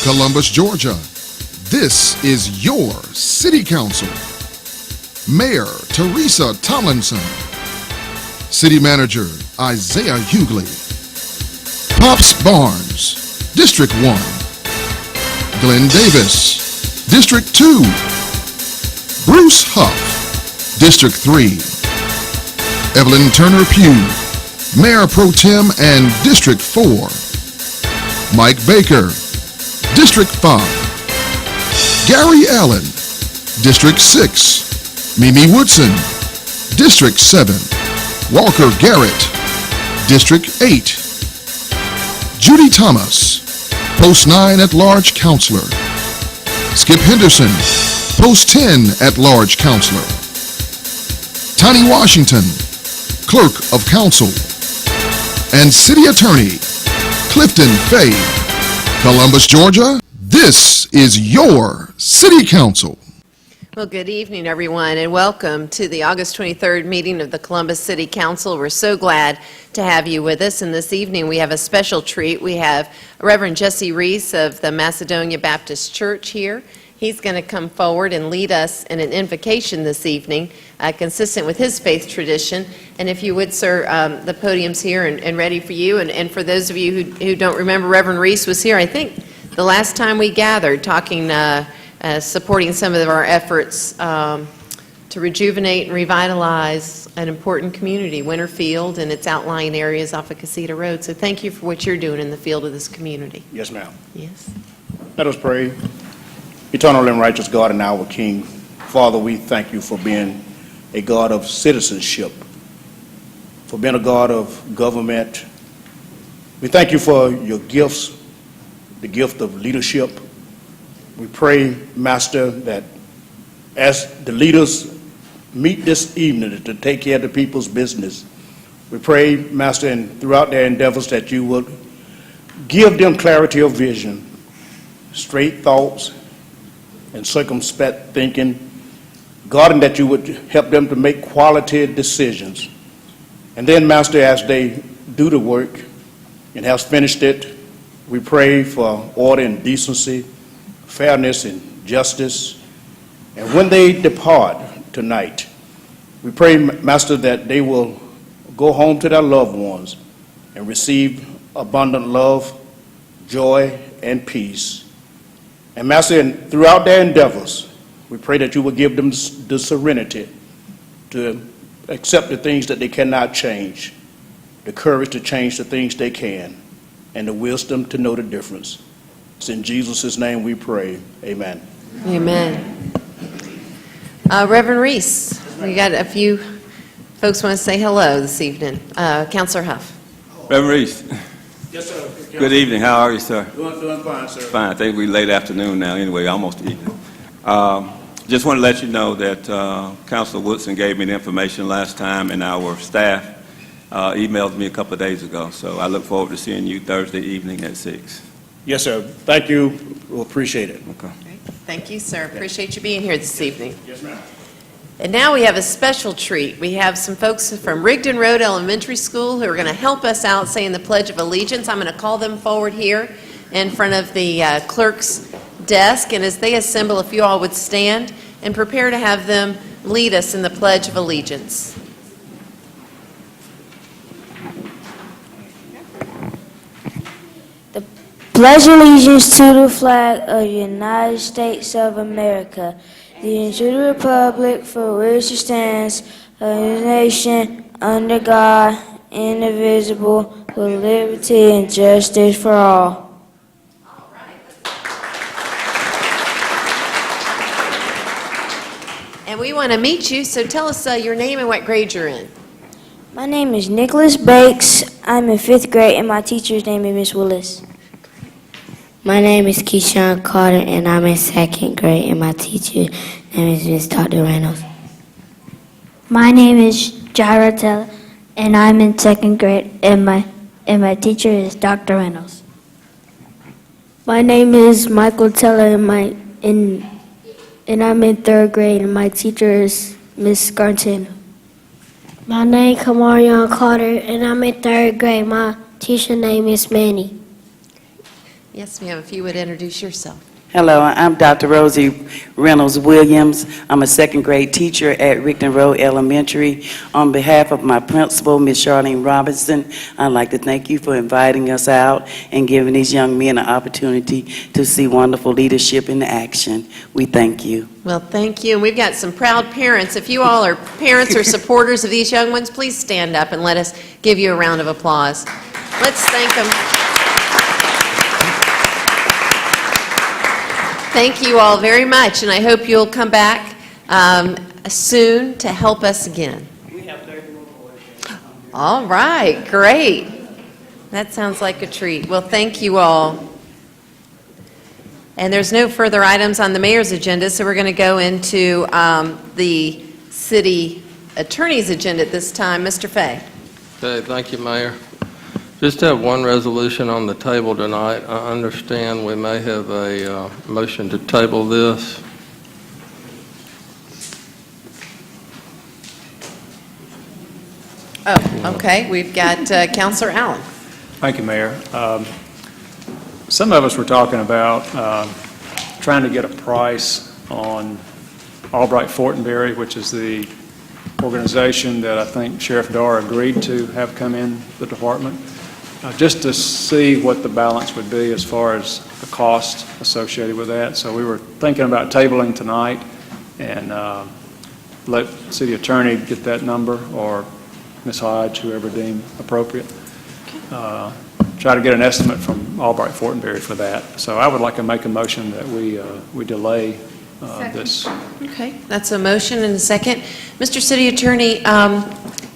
Columbus, Georgia. This is your City Council. Mayor Teresa Tomlinson. City Manager Isaiah Hughley. Pops Barnes, District 1. Glenn Davis, District 2. Bruce Huff, District 3. Evelyn Turner Pugh, Mayor Pro Tem and District 4. Mike Baker, District 5. Gary Allen, District 6. Mimi Woodson, District 7. Walker Garrett, District 8. Judy Thomas, Post 9 at-large Counselor. Skip Henderson, Post 10 at-large Counselor. Tony Washington, Clerk of Council. And City Attorney Clifton Fay. Columbus, Georgia, this is your City Council. Well, good evening, everyone, and welcome to the August 23rd meeting of the Columbus City Council. We're so glad to have you with us, and this evening we have a special treat. We have Reverend Jesse Reese of the Macedonia Baptist Church here. He's going to come forward and lead us in an invocation this evening, consistent with his faith tradition. And if you would, sir, the podium's here and ready for you. And for those of you who don't remember, Reverend Reese was here, I think, the last time we gathered, talking, supporting some of our efforts to rejuvenate and revitalize an important community, Winterfield, and its outlying areas off of Casita Road. So thank you for what you're doing in the field of this community. Yes, ma'am. Yes. Let us pray. Eternal and righteous God and our King, Father, we thank you for being a God of citizenship, for being a God of government. We thank you for your gifts, the gift of leadership. We pray, Master, that as the leaders meet this evening to take care of the people's business, we pray, Master, and throughout their endeavors that you would give them clarity of vision, straight thoughts, and circumspect thinking, God, and that you would help them to make quality decisions. And then, Master, as they do the work and have finished it, we pray for order and decency, fairness and justice. And when they depart tonight, we pray, Master, that they will go home to their loved ones and receive abundant love, joy, and peace. And Master, and throughout their endeavors, we pray that you will give them the serenity to accept the things that they cannot change, the courage to change the things they can, and the wisdom to know the difference. It's in Jesus' name we pray. Amen. Amen. Reverend Reese, we got a few folks want to say hello this evening. Councilor Huff. Reverend Reese. Yes, sir. Good evening. How are you, sir? Doing fine, sir. Fine. I think we're late afternoon now anyway, almost evening. Just want to let you know that Councilor Woodson gave me the information last time, and our staff emailed me a couple of days ago. So I look forward to seeing you Thursday evening at 6. Yes, sir. Thank you. We'll appreciate it. Okay. Great. Thank you, sir. Appreciate you being here this evening. Yes, ma'am. And now we have a special treat. We have some folks from Rigdon Road Elementary School who are going to help us out saying the Pledge of Allegiance. I'm going to call them forward here in front of the clerk's desk. And as they assemble, if you all would stand and prepare to have them lead us in the Pledge of Allegiance. Pledge allegiance to the flag of the United States of America, and to the republic for which it stands, a nation under God, indivisible, with liberty and justice for all. And we want to meet you, so tell us your name and what grade you're in. My name is Nicholas Bakes. I'm in 5th grade, and my teacher's name is Miss Willis. My name is Keyshawn Carter, and I'm in 2nd grade, and my teacher name is Miss Dr. Reynolds. My name is Jaira Teller, and I'm in 2nd grade, and my teacher is Dr. Reynolds. My name is Michael Teller, and I'm in 3rd grade, and my teacher is Miss Garton. My name is Kamarion Carter, and I'm in 3rd grade. My teacher name is Manny. Yes, ma'am, if you would introduce yourself. Hello, I'm Dr. Rosie Reynolds Williams. I'm a second grade teacher at Rigdon Road Elementary. On behalf of my principal, Ms. Charlene Robinson, I'd like to thank you for inviting us out and giving these young men an opportunity to see wonderful leadership in action. We thank you. Well, thank you. And we've got some proud parents. If you all are parents or supporters of these young ones, please stand up and let us give you a round of applause. Let's thank them. Thank you all very much, and I hope you'll come back soon to help us again. We have 30 more boys. All right, great. That sounds like a treat. Well, thank you all. And there's no further items on the mayor's agenda, so we're going to go into the city attorney's agenda at this time. Mr. Fay. Okay, thank you, Mayor. Just have one resolution on the table tonight. I understand we may have a motion to table this. Oh, okay. We've got Councilor Allen. Thank you, Mayor. Some of us were talking about trying to get a price on Albright Fortenberry, which is the organization that I think Sheriff Darr agreed to have come in the department, just to see what the balance would be as far as the cost associated with that. So we were thinking about tabling tonight and let the city attorney get that number, or Ms. Hodge, whoever deemed appropriate. Try to get an estimate from Albright Fortenberry for that. So I would like to make a motion that we delay this. Okay, that's a motion and a second. Mr. City Attorney,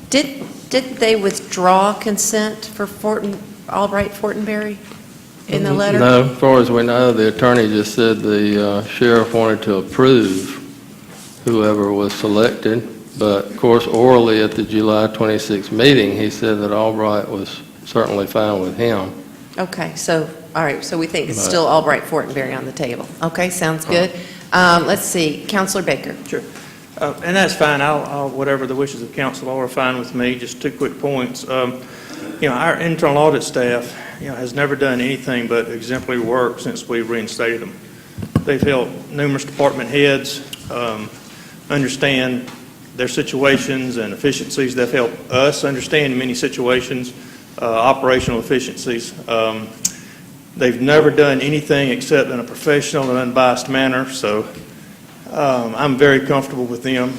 did they withdraw consent for Albright Fortenberry in the letter? No, as far as we know, the attorney just said the sheriff wanted to approve whoever was selected. But, of course, orally at the July 26th meeting, he said that Albright was certainly fine with him. Okay, so, all right, so we think it's still Albright Fortenberry on the table. Okay, sounds good. Let's see, Councilor Baker. Sure. And that's fine. I'll whatever the wishes of council are fine with me. Just 2 quick points. Our internal audit staff, has never done anything but exemplary work since we reinstated them. They've helped numerous department heads understand their situations and efficiencies. They've helped us understand in many situations operational efficiencies. They've never done anything except in a professional and unbiased manner. So I'm very comfortable with them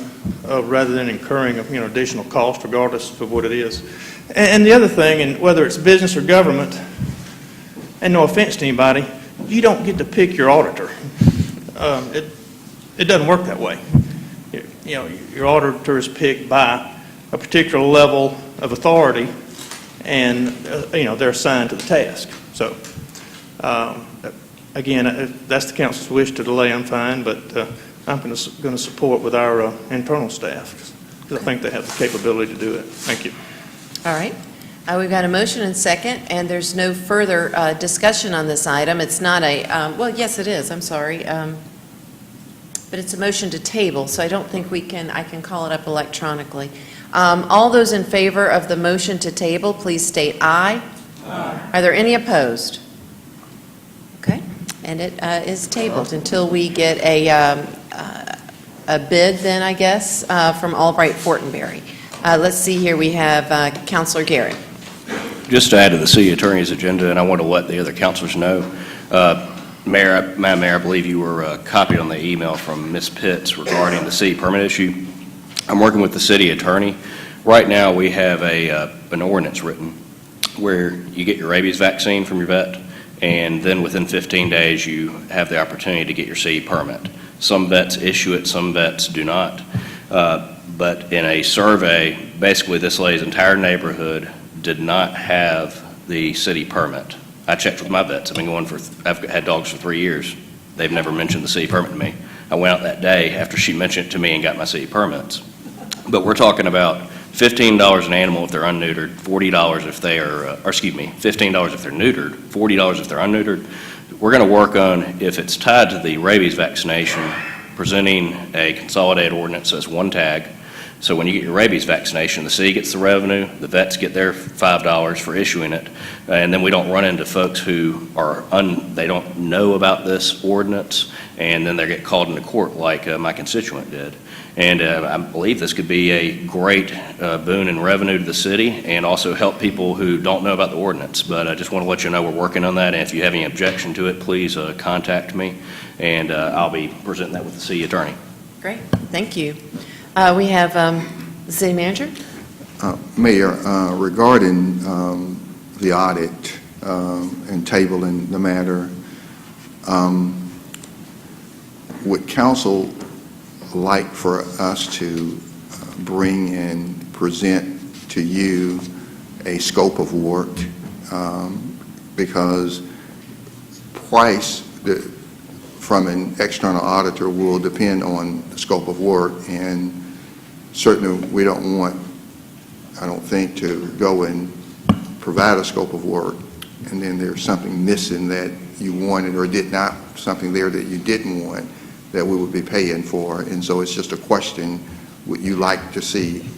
rather than incurring additional cost regardless of what it is. And the other thing, and whether it's business or government, and no offense to anybody, you don't get to pick your auditor. It doesn't work that way. Your auditor is picked by a particular level of authority, and they're assigned to the task. So again, if that's the council's wish to delay, I'm fine, but I'm going to support with our internal staff because I think they have the capability to do it. Thank you. All right. We've got a motion and second, and there's no further discussion on this item. It's not a, well, yes, it is. I'm sorry. But it's a motion to table, so I don't think I can call it up electronically. All those in favor of the motion to table, please state aye. Aye. Are there any opposed? Okay. And it is tabled until we get a bid then, I guess, from Albright Fortenberry. Let's see here. We have Councilor Garrett. Just to add to the city attorney's agenda, and I want to let the other councilors know, Madam Mayor, I believe you were copied on the email from Ms. Pitts regarding the city permit issue. I'm working with the city attorney. Right now, we have an ordinance written where you get your rabies vaccine from your vet, and then within 15 days, you have the opportunity to get your city permit. Some vets issue it, some vets do not. But in a survey, basically this lady's entire neighborhood did not have the city permit. I checked with my vets. I've had dogs for 3 years. They've never mentioned the city permit to me. I went out that day after she mentioned it to me and got my city permits. But we're talking about $15 an animal if they're unneutered, $40 if they are, $15 if they're neutered, $40 if they're unneutered. We're going to work on, if it's tied to the rabies vaccination, presenting a consolidated ordinance as one tag So when you get your rabies vaccination, the city gets the revenue, the vets get their $5 for issuing it, and then we don't run into folks who are, they don't know about this ordinance, and then they get called into court like my constituent did. And I believe this could be a great boon in revenue to the city and also help people who don't know about the ordinance. But I just want to let you know we're working on that, and if you have any objection to it, please contact me, and I'll be presenting that with the city attorney. Great, thank you. We have the city manager. Mayor, regarding the audit and tabling the matter, would council like for us to bring and present to you a scope of work? Because price from an external auditor will depend on the scope of work, and certainly we don't want, I don't think, to go and provide a scope of work and then there's something missing that you wanted or did not, something there that you didn't want that we would be paying for. And so it's just a question, would you like to see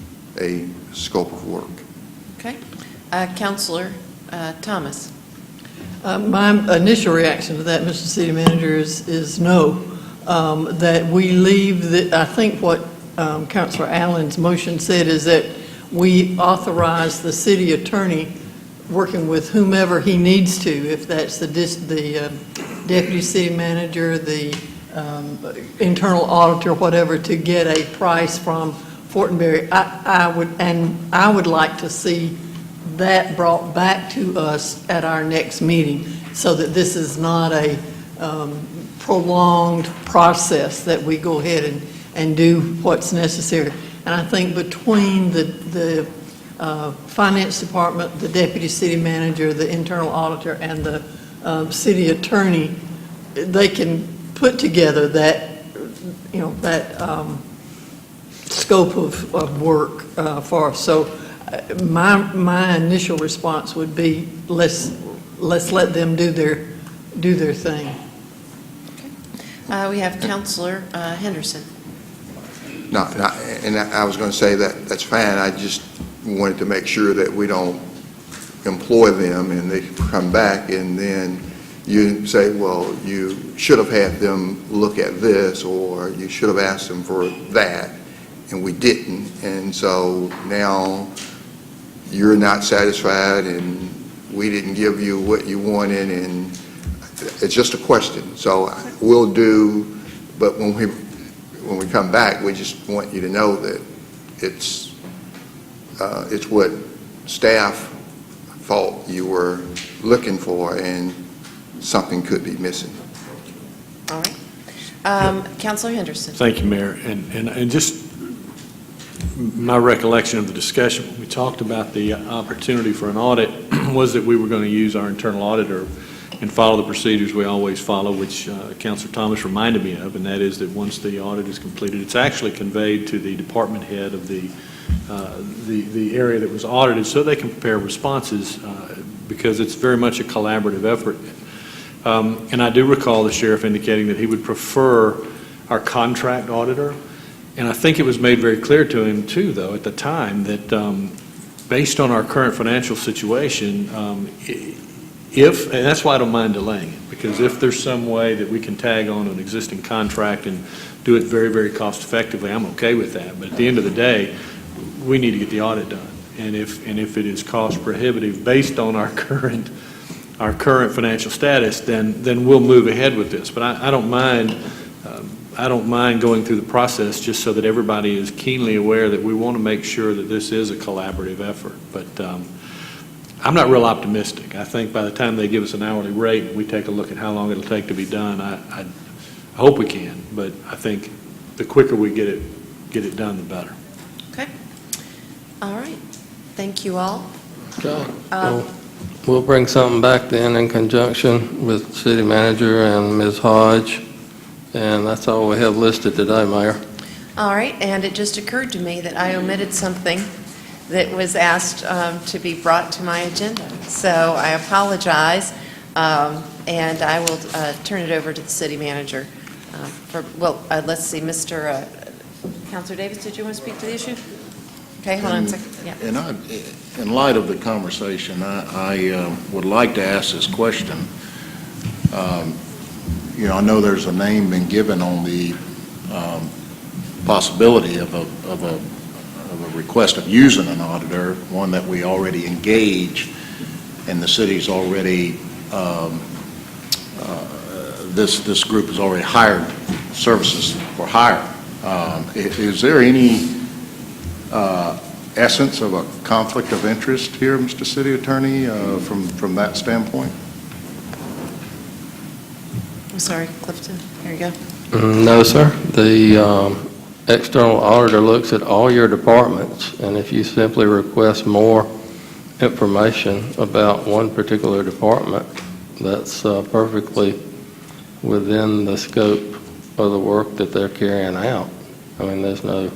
a scope of work? Okay. Councilor Thomas. My initial reaction to that, Mr. City Manager, is no. That we leave, I think what Councilor Allen's motion said is that we authorize the city attorney working with whomever he needs to, if that's the deputy city manager, the internal auditor, whatever, to get a price from Fortenberry. I would like to see that brought back to us at our next meeting, so that this is not a prolonged process, that we go ahead and do what's necessary. And I think between the finance department, the deputy city manager, the internal auditor, and the city attorney, they can put together that, that scope of work for us. So my initial response would be, let's let them do their thing. Okay. We have Councilor Henderson. No, and I was going to say that that's fine. I just wanted to make sure that we don't employ them and they come back and then you say, well, you should have had them look at this, or you should have asked them for that, and we didn't. And so now you're not satisfied and we didn't give you what you wanted, and it's just a question. So we'll do, but when we come back, we just want you to know that it's what staff thought you were looking for, and something could be missing. All right. Councilor Henderson. Thank you, Mayor. And just my recollection of the discussion, when we talked about the opportunity for an audit, was that we were going to use our internal auditor and follow the procedures we always follow, which Councilor Thomas reminded me of, and that is that once the audit is completed, it's actually conveyed to the department head of the area that was audited, so they can prepare responses, because it's very much a collaborative effort. And I do recall the sheriff indicating that he would prefer our contract auditor. And I think it was made very clear to him, too, though, at the time, that based on our current financial situation, and that's why I don't mind delaying it, because if there's some way that we can tag on an existing contract and do it very, very cost effectively, I'm okay with that. But at the end of the day, we need to get the audit done. And if it is cost prohibitive based on our current financial status, then we'll move ahead with this. But I don't mind. I don't mind going through the process, just so that everybody is keenly aware that we want to make sure that this is a collaborative effort. But I'm not real optimistic. I think by the time they give us an hourly rate and we take a look at how long it'll take to be done, I hope we can. But I think the quicker we get it done, the better. Okay. All right. Thank you all. Okay. We'll bring something back then in conjunction with City Manager and Ms. Hodge. And that's all we have listed today, Mayor. All right, and it just occurred to me that I omitted something that was asked to be brought to my agenda. So I apologize, and I will turn it over to the city manager. Let's see, Mr. Counselor Davis, did you want to speak to the issue? Okay, hold on a second. Yeah. And in light of the conversation, I would like to ask this question. I know there's a name been given on the possibility of a request of using an auditor, one that we already engage, and the city's already, this group has already hired services for hire. Is there any essence of a conflict of interest here, Mr. City Attorney, from that standpoint? I'm sorry, Clifton, there you go. No, sir. The external auditor looks at all your departments, and if you simply request more information about one particular department, that's perfectly within the scope of the work that they're carrying out. I mean, there's no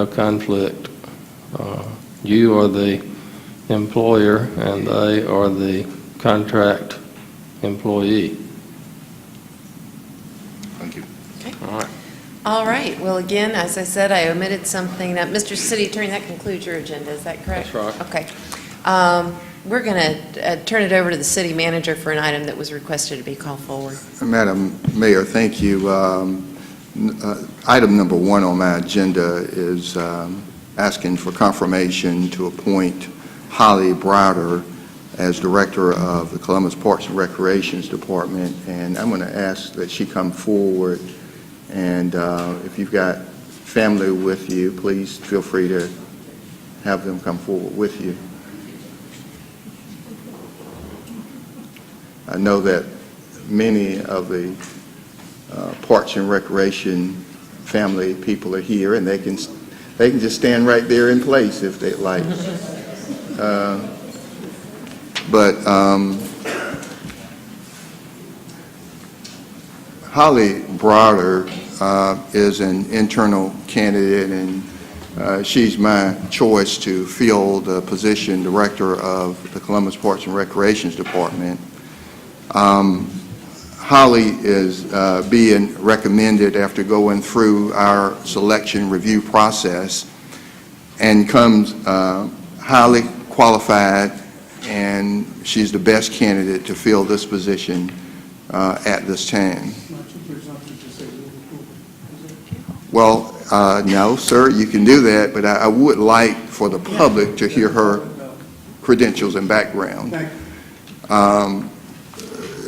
conflict. You are the employer, and they are the contract employee. Thank you. Okay. All right. All right. Well, again, as I said, I omitted something. Mr. City Attorney, that concludes your agenda. Is that correct? That's right. Okay. We're going to turn it over to the city manager for an item that was requested to be called forward. Madam Mayor, thank you. Item number 1 on my agenda is asking for confirmation to appoint Holly Browder as Director of the Columbus Parks and Recreations Department, and I'm going to ask that she come forward, and if you've got family with you, please feel free to have them come forward with you. I know that many of the Parks and Recreation family people are here, and they can just stand right there in place if they'd like. Holly Browder is an internal candidate, and she's my choice to fill the position Director of the Columbus Parks and Recreations Department. Holly is being recommended after going through our selection review process, and comes highly qualified, and she's the best candidate to fill this position at this time. Well, no, sir, you can do that, but I would like for the public to hear her credentials and background.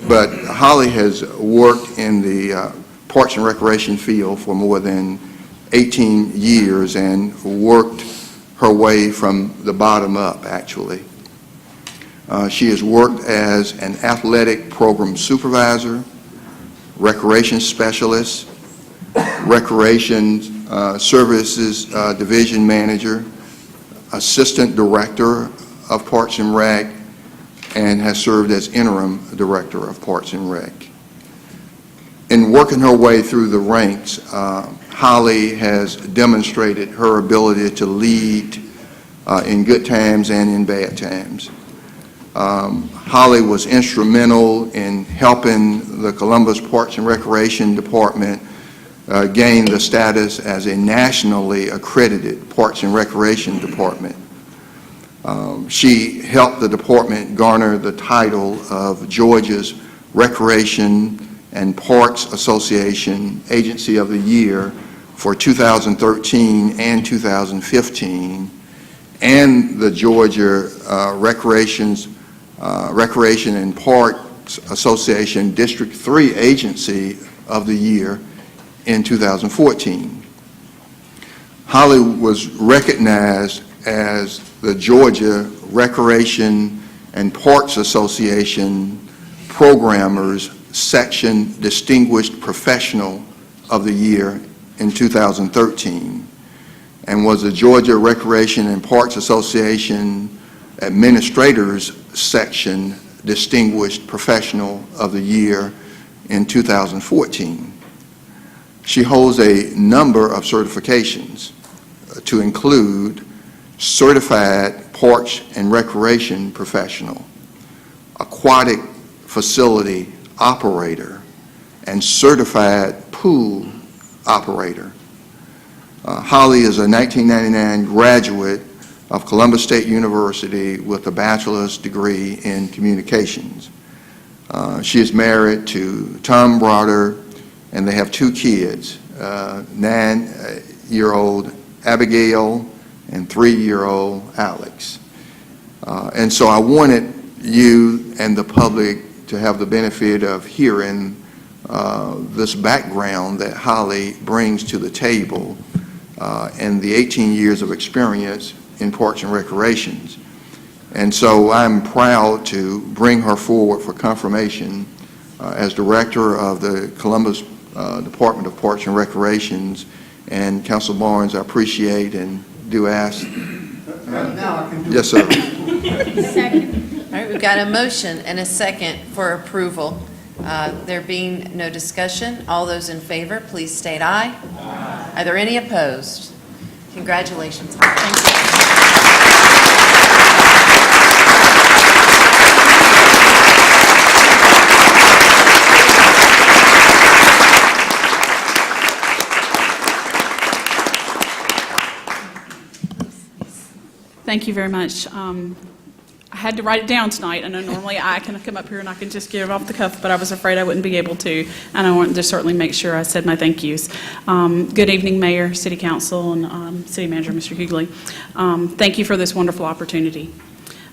But Holly has worked in the Parks and Recreation field for more than 18 years and worked her way from the bottom up, actually. She has worked as an athletic program supervisor, recreation specialist, recreation services division manager, assistant director of Parks and Rec, and has served as interim director of Parks and Rec. In working her way through the ranks, Holly has demonstrated her ability to lead in good times and in bad times. Holly was instrumental in helping the Columbus Parks and Recreation Department gain the status as a nationally accredited Parks and Recreation Department. She helped the department garner the title of Georgia's Recreation and Parks Association Agency of the Year for 2013 and 2015, and the Georgia Recreation and Parks Association District 3 Agency of the Year in 2014. Holly was recognized as the Georgia Recreation and Parks Association Programmers Section Distinguished Professional of the Year in 2013, and was the Georgia Recreation and Parks Association Administrators Section Distinguished Professional of the Year in 2014. She holds a number of certifications to include Certified Parks and Recreation Professional, Aquatic Facility Operator, and Certified Pool Operator. Holly is a 1999 graduate of Columbus State University with a bachelor's degree in communications. She is married to Tom Broder, and they have 2 kids, 9-year-old Abigail and 3-year-old Alex. And so I wanted you and the public to have the benefit of hearing this background that Holly brings to the table and the 18 years of experience in Parks and Recreations. And so I'm proud to bring her forward for confirmation as Director of the Columbus Department of Parks and Recreations. And Council Barnes, I appreciate and do ask. Yes, sir. Second. All right, we've got a motion and a second for approval. There being no discussion, all those in favor, please state aye. Aye. Are there any opposed? Congratulations. Thank you. Thank you very much. I had to write it down tonight. I know normally I can come up here and I can just give it off the cuff, but I was afraid I wouldn't be able to, and I wanted to certainly make sure I said my thank yous. Good evening, Mayor, City Council, and City Manager, Mr. Hughley. Thank you for this wonderful opportunity.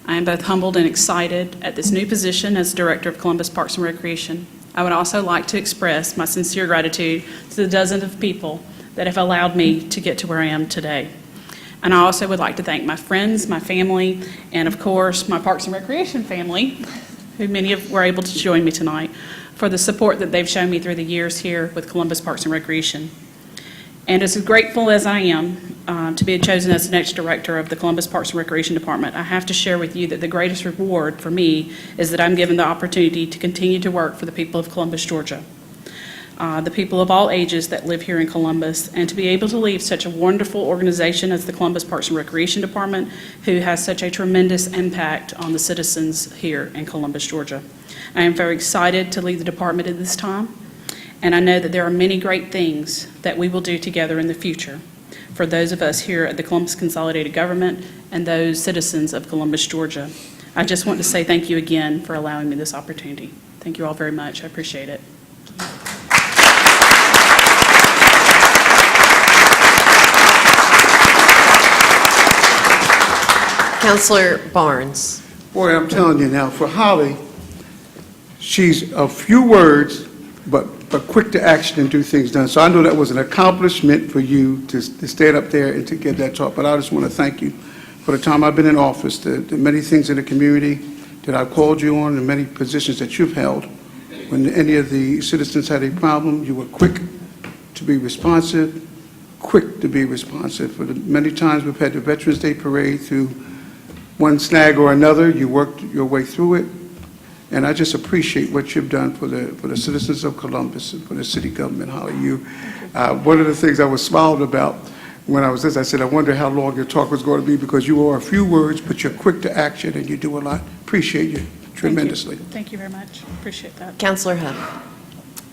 I am both humbled and excited at this new position as Director of Columbus Parks and Recreation. I would also like to express my sincere gratitude to the dozens of people that have allowed me to get to where I am today. And I also would like to thank my friends, my family, and of course, my Parks and Recreation family, who many of were able to join me tonight, for the support that they've shown me through the years here with Columbus Parks and Recreation. And as grateful as I am to be chosen as the next Director of the Columbus Parks and Recreation Department, I have to share with you that the greatest reward for me is that I'm given the opportunity to continue to work for the people of Columbus, Georgia. The people of all ages that live here in Columbus, and to be able to lead such a wonderful organization as the Columbus Parks and Recreation Department, who has such a tremendous impact on the citizens here in Columbus, Georgia. I am very excited to lead the department at this time, and I know that there are many great things that we will do together in the future for those of us here at the Columbus Consolidated Government and those citizens of Columbus, Georgia. I just want to say thank you again for allowing me this opportunity. Thank you all very much. I appreciate it. Councilor Barnes. Boy, I'm telling you now, for Holly, she's a few words, but quick to action and do things done. So I know that was an accomplishment for you to stand up there and to get that talk. But I just want to thank you for the time I've been in office, the many things in the community that I've called you on, and many positions that you've held. When any of the citizens had a problem, you were quick to be responsive, quick to be responsive. For the many times we've had the Veterans Day Parade, through one snag or another, you worked your way through it, and I just appreciate what you've done for the citizens of Columbus and for the city government. Holly, one of the things I was smiling about when I was this, I said, I wonder how long your talk was going to be, because you are a few words, but you're quick to action and you do a lot. Appreciate you tremendously. Thank you very much. Appreciate that. Councilor Huff.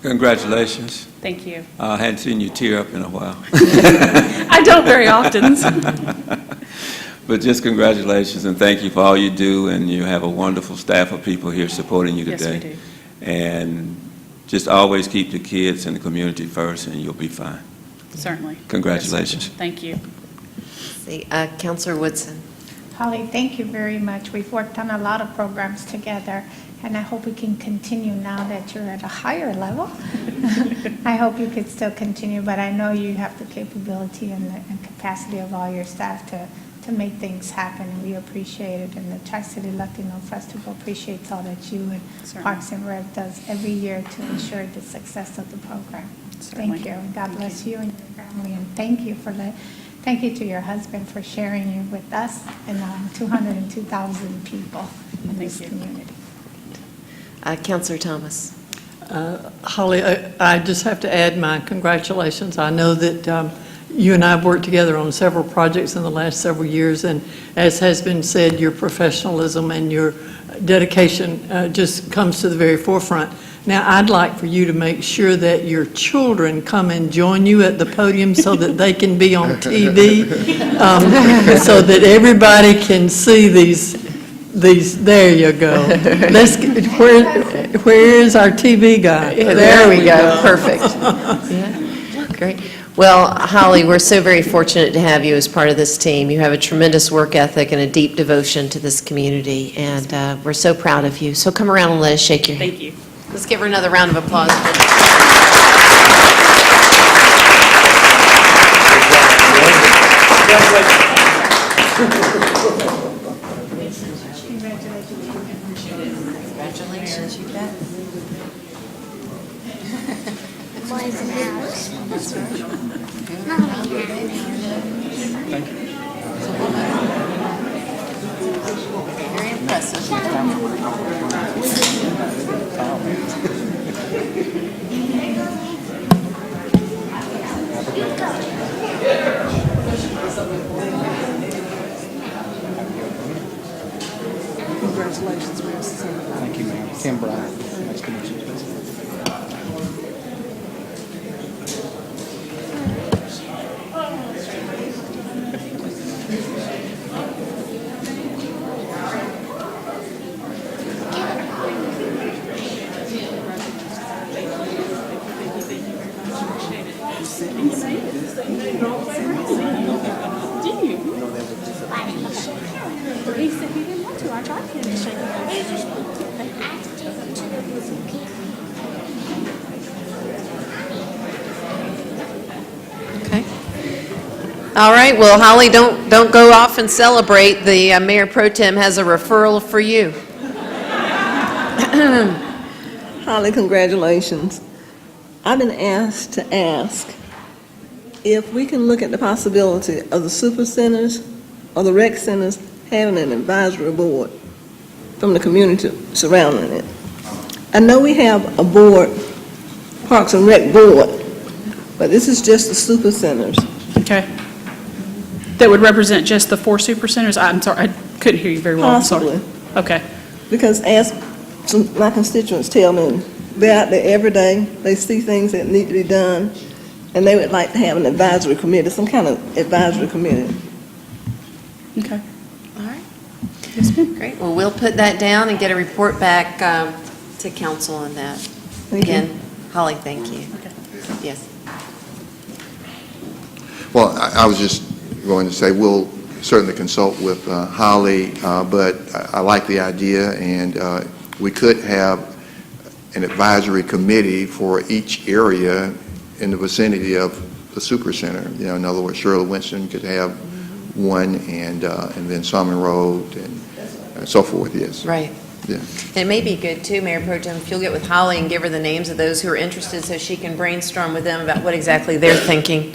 Congratulations. Thank you. I hadn't seen you tear up in a while. I don't very often. But just congratulations and thank you for all you do, and you have a wonderful staff of people here supporting you today. Yes, we do. And just always keep the kids and the community first, and you'll be fine. Certainly. Congratulations. Thank you. See, Councilor Woodson. Holly, thank you very much. We've worked on a lot of programs together, and I hope we can continue now that you're at a higher level. I hope you could still continue, but I know you have the capability and the capacity of all your staff to make things happen, and we appreciate it. And the Tri-City Latino Festival appreciates all that you and Parks and Rec does every year to ensure the success of the program. Certainly. Thank you, and God bless you and your family, and thank you to your husband for sharing you with us and 202,000 people in this community. Councilor Thomas. Holly, I just have to add my congratulations. I know that you and I have worked together on several projects in the last several years, and as has been said, your professionalism and your dedication just comes to the very forefront. Now, I'd like for you to make sure that your children come and join you at the podium so that they can be on TV, so that everybody can see these, there you go. Where is our TV guy? Yeah, there we go. Perfect. Yeah. Great. Well, Holly, we're so very fortunate to have you as part of this team. You have a tremendous work ethic and a deep devotion to this community, and we're so proud of you. So come around and let us shake your hand. Thank you. Let's give her another round of applause. Congratulations, you bet. Boys and girls. Thank you. Very impressive. Congratulations, Mayor. Thank you, ma'am. Tim Brown. Nice to meet you. He said he didn't want to. I tried to get him to shake hands. Okay. All right, well, Holly, don't go off and celebrate. The Mayor Pro Tem has a referral for you. Holly, congratulations. I've been asked to ask if we can look at the possibility of the super centers or the rec centers having an advisory board from the community surrounding it. I know we have a board, Parks and Rec board, but this is just the super centers. Okay. That would represent just the 4 super centers? I'm sorry, I couldn't hear you very well. I'm sorry. Possibly. Okay. Because as my constituents tell me, they're out there every day, they see things that need to be done, and they would like to have an advisory committee, some kind of advisory committee. Okay. All right. Great. Well, we'll put that down and get a report back to council on that. Again, Holly, thank you. Okay. Yes. Well, I was just going to say, we'll certainly consult with Holly, but I like the idea, and we could have an advisory committee for each area in the vicinity of the super center. You know, in other words, Shirley Winston could have one, and then Salmon Road, and so forth, yes. Right. Yeah. It may be good, too, Mayor Pro Tem, if you'll get with Holly and give her the names of those who are interested so she can brainstorm with them about what exactly they're thinking,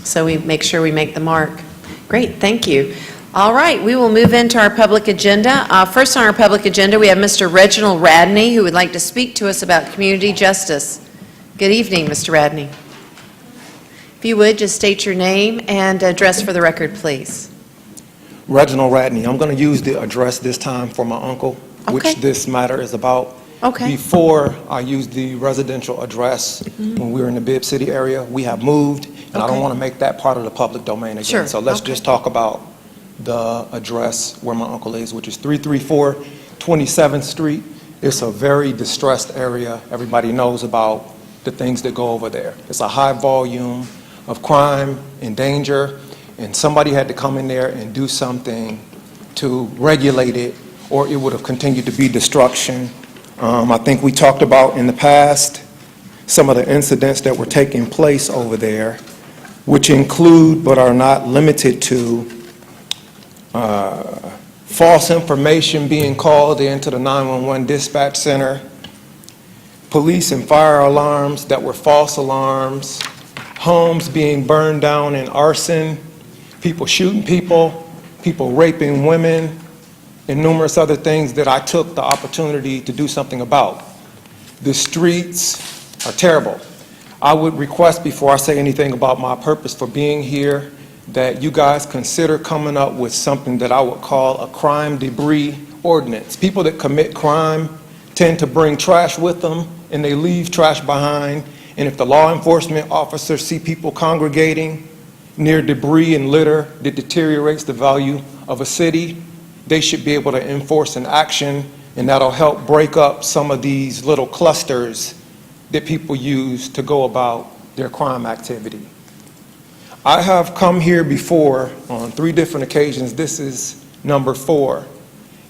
so we make sure we make the mark. Great, thank you. All right, we will move into our public agenda. First on our public agenda, we have Mr. Reginald Radney, who would like to speak to us about community justice. Good evening, Mr. Radney. If you would, just state your name and address for the record, please. Reginald Radney. I'm going to use the address this time for my uncle, which this matter is about. Okay. Before, I used the residential address when we were in the Bibb City area. We have moved, and I don't want to make that part of the public domain again. Sure. So let's just talk about the address where my uncle is, which is 334 27th Street. It's a very distressed area. Everybody knows about the things that go over there. It's a high volume of crime and danger, and somebody had to come in there and do something to regulate it, or it would have continued to be destruction. I think we talked about in the past some of the incidents that were taking place over there, which include but are not limited to false information being called into the 911 dispatch center, police and fire alarms that were false alarms, homes being burned down in arson, people shooting people, people raping women, and numerous other things that I took the opportunity to do something about. The streets are terrible. I would request, before I say anything about my purpose for being here, that you guys consider coming up with something that I would call a crime debris ordinance. People that commit crime tend to bring trash with them, and they leave trash behind. And if the law enforcement officers see people congregating near debris and litter that deteriorates the value of a city, they should be able to enforce an action, and that'll help break up some of these little clusters that people use to go about their crime activity. I have come here before on 3 different occasions. This is number 4.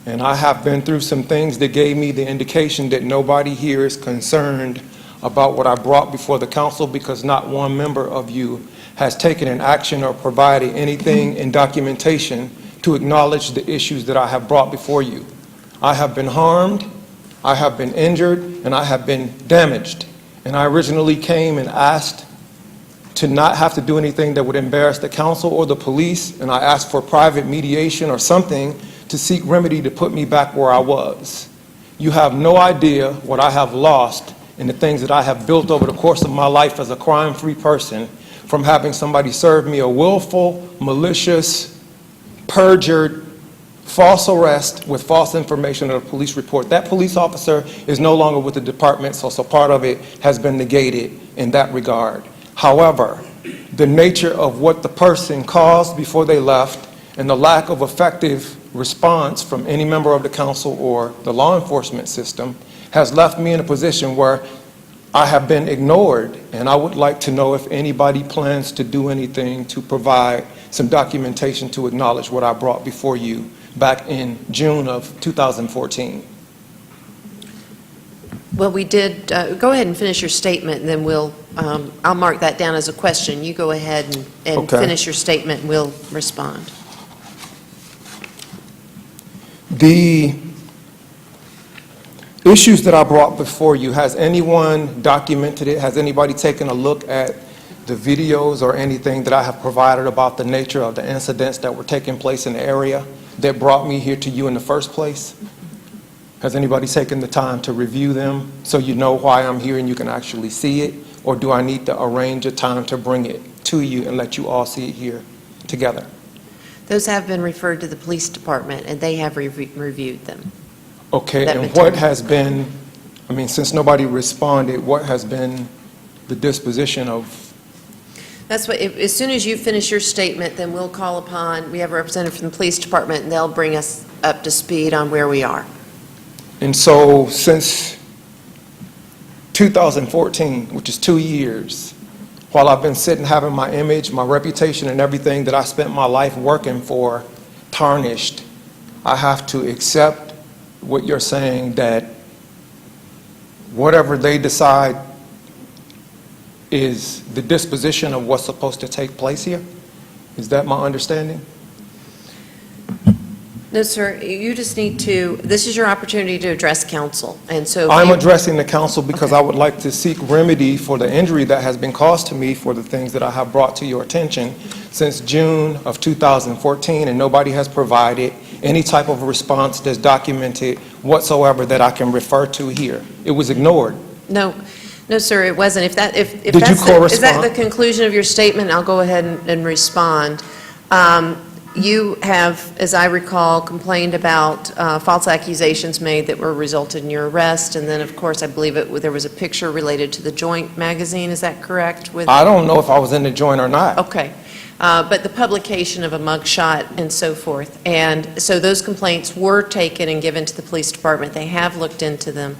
And I have been through some things that gave me the indication that nobody here is concerned about what I brought before the council, because not one member of you has taken an action or provided anything in documentation to acknowledge the issues that I have brought before you. I have been harmed, I have been injured, and I have been damaged. And I originally came and asked to not have to do anything that would embarrass the council or the police, and I asked for private mediation or something to seek remedy to put me back where I was. You have no idea what I have lost in the things that I have built over the course of my life as a crime-free person, from having somebody serve me a willful, malicious, perjured, false arrest with false information in a police report. That police officer is no longer with the department, so part of it has been negated in that regard. However, the nature of what the person caused before they left and the lack of effective response from any member of the council or the law enforcement system has left me in a position where I have been ignored, and I would like to know if anybody plans to do anything to provide some documentation to acknowledge what I brought before you back in June of 2014. Well, we did, go ahead and finish your statement, and then I'll mark that down as a question. You go ahead and Okay. finish your statement, and we'll respond. The issues that I brought before you, has anyone documented it? Has anybody taken a look at the videos or anything that I have provided about the nature of the incidents that were taking place in the area that brought me here to you in the first place? Has anybody taken the time to review them so you know why I'm here and you can actually see it? Or do I need to arrange a time to bring it to you and let you all see it here together? Those have been referred to the police department, and they have reviewed them. Okay, That and material. what has been, I mean, since nobody responded, what has been the disposition of? That's what, as soon as you finish your statement, then we'll call upon, we have a representative from the police department, and they'll bring us up to speed on where we are. And so since 2014, which is 2 years, while I've been sitting having my image, my reputation, and everything that I spent my life working for tarnished, I have to accept what you're saying, that whatever they decide is the disposition of what's supposed to take place here? Is that my understanding? No, sir, you just need to, this is your opportunity to address council, and so. if I'm you- addressing the council because I would like to seek remedy for the injury that has been caused to me for the things that I have brought to your attention since June of 2014, and nobody has provided any type of response that's documented whatsoever that I can refer to here. It was ignored. No, no, sir, it wasn't. If that, if Did you that's, is that correspond? the conclusion of your statement, I'll go ahead and respond. You have, as I recall, complained about false accusations made that were resulted in your arrest, and then, of course, I believe there was a picture related to the Joint magazine, is that correct? With I don't know if I was in the joint or not. Okay. But the publication of a mugshot and so forth. And so those complaints were taken and given to the police department. They have looked into them,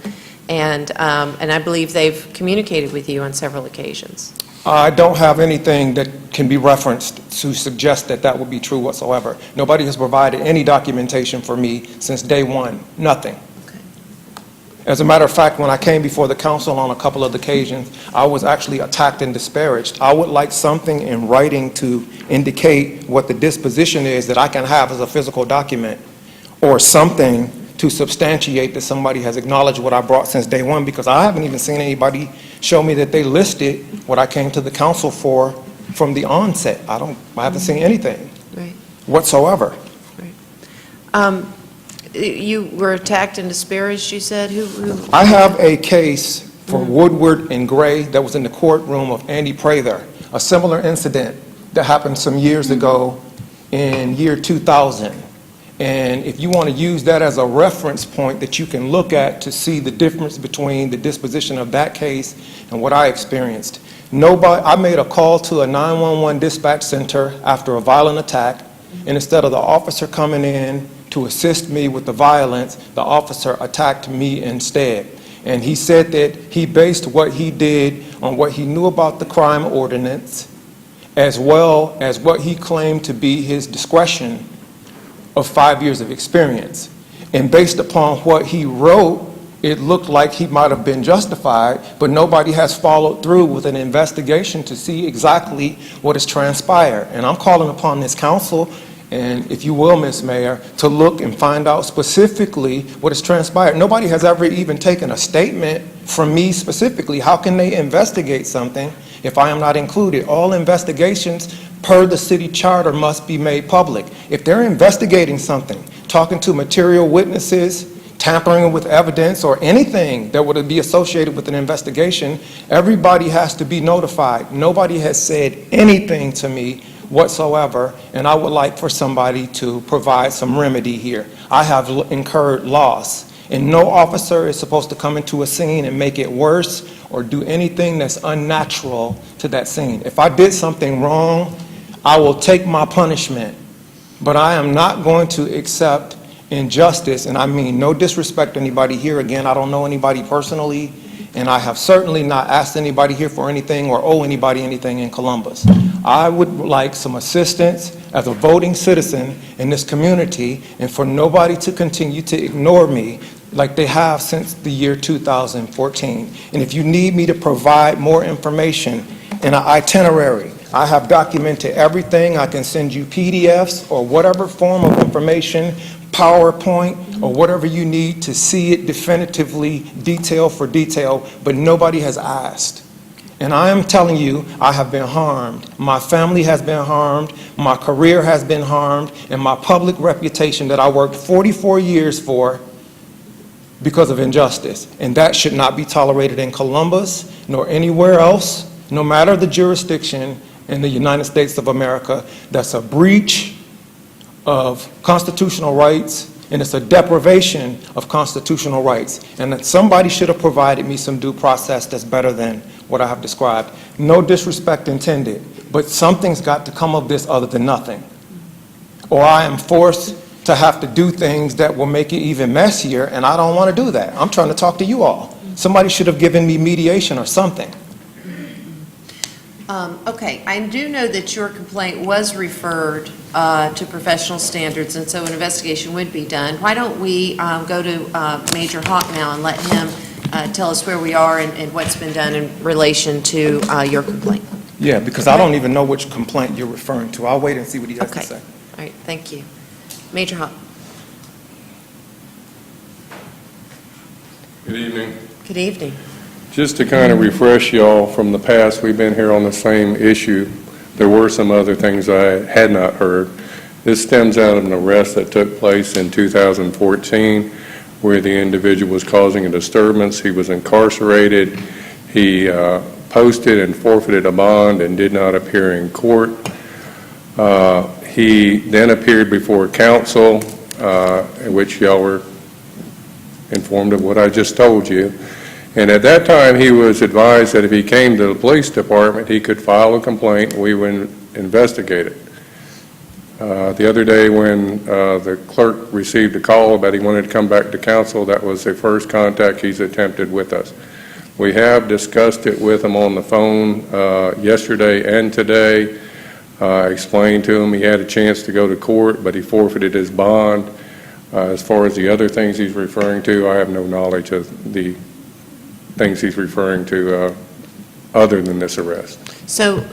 and I believe they've communicated with you on several occasions. I don't have anything that can be referenced to suggest that that would be true whatsoever. Nobody has provided any documentation for me since day one, nothing. As a matter of fact, when I came before the council on a couple of occasions, I was actually attacked and disparaged. I would like something in writing to indicate what the disposition is that I can have as a physical document, or something to substantiate that somebody has acknowledged what I brought since day one, because I haven't even seen anybody show me that they listed what I came to the council for from the onset. I haven't seen anything Right. whatsoever. You were attacked and disparaged, you said? Who? I have a case for Woodward and Gray that was in the courtroom of Andy Prather, a similar incident that happened some years ago in year 2000. And if you want to use that as a reference point that you can look at to see the difference between the disposition of that case and what I experienced. I made a call to a 911 dispatch center after a violent attack, and instead of the officer coming in to assist me with the violence, the officer attacked me instead. And he said that he based what he did on what he knew about the crime ordinance, as well as what he claimed to be his discretion of 5 years of experience. And based upon what he wrote, it looked like he might have been justified, but nobody has followed through with an investigation to see exactly what has transpired. And I'm calling upon this council, and if you will, Ms. Mayor, to look and find out specifically what has transpired. Nobody has ever even taken a statement from me specifically. How can they investigate something if I am not included? All investigations per the city charter must be made public. If they're investigating something, talking to material witnesses, tampering with evidence, or anything that would be associated with an investigation, everybody has to be notified. Nobody has said anything to me whatsoever, and I would like for somebody to provide some remedy here. I have incurred loss, and no officer is supposed to come into a scene and make it worse or do anything that's unnatural to that scene. If I did something wrong, I will take my punishment, but I am not going to accept injustice, and I mean no disrespect to anybody here. Again, I don't know anybody personally, and I have certainly not asked anybody here for anything or owe anybody anything in Columbus. I would like some assistance as a voting citizen in this community, and for nobody to continue to ignore me like they have since the year 2014. And if you need me to provide more information in an itinerary, I have documented everything. I can send you PDFs or whatever form of information, PowerPoint, or whatever you need to see it definitively, detail for detail, but nobody has asked. And I am telling you, I have been harmed. My family has been harmed, my career has been harmed, and my public reputation that I worked 44 years for because of injustice. And that should not be tolerated in Columbus, nor anywhere else, no matter the jurisdiction in the United States of America. That's a breach of constitutional rights, and it's a deprivation of constitutional rights. And that somebody should have provided me some due process that's better than what I have described. No disrespect intended, but something's got to come of this other than nothing. Or I am forced to have to do things that will make it even messier, and I don't want to do that. I'm trying to talk to you all. Somebody should have given me mediation or something. Okay, I do know that your complaint was referred to professional standards, and so an investigation would be done. Why don't we go to Major Hawk now and let him tell us where we are and what's been done in relation to your complaint? Yeah, because I don't even know which complaint you're referring to. I'll wait and see what he has to say. All right, thank you. Major Hawk. Good evening. Good evening. Just to kind of refresh y'all from the past, we've been here on the same issue. There were some other things I had not heard. This stems out of an arrest that took place in 2014 where the individual was causing a disturbance. He was incarcerated. He posted and forfeited a bond and did not appear in court. He then appeared before council, in which y'all were informed of what I just told you. And at that time, he was advised that if he came to the police department, he could file a complaint and we would investigate it. The other day when the clerk received a call that he wanted to come back to council, that was the first contact he's attempted with us. We have discussed it with him on the phone yesterday and today. I explained to him he had a chance to go to court, but he forfeited his bond. As far as the other things he's referring to, I have no knowledge of the things he's referring to other than this arrest. So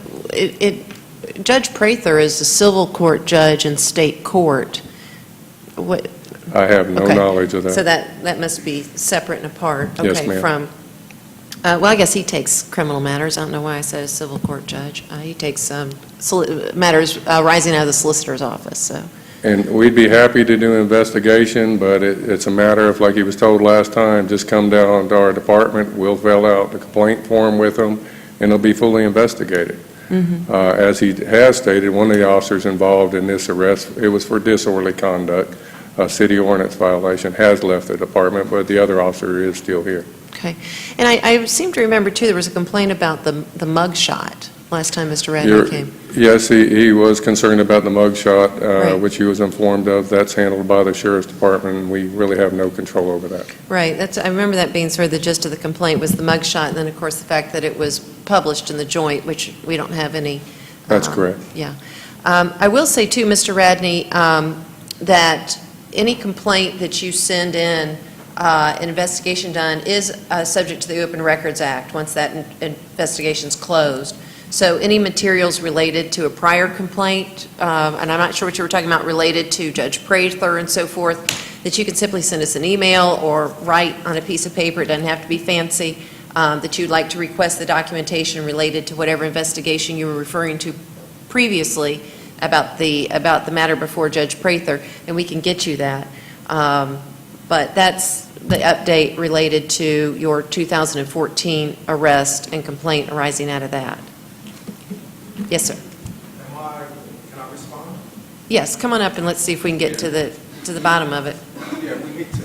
Judge Prather is a civil court judge in state court. What? I have no knowledge of that. So that must be separate and apart. Yes, Okay, ma'am. from, well, I guess he takes criminal matters. I don't know why I said a civil court judge. He takes matters arising out of the solicitor's office. So. And we'd be happy to do an investigation, but it's a matter of, like he was told last time, just come down to our department, we'll fill out the complaint form with him, and it'll be fully investigated. As he has stated, one of the officers involved in this arrest, it was for disorderly conduct. a city ordinance violation, has left the department, but the other officer is still here. Okay. And I seem to remember, too, there was a complaint about the mug shot last time Mr. Radney You're- came. Yes, he was concerned about the mugshot, Right. which he was informed of. That's handled by the sheriff's department, and we really have no control over that. Right. I remember that being sort of the gist of the complaint was the mug shot, and then, of course, the fact that it was published in the joint, which we don't have any. That's correct. Yeah. I will say, too, Mr. Radney, that any complaint that you send in, an investigation done, is subject to the Open Records Act once that investigation's closed. So any materials related to a prior complaint, and I'm not sure what you were talking about, related to Judge Prather and so forth, that you can simply send us an email or write on a piece of paper, it doesn't have to be fancy, that you'd like to request the documentation related to whatever investigation you were referring to previously about the matter before Judge Prather, and we can get you that. But that's the update related to your 2014 arrest and complaint arising out of that. Yes, sir. Can I respond? Yes, come on up and let's see if we can get to the bottom of it. Yeah, we need to.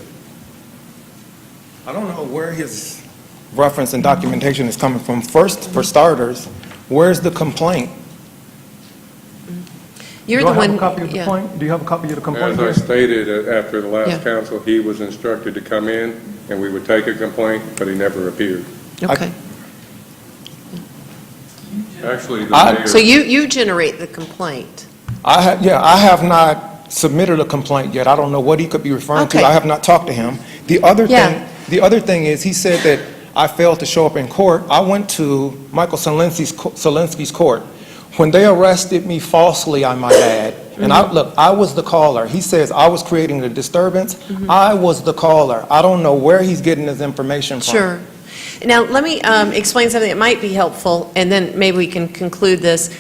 I don't know where his reference and documentation is coming from. First, for starters, where's the complaint? You're Do I the have one. a copy of the yeah. complaint? Do you have a copy of the complaint As I here? stated, after the last Yeah. council, he was instructed to come in, and we would take a complaint, but he never appeared. Okay. Actually, the mayor... So you generate the complaint. I have not submitted a complaint yet. I don't know what he could be referring to. Okay. I have not talked to him. The other thing is, he said that I failed to show up in court. I went to Michael Solinsky's court. When they arrested me falsely, I might add, and I was the caller. He says I was creating a disturbance. I was the caller. I don't know where he's getting his information from. Sure. Now, let me explain something that might be helpful, and then maybe we can conclude this.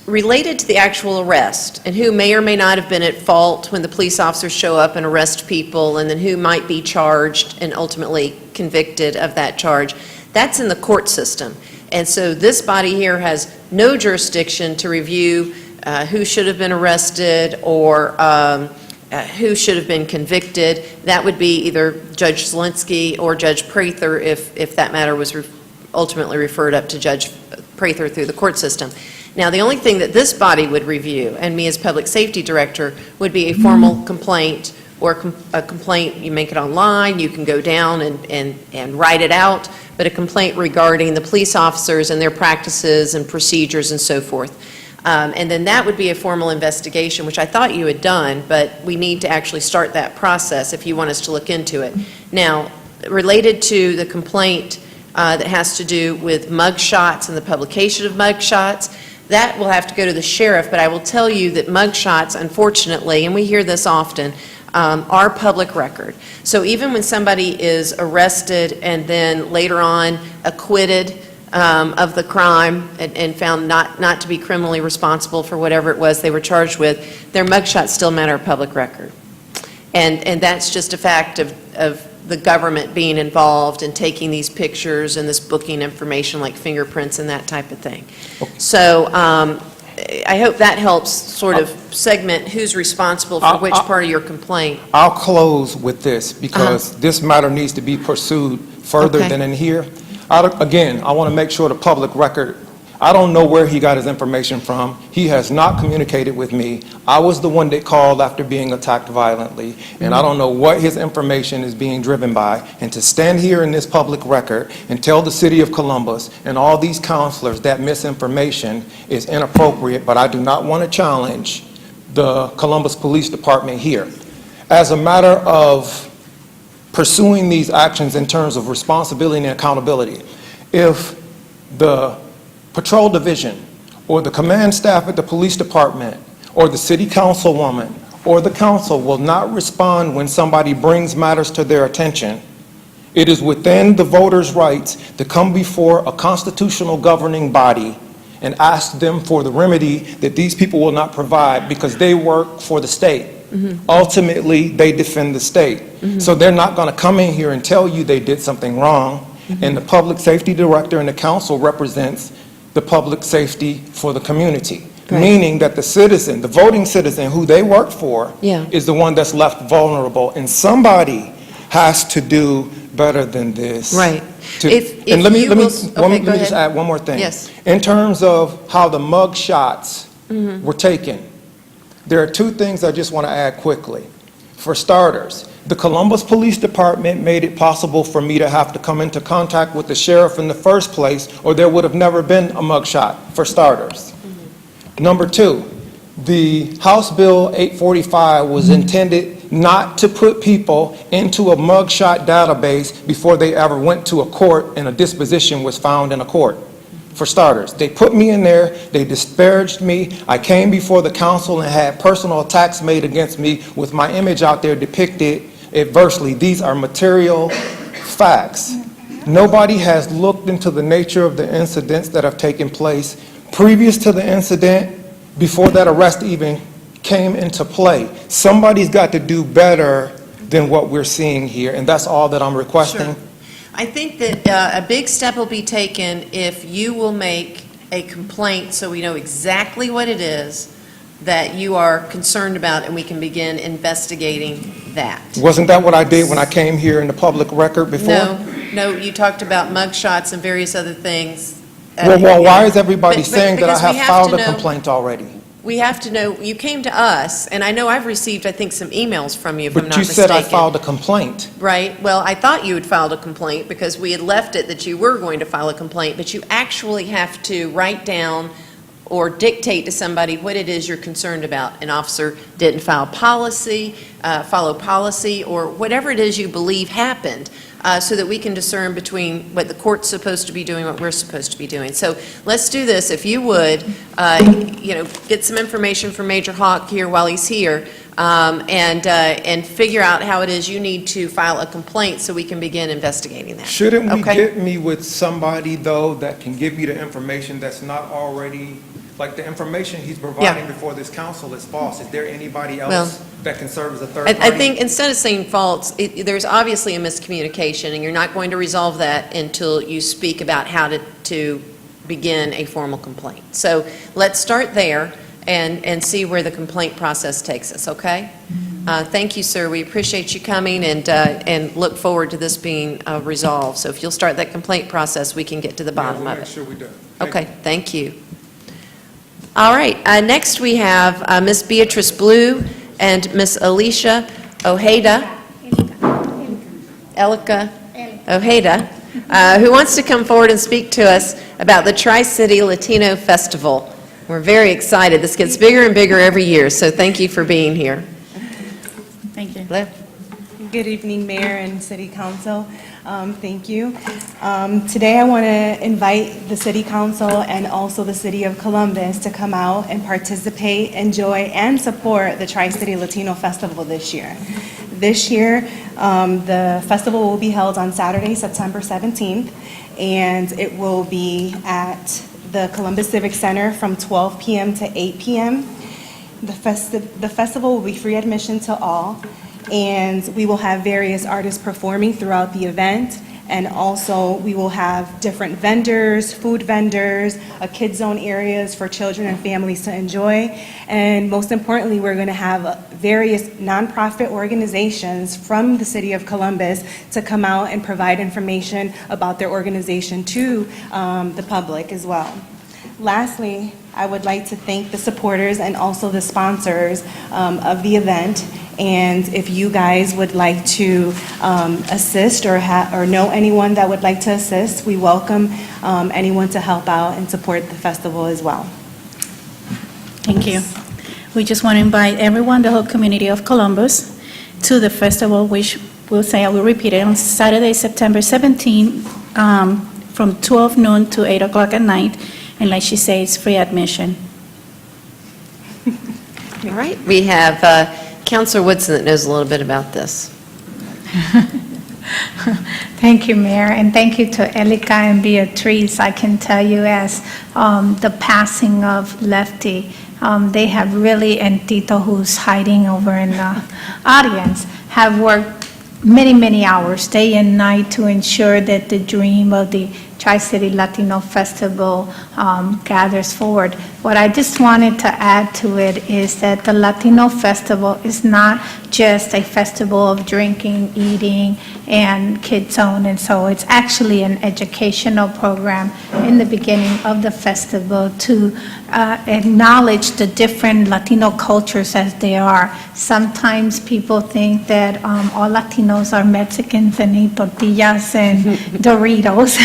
Related to the actual arrest, and who may or may not have been at fault when the police officers show up and arrest people, and then who might be charged and ultimately convicted of that charge, that's in the court system. And so this body here has no jurisdiction to review who should have been arrested or who should have been convicted. That would be either Judge Solinsky or Judge Prather if that matter was ultimately referred up to Judge Prather through the court system. Now, the only thing that this body would review, and me as Public Safety Director, would be a formal complaint or a complaint. You make it online, you can go down and write it out, but a complaint regarding the police officers and their practices and procedures and so forth. And then that would be a formal investigation, which I thought you had done, but we need to actually start that process if you want us to look into it. Now, related to the complaint that has to do with mug shots and the publication of mug shots, that will have to go to the sheriff, but I will tell you that mug shots, unfortunately, and we hear this often, are public record. So even when somebody is arrested and then later on acquitted of the crime and found not to be criminally responsible for whatever it was they were charged with, their mug shots still matter of public record. And that's just a fact of the government being involved in taking these pictures and this booking information like fingerprints and that type of thing. So I hope that helps sort of segment who's responsible for which part of your complaint. I'll close with this because this matter needs to be pursued further than in here. Again, I want to make sure the public record, I don't know where he got his information from. He has not communicated with me. I was the one that called after being attacked violently, and I don't know what his information is being driven by. And to stand here in this public record and tell the city of Columbus and all these counselors that misinformation is inappropriate, but I do not want to challenge the Columbus Police Department here. As a matter of pursuing these actions in terms of responsibility and accountability, if the patrol division or the command staff at the police department or the city councilwoman or the council will not respond when somebody brings matters to their attention, it is within the voters' rights to come before a constitutional governing body and ask them for the remedy that these people will not provide because they work for the state. Ultimately, they defend the state. So they're not going to come in here and tell you they did something wrong. And the public safety director and the council represents the public safety for the community. Right. Meaning that the citizen, the voting citizen who they work for, Yeah. is the one that's left vulnerable, and somebody has to do better than this. Right. to- If And let me, you let me, will- let me okay, go let me just ahead. add one more thing. Yes. In terms of how the mug shots Mhm. were taken, there are two things I just want to add quickly. For starters, the Columbus Police Department made it possible for me to have to come into contact with the sheriff in the first place, or there would have never been a mugshot, for starters. Number two, the House Bill 845 was intended not to put people into a mugshot database before they ever went to a court and a disposition was found in a court. For starters, they put me in there, they disparaged me, I came before the council and had personal attacks made against me with my image out there depicted adversely. These are material facts. Nobody has looked into the nature of the incidents that have taken place previous to the incident, before that arrest even came into play. Somebody's got to do better than what we're seeing here, and that's all that I'm requesting. Sure. I think that a big step will be taken if you will make a complaint so we know exactly what it is that you are concerned about, and we can begin investigating that. Wasn't that what I did when I came here in the public record before? No, you talked about mugshots and various other things. Well, why is everybody But saying that I because we have have filed to a know- complaint already? We have to know, you came to us, and I know I've received, I think, some emails from you, if I'm But not you mistaken. said I filed a complaint. Right, well, I thought you had filed a complaint because we had left it that you were going to file a complaint, but you actually have to write down or dictate to somebody what it is you're concerned about. An officer didn't follow policy, or whatever it is you believe happened, so that we can discern between what the court's supposed to be doing, what we're supposed to be doing. So let's do this, if you would, get some information from Major Hawk here while he's here, and figure out how it is you need to file a complaint so we can begin investigating that. Shouldn't we Okay? get me with somebody, though, that can give me the information that's not already, like the information he's providing before this council is false? Is there anybody else that can serve as a third party? I think instead of saying false, there's obviously a miscommunication, and you're not going to resolve that until you speak about how to begin a formal complaint. So let's start there and see where the complaint process takes us, okay? Thank you, sir. We appreciate you coming and look forward to this being resolved. So if you'll start that complaint process, we can get to the bottom we'll of make it. sure we do. Okay, thank you. All right, next we have Ms. Beatrice Blue and Ms. Alicia Ojeda, Elika Ojeda, who wants to come forward and speak to us about the Tri-City Latino Festival. We're very excited. This gets bigger and bigger every year, so thank you for being here. Thank you. Blue. Good evening, Mayor and City Council. Thank you. Today I want to invite the City Council and also the City of Columbus to come out and participate, enjoy, and support the Tri-City Latino Festival this year. This year, the festival will be held on Saturday, September 17th, and it will be at the Columbus Civic Center from 12 p.m. to 8 p.m. The festival will be free admission to all, and we will have various artists performing throughout the event, and also we will have different vendors, food vendors, a kids zone areas for children and families to enjoy, and most importantly, we're going to have various nonprofit organizations from the City of Columbus to come out and provide information about their organization to the public as well. Lastly, I would like to thank the supporters and also the sponsors of the event. And if you guys would like to assist or know anyone that would like to assist, we welcome anyone to help out and support the festival as well. Thank you. We just want to invite everyone, the whole community of Columbus, to the festival, which I will repeat it, on Saturday, September 17th, from 12 noon to 8 o'clock at night. And like she says, it's free admission. All right, we have Councilor Woodson that knows a little bit about this. Thank you, Mayor, and thank you to Elika and Beatrice. I can tell you, as the passing of Lefty, they have really, and Tito, who's hiding over in the audience, have worked many, many hours, day and night, to ensure that the dream of the Tri-City Latino Festival gathers forward. What I just wanted to add to it is that the Latino Festival is not just a festival of drinking, eating, and kids zone, and so it's actually an educational program in the beginning of the festival to acknowledge the different Latino cultures as they are. Sometimes people think that all Latinos are Mexicans and eat tortillas and Doritos,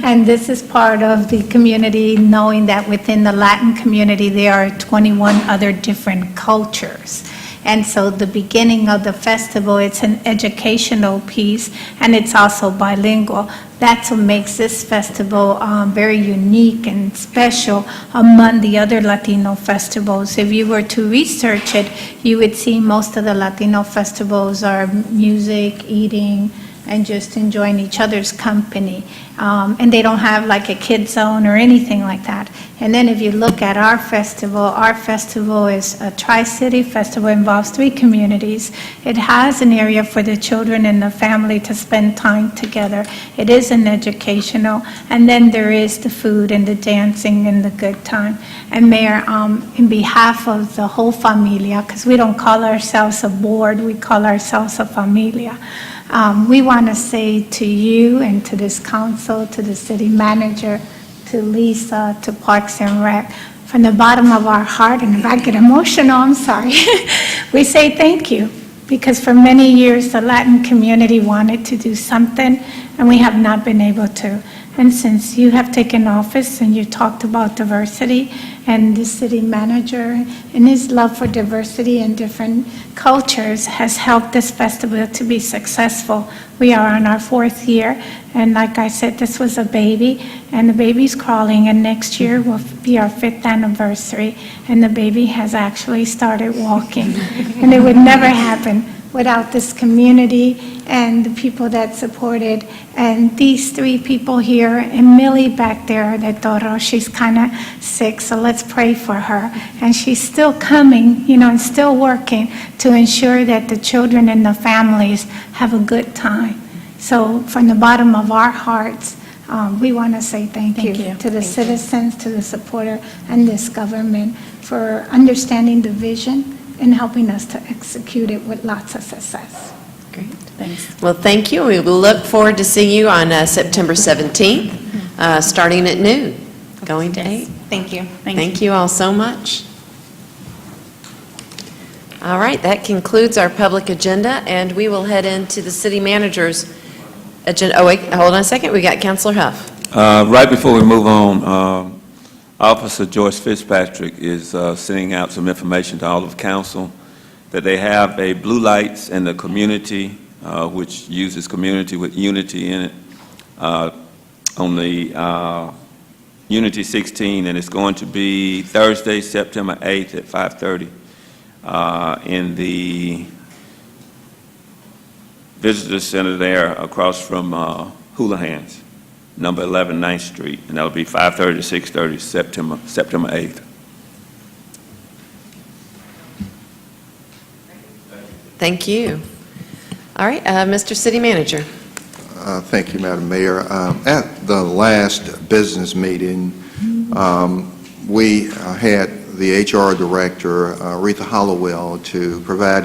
and this is part of the community, knowing that within the Latin community there are 21 other different cultures. And so the beginning of the festival, it's an educational piece, and it's also bilingual. That's what makes this festival very unique and special among the other Latino festivals. If you were to research it, you would see most of the Latino festivals are music, eating, and just enjoying each other's company. And they don't have like a kid zone or anything like that. And then if you look at our festival is a Tri-City festival, involves 3 communities. It has an area for the children and the family to spend time together. It is an educational, and then there is the food and the dancing and the good time. And Mayor, in behalf of the whole familia, because we don't call ourselves a board, we call ourselves a familia, we want to say to you and to this council, to the city manager, to Lisa, to Parks and Rec, from the bottom of our heart, and if I get emotional, I'm sorry, we say thank you, because for many years the Latin community wanted to do something, and we have not been able to. And since you have taken office and you talked about diversity, and the city manager and his love for diversity and different cultures has helped this festival to be successful. We are on our 4th year, and like I said, this was a baby, and the baby's crawling, and next year will be our 5th anniversary, and the baby has actually started walking. And it would never happen without this community and the people that supported, and these 3 people here, and Millie back there, de Toro, she's kind of sick, so let's pray for her. And she's still coming, and still working to ensure that the children and the families have a good time. So from the bottom of our hearts, we want to say thank you to the citizens, to the supporter, and this government for understanding the vision and helping us to execute it with lots of success. Great. Thanks. Well, thank you. We will look forward to seeing you on September 17th, starting at noon, going to 8. Thank you. Thank you all so much. All right, that concludes our public agenda, and we will head into the city manager's agenda. Oh, wait, hold on a second. We got Councilor Huff. Right before we move on, Officer Joyce Fitzpatrick is sending out some information to all of council that they have a blue lights in the community, which uses community with unity in it, on the Unity 16, and it's going to be Thursday, September 8th at 5:30 in the visitor center there across from Houlihan's, number 11 9th Street, and that'll be 5:30 to 6:30, September 8th. Thank you. All right, Mr. City Manager. Thank you, Madam Mayor. At the last business meeting, we had the HR Director, Aretha Hollowell, to provide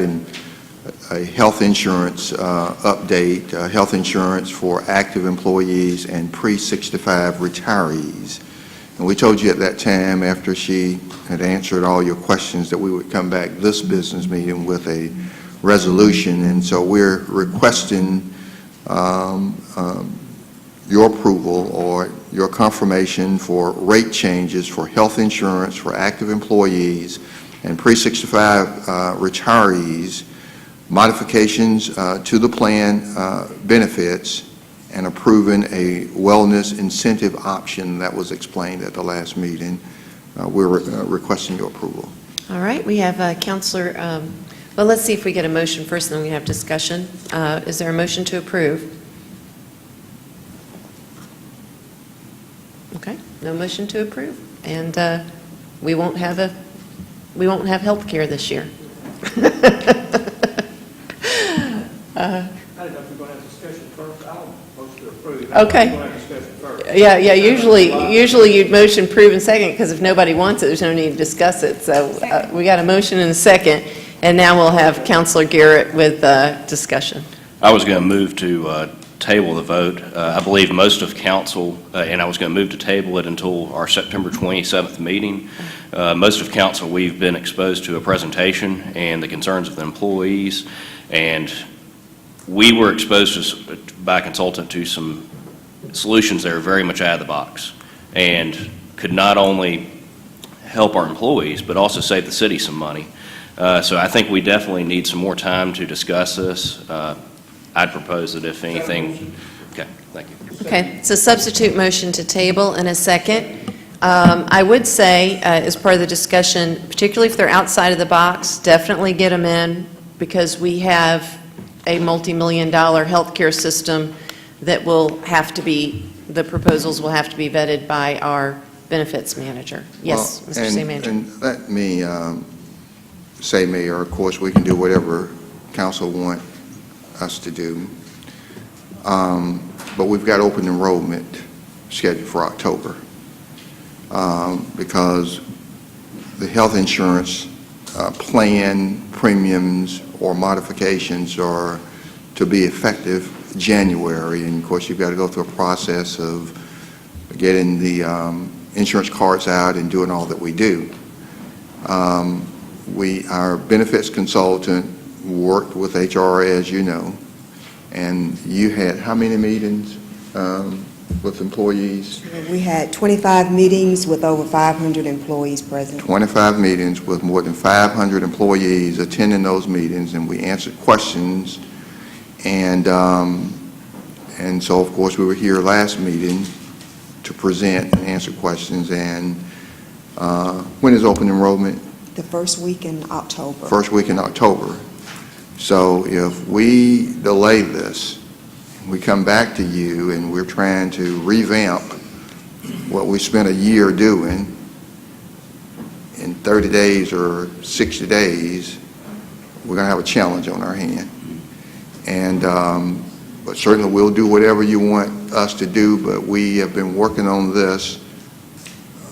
a health insurance update, health insurance for active employees and pre-65 retirees. And we told you at that time, after she had answered all your questions, that we would come back this business meeting with a resolution. And so we're requesting your approval or your confirmation for rate changes for health insurance for active employees and pre-65 retirees, modifications to the plan benefits, and approving a wellness incentive option that was explained at the last meeting. We're requesting your approval. All right, we have Councilor, well, let's see if we get a motion first, and then we have discussion. Is there a motion to approve? Okay, no motion to approve, and we won't have health care this year. I don't know if we're going to have discussion first. I'll motion to approve. Okay. Yeah, usually you'd motion, prove, and second, because if nobody wants it, there's no need to discuss it. So we got a motion and a second, and now we'll have Counselor Garrett with discussion. I was going to move to table the vote. I believe most of council, and I was going to move to table it until our September 27th meeting. Most of council, we've been exposed to a presentation and the concerns of the employees, and we were exposed by a consultant to some solutions that are very much out of the box and could not only help our employees, but also save the city some money. So I think we definitely need some more time to discuss this. I'd propose that if anything, okay, thank you. Okay, so substitute motion to table in a second. I would say, as part of the discussion, particularly if they're outside of the box, definitely get them in, because we have a multi-million-dollar healthcare system that will have to be, the proposals will have to be vetted by our benefits manager. Yes, Well, Mr. City Manager. And let me say, Mayor, of course, we can do whatever council want us to do, but we've got open enrollment scheduled for October, because the health insurance plan premiums or modifications are to be effective January, and of course you've got to go through a process of getting the insurance cards out and doing all that we do. Our benefits consultant worked with HR, as you know, and you had how many meetings with employees? We had 25 meetings with over 500 employees present. 25 meetings with more than 500 employees attending those meetings, and we answered questions. And so, of course, we were here last meeting to present and answer questions. And when is open enrollment? The first week in October. First week in October. So if we delay this, we come back to you and we're trying to revamp what we spent a year doing in 30 days or 60 days, we're going to have a challenge on our hand. And but certainly we'll do whatever you want us to do, but we have been working on this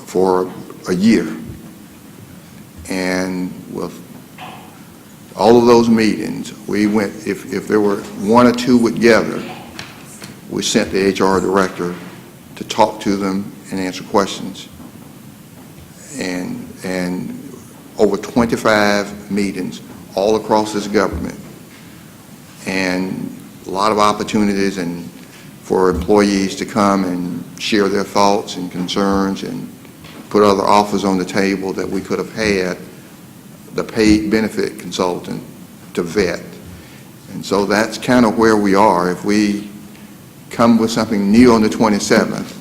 for a year. And with all of those meetings, we went, if there were one or two together, we sent the HR director to talk to them and answer questions. And over 25 meetings all across this government, and a lot of opportunities and for employees to come and share their thoughts and concerns and put other offers on the table that we could have had the paid benefit consultant to vet. And so that's kind of where we are. If we come with something new on the 27th,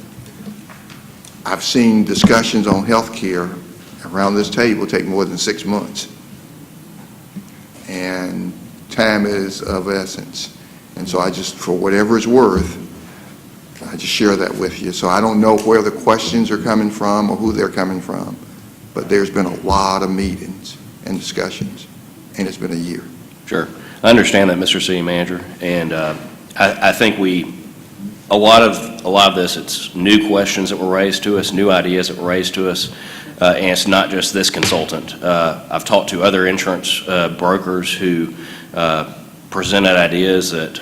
I've seen discussions on health care around this table take more than 6 months. And time is of essence. And so I just, for whatever it's worth, I just share that with you. So I don't know where the questions are coming from or who they're coming from, but there's been a lot of meetings and discussions, and it's been a year. Sure. I understand that, Mr. City Manager, and I think a lot of this, it's new questions that were raised to us, new ideas that were raised to us, and it's not just this consultant. I've talked to other insurance brokers who presented ideas that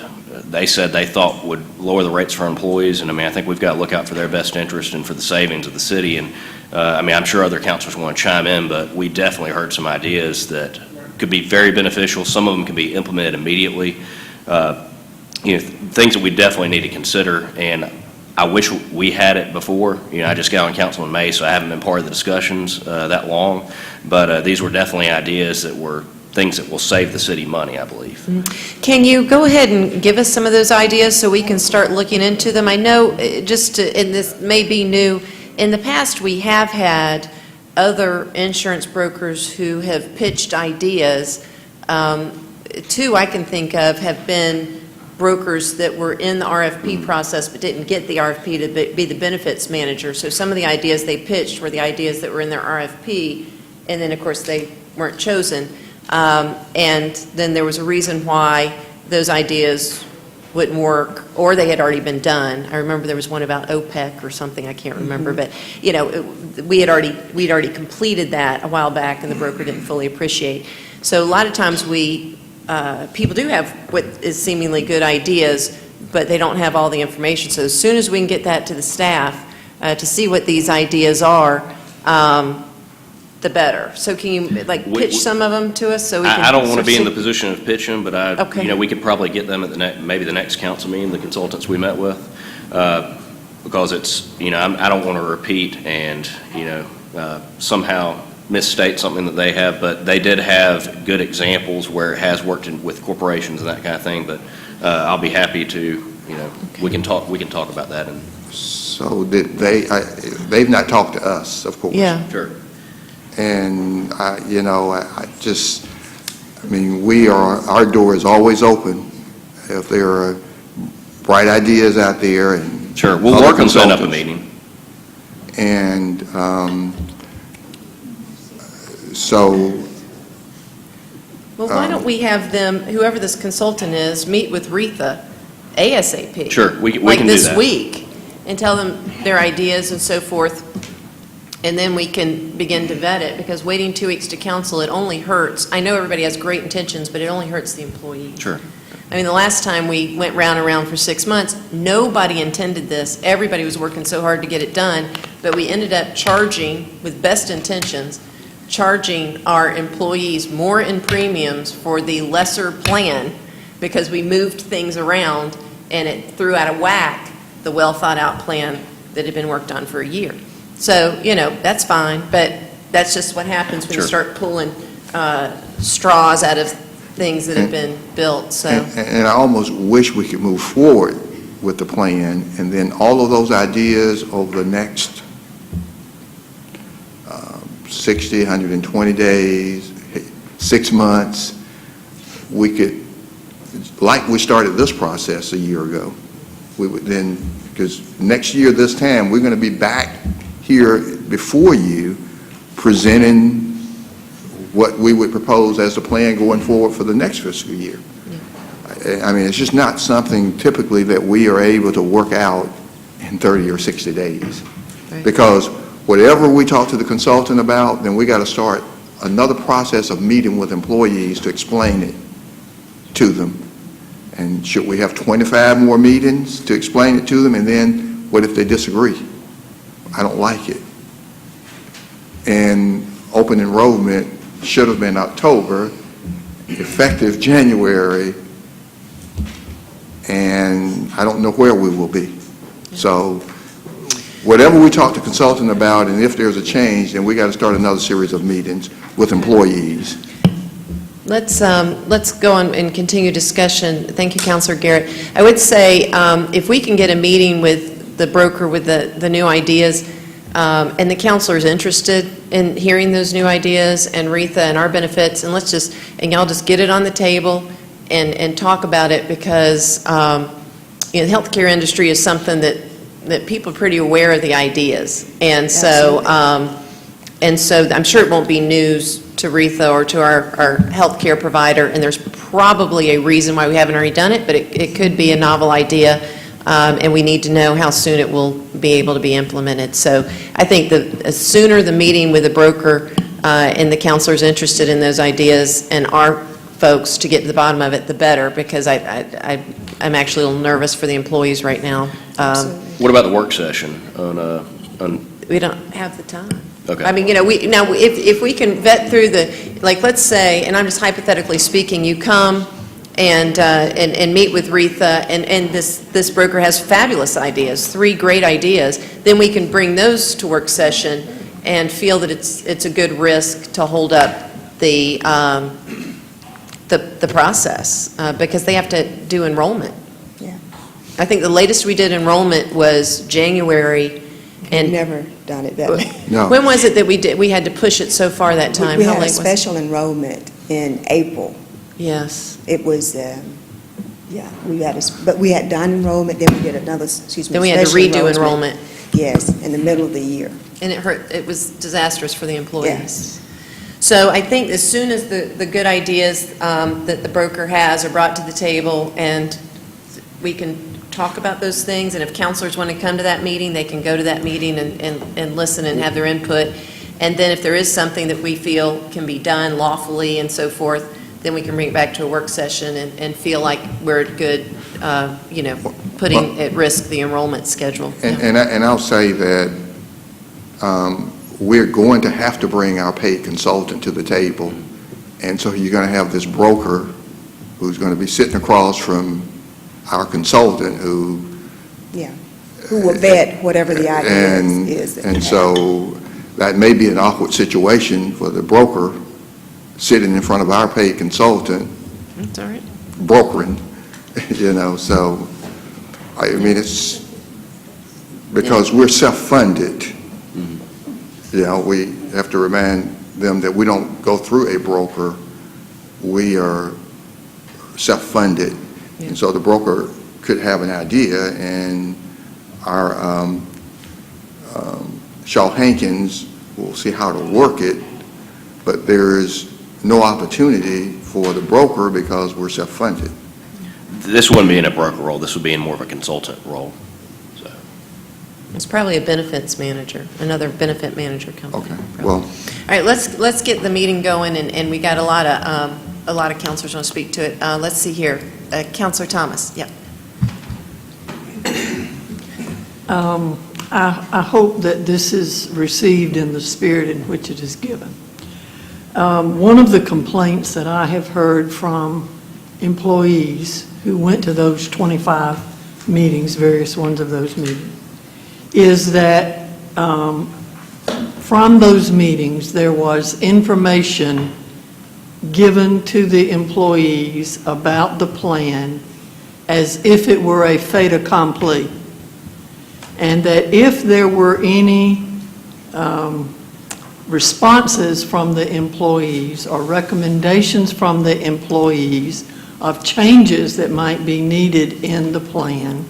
they said they thought would lower the rates for employees, and I mean, I think we've got to look out for their best interest and for the savings of the city. And I mean, I'm sure other councilors want to chime in, but we definitely heard some ideas that could be very beneficial. Some of them can be implemented immediately. You know, things that we definitely need to consider, and I wish we had it before. You know, I just got on council in May, so I haven't been part of the discussions that long, but these were definitely ideas that were things that will save the city money, I believe. Can you go ahead and give us some of those ideas so we can start looking into them? I know, and this may be new, in the past we have had other insurance brokers who have pitched ideas. Two I can think of have been brokers that were in the RFP process but didn't get the RFP to be the benefits manager. So some of the ideas they pitched were the ideas that were in their RFP, and then of course they weren't chosen. And then there was a reason why those ideas wouldn't work, or they had already been done. I remember there was one about OPEC or something, I can't remember, but, you know, we'd already completed that a while back, and the broker didn't fully appreciate. So a lot of times people do have what is seemingly good ideas, but they don't have all the information. So as soon as we can get that to the staff to see what these ideas are, the better. So can you, like, pitch some of them to us so we can... I don't want to be in the see- position of pitching, but Okay. you know, we could probably get them at maybe the next council meeting, the consultants we met with, because it's, you know, I don't want to repeat and, you know, somehow misstate something that they have, but they did have good examples where it has worked with corporations and that kind of thing, but I'll be happy to, you know, we can talk about that. And So did they've not talked to us, of course. Yeah. Sure. And, you know, I mean, our door is always open if there are bright ideas out there and... Sure, we'll work on setting up a meeting. And so... Well, why don't we have them, whoever this consultant is, meet with Retha ASAP? Sure, we can do Like this that. week, and tell them their ideas and so forth, and then we can begin to vet it, because waiting 2 weeks to council, it only hurts. I know everybody has great intentions, but it only hurts the employee. Sure. I mean, the last time we went round and round for 6 months, nobody intended this. Everybody was working so hard to get it done, but we ended up charging, with best intentions, charging our employees more in premiums for the lesser plan because we moved things around and it threw out of whack the well-thought-out plan that had been worked on for a year. So, you know, that's fine, but that's just what happens when you Sure. start pulling straws out of things that have been built, so. And I almost wish we could move forward with the plan, and then all of those ideas over the next 60, 120 days, 6 months, we could, like we started this process a year ago, we would then, because next year this time, we're going to be back here before you presenting what we would propose as the plan going forward for the next fiscal year. I mean, it's just not something typically that we are able to work out in 30 or 60 days. Right. Because whatever we talk to the consultant about, then we got to start another process of meeting with employees to explain it to them. And should we have 25 more meetings to explain it to them? And then what if they disagree? I don't like it. And open enrollment should have been October, effective January, and I don't know where we will be. So whatever we talk to consultant about, and if there's a change, then we got to start another series of meetings with employees. Let's go on and continue discussion. Thank you, Councilor Garrett. I would say if we can get a meeting with the broker with the new ideas, and the councilor is interested in hearing those new ideas, and Retha and our benefits, and y'all just get it on the table and talk about it, because you know, the healthcare industry is something that people are pretty aware of the ideas, and so I'm sure it won't be news to Retha or to our healthcare provider, and there's probably a reason why we haven't already done it, but it could be a novel idea, and we need to know how soon it will be able to be implemented. So I think the sooner the meeting with the broker and the counselors interested in those ideas and our folks to get to the bottom of it, the better, because I'm actually a little nervous for the employees right now. What about the work session on We don't have the time. Okay. I mean, you know, if we can vet through like, let's say, and I'm just hypothetically speaking, you come and meet with Retha, and this broker has fabulous ideas, 3 great ideas, then we can bring those to work session and feel that it's a good risk to hold up the process, because they have to do enrollment. Yeah. I think the latest we did enrollment was January. And We've never done it that way. No. when was it that we had to push it so far that time? We How had a late was it? special enrollment in April. Yes. It was, but we had done enrollment, then we did another, Then we had to special redo enrollment. Yes, in the middle of the year. And it was disastrous for the employees. Yes. So I think as soon as the good ideas that the broker has are brought to the table, and we can talk about those things, and if counselors want to come to that meeting, they can go to that meeting and listen and have their input. And then if there is something that we feel can be done lawfully and so forth, then we can bring it back to a work session and feel like we're good, putting at risk the enrollment schedule. And I'll say that we're going to have to bring our paid consultant to the table. And so you're going to have this broker who's going to be sitting across from our consultant who will vet whatever the idea is. And so that may be an awkward situation for the broker sitting in front of our paid consultant. That's all right. Brokering, so, I mean, it's because we're self-funded. We have to remind them that we don't go through a broker. We are self-funded. And so the broker could have an idea, and our Shaw Hankins will see how to work it, but there is no opportunity for the broker because we're self-funded. This wouldn't be in a broker role. This would be in more of a consultant role. It's probably a benefits manager, another benefit manager company. Okay. Probably. Well, all right, let's get the meeting going, and we got a lot of counselors want to speak to it. Let's see here, Counselor Thomas. Yeah. I hope that this is received in the spirit in which it is given. One of the complaints that I have heard from employees who went to those 25 meetings, various ones of those meetings, is that from those meetings there was information given to the employees about the plan as if it were a fait accompli, and that if there were any responses from the employees or recommendations from the employees of changes that might be needed in the plan,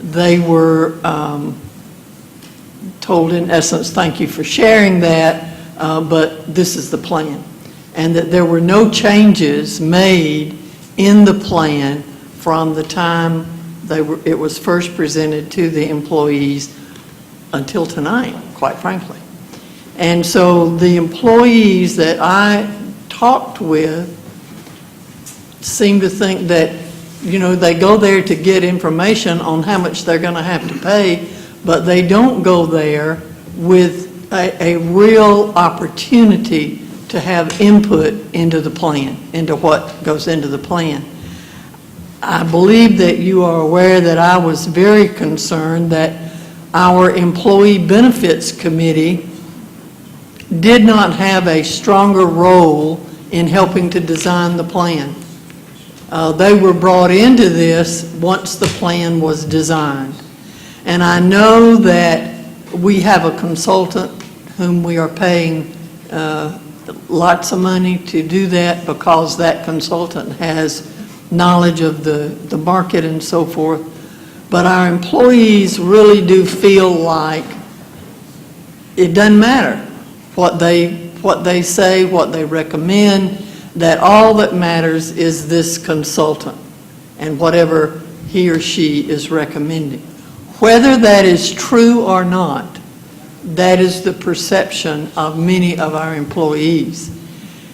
they were told, in essence, thank you for sharing that, but this is the plan. And that there were no changes made in the plan from the time it was first presented to the employees until tonight, quite frankly. And so the employees that I talked with seem to think that, they go there to get information on how much they're going to have to pay, but they don't go there with a real opportunity to have input into the plan, into what goes into the plan. I believe that you are aware that I was very concerned that our Employee Benefits Committee did not have a stronger role in helping to design the plan. They were brought into this once the plan was designed. And I know that we have a consultant whom we are paying lots of money to do that because that consultant has knowledge of the market and so forth. But our employees really do feel like it doesn't matter what they say, what they recommend, that all that matters is this consultant and whatever he or she is recommending. Whether that is true or not, that is the perception of many of our employees.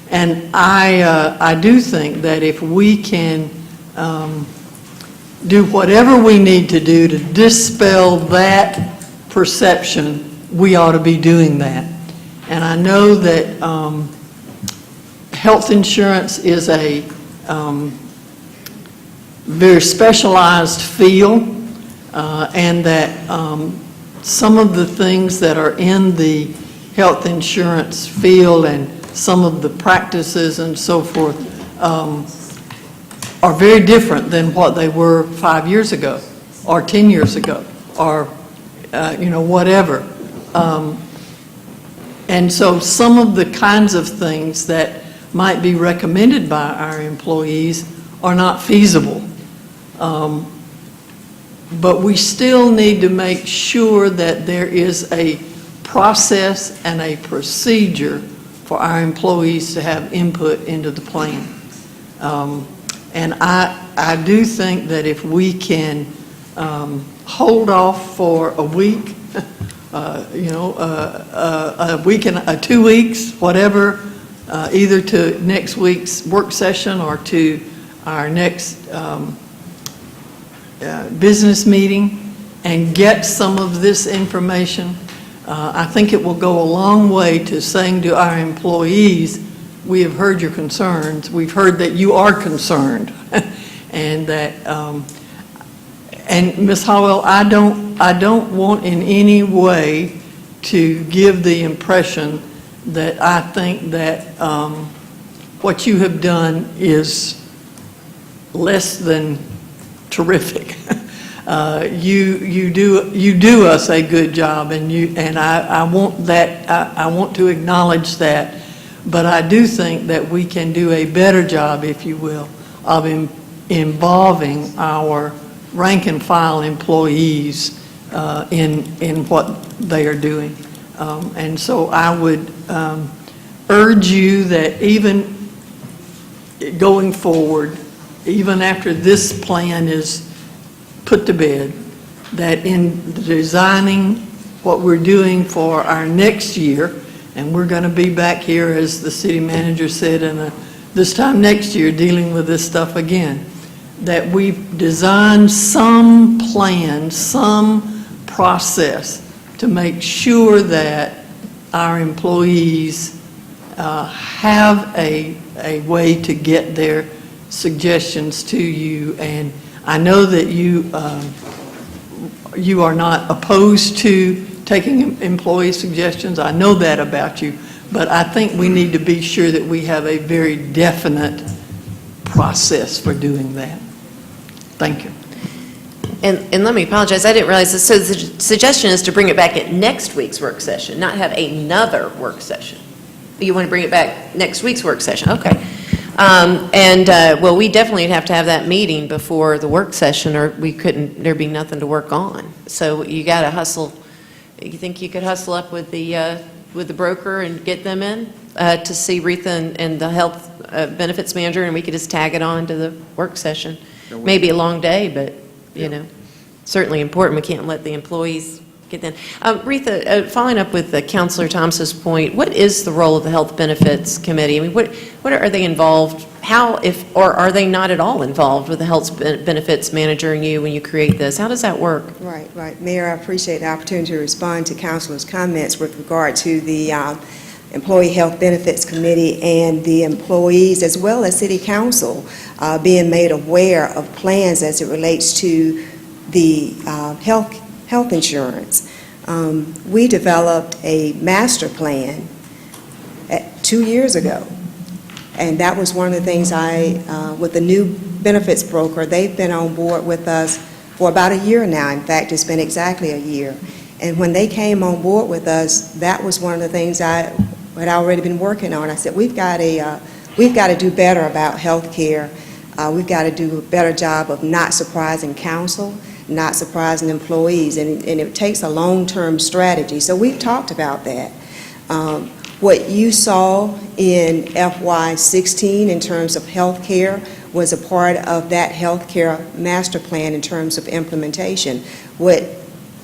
And I do think that if we can do whatever we need to do to dispel that perception, we ought to be doing that. And I know that health insurance is a very specialized field, and that some of the things that are in the health insurance field and some of the practices and so forth are very different than what they were 5 years ago or 10 years ago or whatever. And so some of the kinds of things that might be recommended by our employees are not feasible. But we still need to make sure that there is a process and a procedure for our employees to have input into the plan. And I do think that if we can hold off for a week, a week and 2 weeks, whatever, either to next week's work session or to our next business meeting, and get some of this information, I think it will go a long way to saying to our employees, we have heard your concerns, we've heard that you are concerned, and that, and Ms. Howell, I don't want in any way to give the impression that I think that what you have done is less than terrific. You do us a good job, and I want that. I want to acknowledge that. But I do think that we can do a better job, if you will, of involving our rank and file employees in what they are doing. And so I would urge you that even going forward, even after this plan is put to bed, that in designing what we're doing for our next year, and we're going to be back here, as the city manager said, this time next year dealing with this stuff again, that we've designed some plan, some process to make sure that our employees have a way to get their suggestions to you. And I know that you are not opposed to taking employee suggestions. I know that about you, but I think we need to be sure that we have a very definite process for doing that. Thank you. And let me apologize, I didn't realize this. So the suggestion is to bring it back at next week's work session, not have another work session. You want to bring it back next week's work session? Okay. Well, we definitely have to have that meeting before the work session, or there'd be nothing to work on. So you got to hustle. You think you could hustle up with the broker and get them in to see Retha and the health benefits manager, and we could just tag it on to the work session? Maybe a long day, but, you know, certainly important. We can't let the employees get in. Retha, following up with Councilor Thomas's point, what is the role of the Health Benefits Committee? I mean, what are they involved? How, or are they not at all involved with the Health Benefits Manager and you when you create this? How does that work? Right. Mayor, I appreciate the opportunity to respond to Councilor's comments with regard to the Employee Health Benefits Committee and the employees, as well as City Council, being made aware of plans as it relates to the health insurance. We developed a master plan 2 years ago, and that was one of the things with the new benefits broker, they've been on board with us for about a year now. In fact, it's been exactly a year. And when they came on board with us, that was one of the things I had already been working on. I said, we've got to do better about health care. We've got to do a better job of not surprising council, not surprising employees, and it takes a long-term strategy. So we've talked about that. What you saw in FY16 in terms of health care was a part of that health care master plan in terms of implementation. What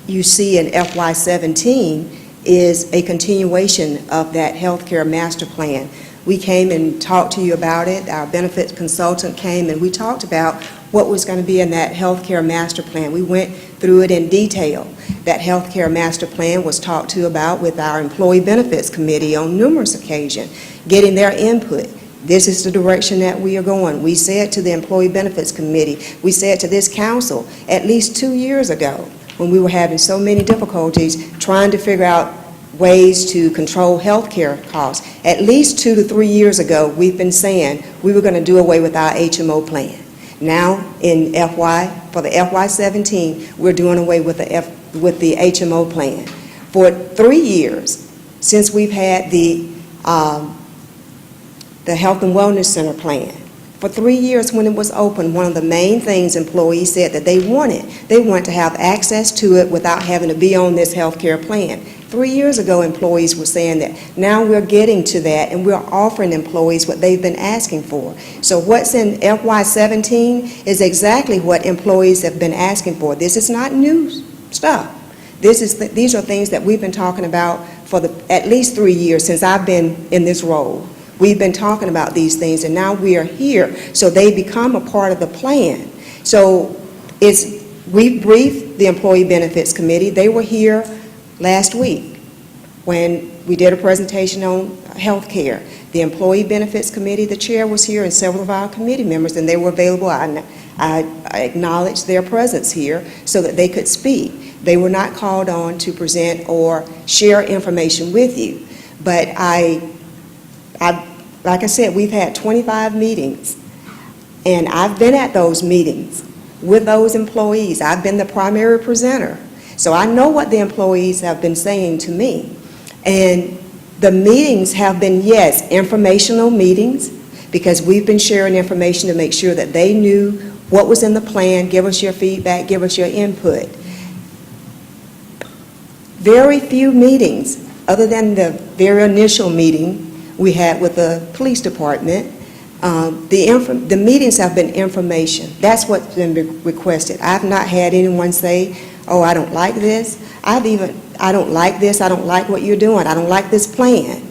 you see in FY17 is a continuation of that health care master plan. We came and talked to you about it. Our benefits consultant came and we talked about what was going to be in that health care master plan. We went through it in detail. That health care master plan was talked to about with our Employee Benefits Committee on numerous occasions, getting their input. This is the direction that we are going. We said to the Employee Benefits Committee, we said to this council at least 2 years ago when we were having so many difficulties trying to figure out ways to control health care costs. At least 2 to 3 years ago, we've been saying we were going to do away with our HMO plan. Now, for the FY17, we're doing away with the HMO plan. For 3 years, since we've had the Health and Wellness Center plan, For 3 years when it was open, one of the main things employees said that they wanted to have access to it without having to be on this health care plan. 3 years ago, employees were saying that. Now we're getting to that, and we're offering employees what they've been asking for. So what's in FY17 is exactly what employees have been asking for. This is not new stuff. These are things that we've been talking about for at least 3 years since I've been in this role. We've been talking about these things, and now we are here, so they become a part of the plan. So we briefed the Employee Benefits Committee. They were here last week when we did a presentation on health care. The Employee Benefits Committee, the chair was here, and several of our committee members, and they were available. I acknowledged their presence here so that they could speak. They were not called on to present or share information with you. But like I said, we've had 25 meetings, and I've been at those meetings with those employees. I've been the primary presenter. So I know what the employees have been saying to me. And the meetings have been, yes, informational meetings, because we've been sharing information to make sure that they knew what was in the plan, give us your feedback, give us your input. Very few meetings, other than the very initial meeting we had with the police department, the meetings have been information. That's what's been requested. I've not had anyone say, oh, I don't like this. I don't like this. I don't like what you're doing. I don't like this plan.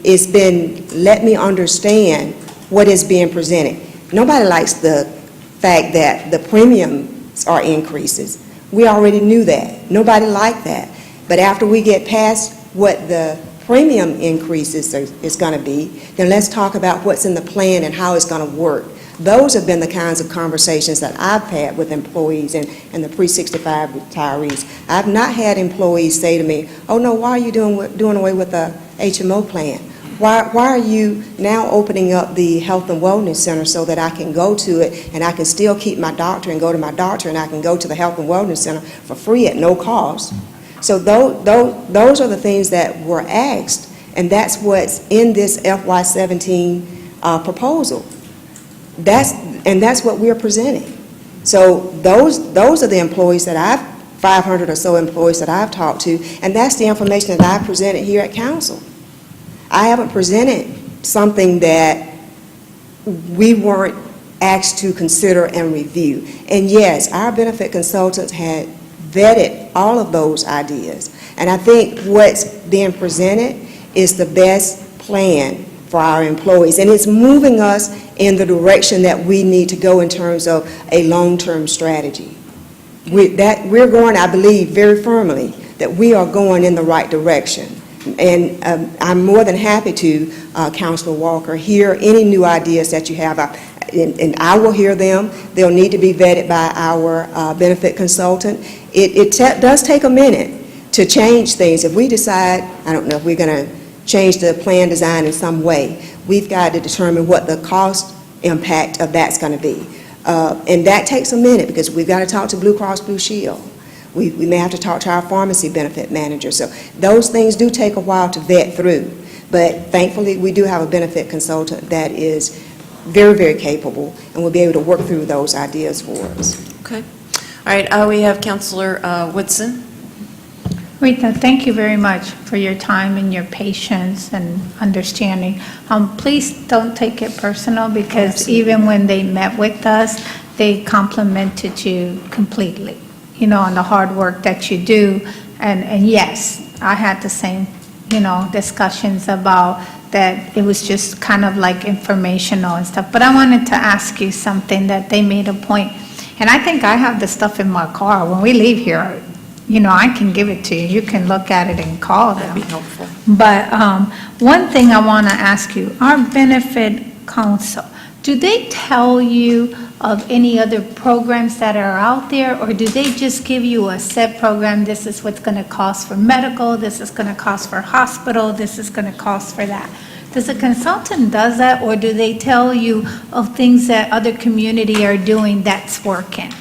It's been, let me understand what is being presented. Nobody likes the fact that the premiums are increases. We already knew that. Nobody liked that. But after we get past what the premium increases is going to be, then let's talk about what's in the plan and how it's going to work. Those have been the kinds of conversations that I've had with employees and the pre-65 retirees. I've not had employees say to me, oh no, why are you doing away with the HMO plan? Why are you now opening up the Health and Wellness Center so that I can go to it and I can still keep my doctor and go to my doctor, and I can go to the Health and Wellness Center for free at no cost? So those are the things that were asked, and that's what's in this FY17 proposal. That's what we're presenting. So those are the employees that 500 or so employees that I've talked to, and that's the information that I presented here at council. I haven't presented something that we weren't asked to consider and review. And yes, our benefit consultants had vetted all of those ideas. And I think what's being presented is the best plan for our employees. And it's moving us in the direction that we need to go in terms of a long-term strategy. We're going, I believe, very firmly that we are going in the right direction. And I'm more than happy to, Councilor Walker, hear any new ideas that you have. And I will hear them. They'll need to be vetted by our benefit consultant. It does take a minute to change things. If we decide, I don't know if we're going to change the plan design in some way, we've got to determine what the cost impact of that's going to be. And that takes a minute because we've got to talk to Blue Cross Blue Shield. We may have to talk to our pharmacy benefit manager. So those things do take a while to vet through. But thankfully, we do have a benefit consultant that is very, very capable and will be able to work through those ideas for us. Okay. All right, we have Councilor Woodson. Rita, thank you very much for your time and your patience and understanding. Please don't take it personal, because even when they met with us, they complimented you completely, you know, on the hard work that you do. And yes, I had the same, you know, discussions about that. It was just kind of like informational and stuff. But I wanted to ask you something that they made a point. And I think I have the stuff in my car. When we leave here, you know, I can give it to you. You can look at it and call them. That'd be helpful. But one thing I want to ask you, our benefit council, do they tell you of any other programs that are out there, or do they just give you a set program? This is what's going to cost for medical, this is going to cost for hospital, this is going to cost for that. Does a consultant does that, or do they tell you of things that other community are doing that's working?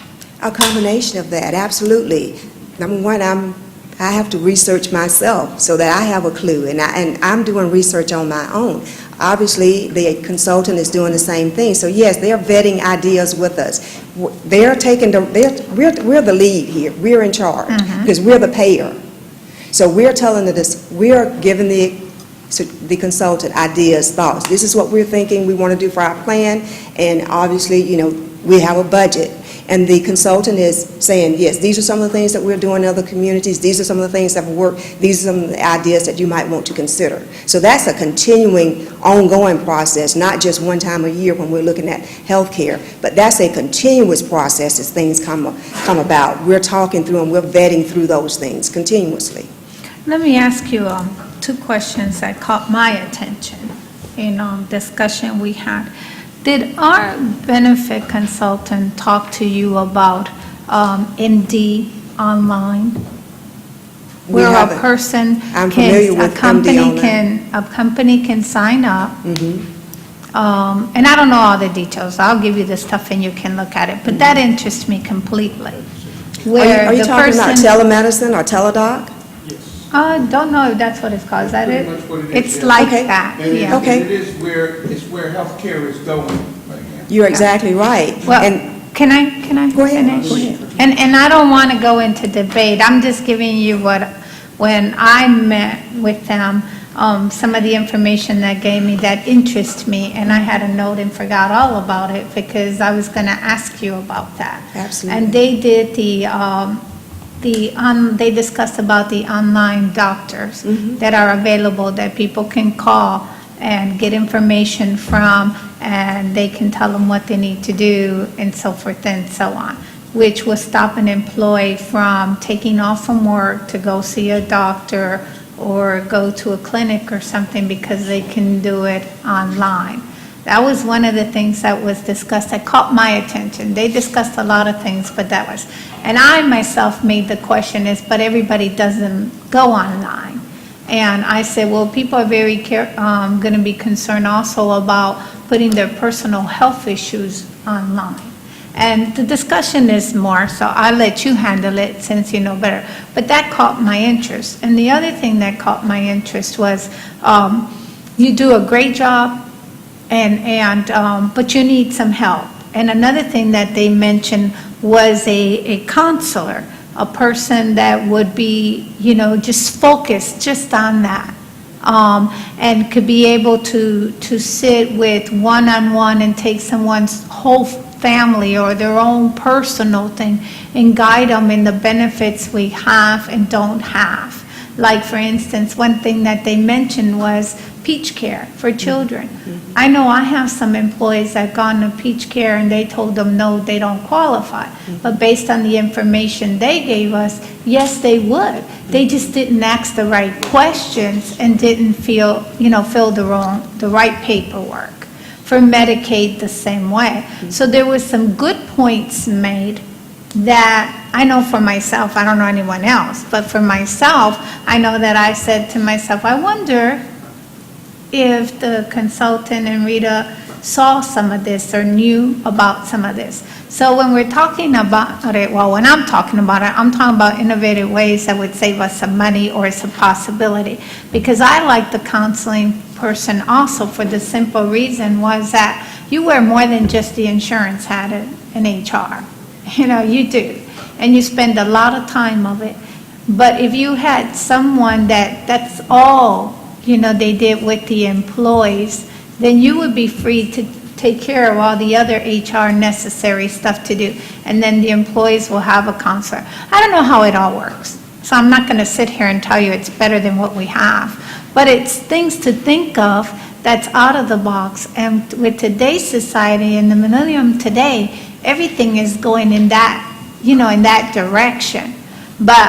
A combination of that, absolutely. Number one, I have to research myself so that I have a clue, and I'm doing research on my own. Obviously, the consultant is doing the same thing. So yes, they're vetting ideas with us. They're taking we're the lead here. We're in charge because we're the payer. So we're telling this, we're giving the consultant ideas, thoughts. This is what we're thinking we want to do for our plan, and obviously, we have a budget. And the consultant is saying, yes, these are some of the things that we're doing in other communities, these are some of the things that have worked, these are some of the ideas that you might want to consider. So that's a continuing, ongoing process, not just one time a year when we're looking at healthcare, but that's a continuous process as things come about. We're talking through and we're vetting through those things continuously. Let me ask you two questions that caught my attention in discussion we had. Did our benefit consultant talk to you about ND online? Where a person I'm familiar with MD online. A company can sign up. And I don't know all the details. I'll give you the stuff and you can look at it. But that interests me completely. Are you talking about telemedicine or teledoc? I don't know if that's what it's called. Is that it? It's like that, yeah. Okay. It is where healthcare is going right now. You're exactly right. Well, And can I Go ahead. finish? And I don't want to go into debate. I'm just giving you when I met with them, some of the information that gave me that interests me, and I had a note and forgot all about it because I was going to ask you about that. Absolutely. And they did they discussed about the online doctors that are available that people can call and get information from, and they can tell them what they need to do and so forth and so on, which will stop an employee from taking off from work to go see a doctor or go to a clinic or something because they can do it online. That was one of the things that was discussed that caught my attention. They discussed a lot of things, but that was, and I myself made the question is, but everybody doesn't go online. And I said, well, people are very going to be concerned also about putting their personal health issues online. And the discussion is more, so I'll let you handle it since you know better. But that caught my interest. And the other thing that caught my interest was you do a great job, but you need some help. And another thing that they mentioned was a counselor, a person that would be, just focused just on that, and could be able to sit with one-on-one and take someone's whole family or their own personal thing and guide them in the benefits we have and don't have. Like, for instance, one thing that they mentioned was peach care for children. I know I have some employees that gone to peach care and they told them, no, they don't qualify. But based on the information they gave us, yes, they would. They just didn't ask the right questions and didn't fill the right paperwork. For Medicaid, the same way. So there was some good points made that I know for myself, I don't know anyone else, but for myself, I know that I said to myself, I wonder if the consultant and Rita saw some of this or knew about some of this. So when we're talking about it, well, when I'm talking about it, I'm talking about innovative ways that would save us some money or it's a possibility. Because I like the counseling person also for the simple reason was that you wear more than just the insurance hat in HR. You do. And you spend a lot of time of it. But if you had someone that's all they did with the employees, then you would be free to take care of all the other HR necessary stuff to do. And then the employees will have a counselor. I don't know how it all works. So I'm not going to sit here and tell you it's better than what we have. But it's things to think of that's out of the box. And with today's society and the millennium today, everything is going in that, in that direction. But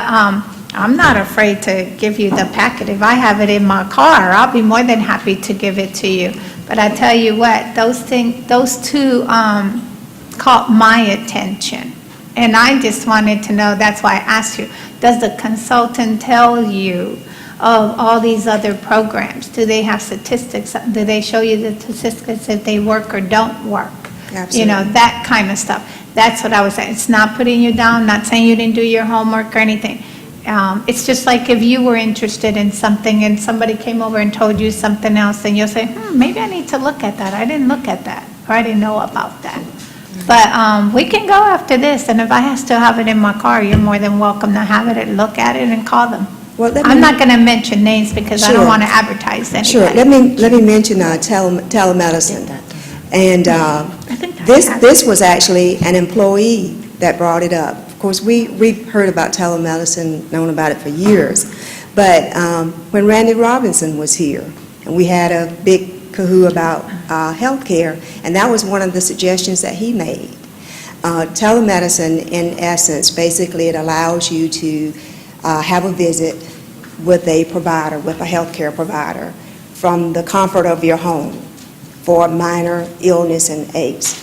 I'm not afraid to give you the packet. If I have it in my car, I'll be more than happy to give it to you. But I tell you what, those two caught my attention. And I just wanted to know, that's why I asked you, does the consultant tell you of all these other programs? Do they have statistics? Do they show you the statistics if they work or don't work? Absolutely. That kind of stuff. That's what I was saying. It's not putting you down, not saying you didn't do your homework or anything. It's just like if you were interested in something and somebody came over and told you something else, and you'll say, maybe I need to look at that. I didn't look at that, or I didn't know about that. But we can go after this, and if I still have it in my car, you're more than welcome to have it and look at it and call them. Well, I'm not going to mention names because I don't Sure. want to advertise anybody. Sure, let me mention telemedicine. And this was actually an employee that brought it up. Of course, we've heard about telemedicine, known about it for years. But when Randy Robinson was here, and we had a big kahoo about healthcare, and that was one of the suggestions that he made. Telemedicine, in essence, basically it allows you to have a visit with a provider, with a healthcare provider, from the comfort of your home for minor illness and aches.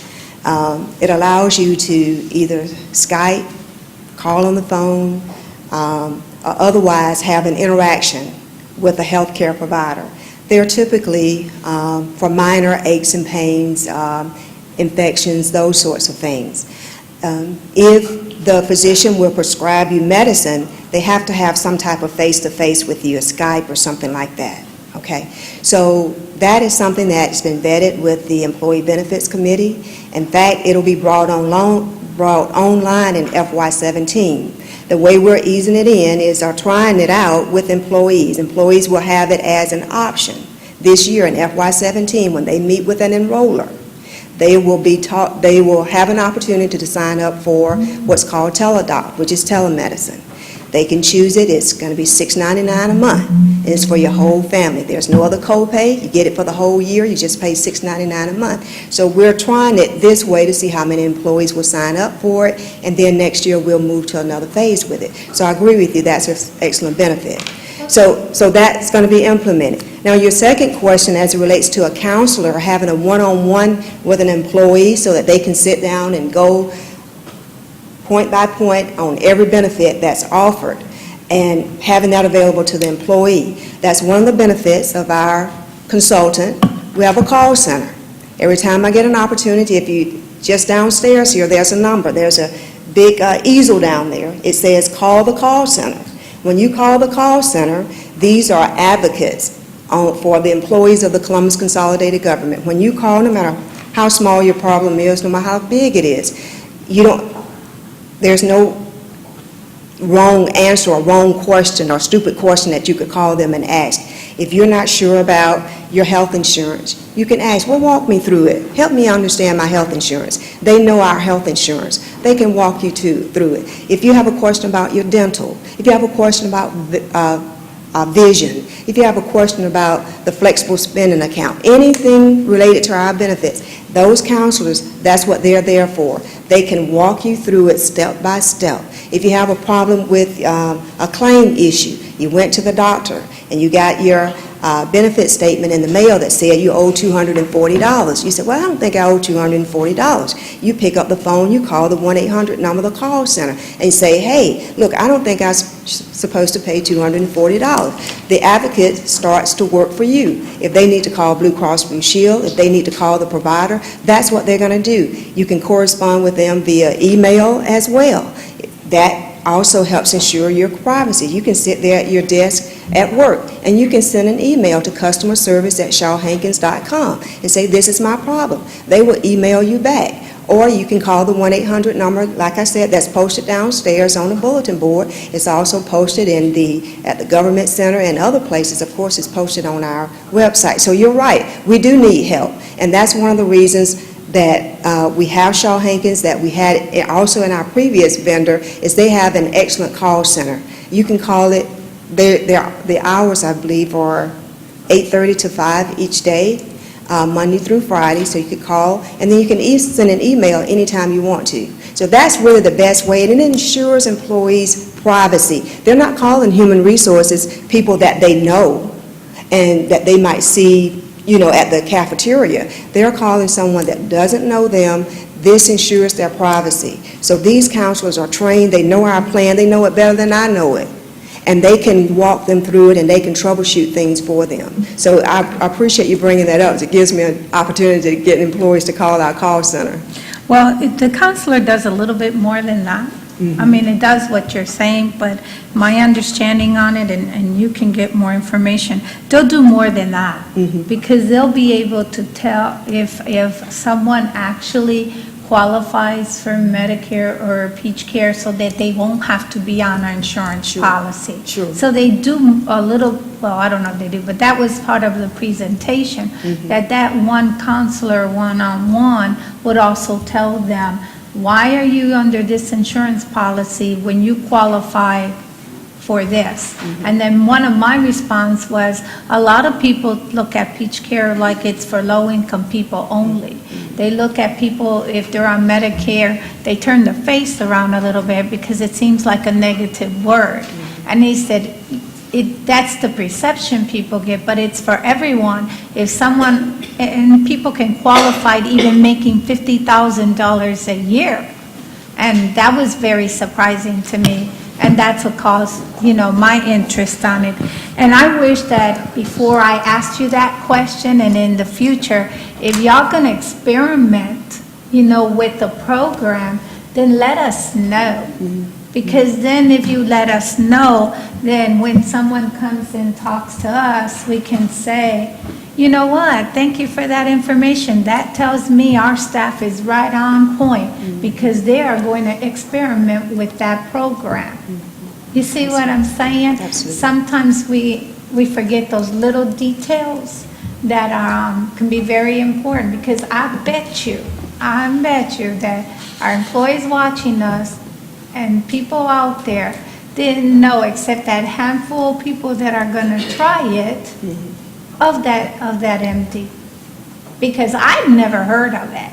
It allows you to either Skype, call on the phone, or otherwise have an interaction with a healthcare provider. They're typically for minor aches and pains, infections, those sorts of things. If the physician will prescribe you medicine, they have to have some type of face-to-face with you, a Skype or something like that, okay? So that is something that's been vetted with the Employee Benefits Committee. In fact, it'll be brought online in FY17. The way we're easing it in is trying it out with employees. Employees will have it as an option this year in FY17 when they meet with an enroller. They will have an opportunity to sign up for what's called teledoc, which is telemedicine. They can choose it. It's going to be $6.99 a month, and it's for your whole family. There's no other copay. You get it for the whole year. You just pay $6.99 a month. So we're trying it this way to see how many employees will sign up for it, and then next year we'll move to another phase with it. So I agree with you. That's an excellent benefit. So that's going to be implemented. Now, your second question as it relates to a counselor having a one-on-one with an employee so that they can sit down and go point by point on every benefit that's offered and having that available to the employee. That's one of the benefits of our consultant. We have a call center. Every time I get an opportunity, if you just downstairs here, there's a number. There's a big easel down there. It says call the call center. When you call the call center, these are advocates for the employees of the Columbus Consolidated Government. When you call, no matter how small your problem is, no matter how big it is, there's no wrong answer or wrong question or stupid question that you could call them and ask. If you're not sure about your health insurance, you can ask, well, walk me through it. Help me understand my health insurance. They know our health insurance. They can walk you through it. If you have a question about your dental, if you have a question about vision, if you have a question about the flexible spending account, anything related to our benefits, those counselors, that's what they're there for. They can walk you through it step by step. If you have a problem with a claim issue, you went to the doctor and you got your benefit statement in the mail that said you owe $240. You said, well, I don't think I owe $240. You pick up the phone, you call the 1-800 number of the call center and say, hey, look, I don't think I'm supposed to pay $240. The advocate starts to work for you. If they need to call Blue Cross Blue Shield, if they need to call the provider, that's what they're going to do. You can correspond with them via email as well. That also helps ensure your privacy. You can sit there at your desk at work and you can send an email to customerservice@shawhankins.com and say, this is my problem. They will email you back. Or you can call the 1-800 number, like I said, that's posted downstairs on the bulletin board. It's also posted at the government center and other places. Of course, it's posted on our website. So you're right, we do need help. And that's one of the reasons that we have Shaw Hankins, that we had also in our previous vendor, is they have an excellent call center. You can call it, the hours, I believe, are 8:30 to 5 each day, Monday through Friday, so you could call, and then you can send an email anytime you want to. So that's really the best way, and it ensures employees' privacy. They're not calling human resources people that they know and that they might see at the cafeteria. They're calling someone that doesn't know them. This ensures their privacy. So these counselors are trained. They know our plan. They know it better than I know it. And they can walk them through it, and they can troubleshoot things for them. So I appreciate you bringing that up. It gives me an opportunity to get employees to call our call center. Well, the counselor does a little bit more than that. I mean, it does what you're saying, but my understanding on it, and you can get more information, they'll do more than that. Because they'll be able to tell if someone actually qualifies for Medicare or Peach Care so that they won't have to be on our insurance policy. So they do a little, well, I don't know if they do, but that was part of the presentation, that one counselor one-on-one would also tell them, why are you under this insurance policy when you qualify for this? And then one of my response was, a lot of people look at Peach Care like it's for low-income people only. They look at people, if they're on Medicare, they turn their face around a little bit because it seems like a negative word. And he said, that's the perception people get, but it's for everyone. If someone, and people can qualify even making $50,000 a year. And that was very surprising to me. And that's what caused, my interest on it. And I wish that before I asked you that question and in the future, if y'all gonna experiment, with the program, then let us know. Because then if you let us know, then when someone comes and talks to us, we can say, you know what, thank you for that information. That tells me our staff is right on point because they are going to experiment with that program. You see what I'm saying? Absolutely. Sometimes we forget those little details that can be very important, because I bet you that our employees watching us and people out there didn't know, except that handful of people that are going to try it, of that MD, because I've never heard of it.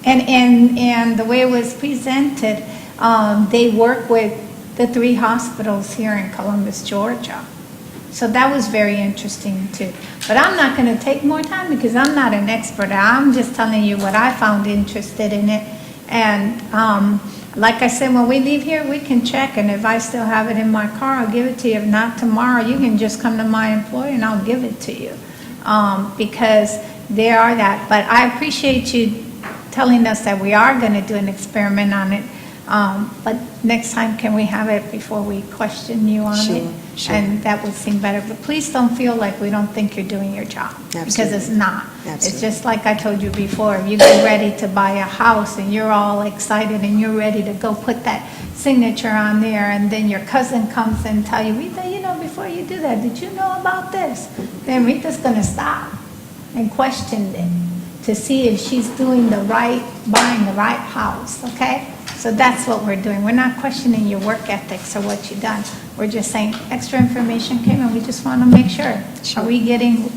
And the way it was presented, they work with the 3 hospitals here in Columbus, Georgia. So that was very interesting too. But I'm not going to take more time because I'm not an expert. I'm just telling you what I found interested in it. And like I said, when we leave here, we can check, and if I still have it in my car, I'll give it to you. If not tomorrow, you can just come to my employer and I'll give it to you, because they are that. But I appreciate you telling us that we are going to do an experiment on it. But next time, can we have it before we question you on it? Sure. And that would seem better. But please don't feel like we don't think you're doing your job. Because it's not. It's just like I told you before. If you get ready to buy a house and you're all excited and you're ready to go put that signature on there, and then your cousin comes and tell you, Rita, before you do that, did you know about this? Then Rita's going to stop and question it to see if she's doing buying the right house, okay? So that's what we're doing. We're not questioning your work ethics or what you've done. We're just saying extra information came and we just want to make sure. Are we getting,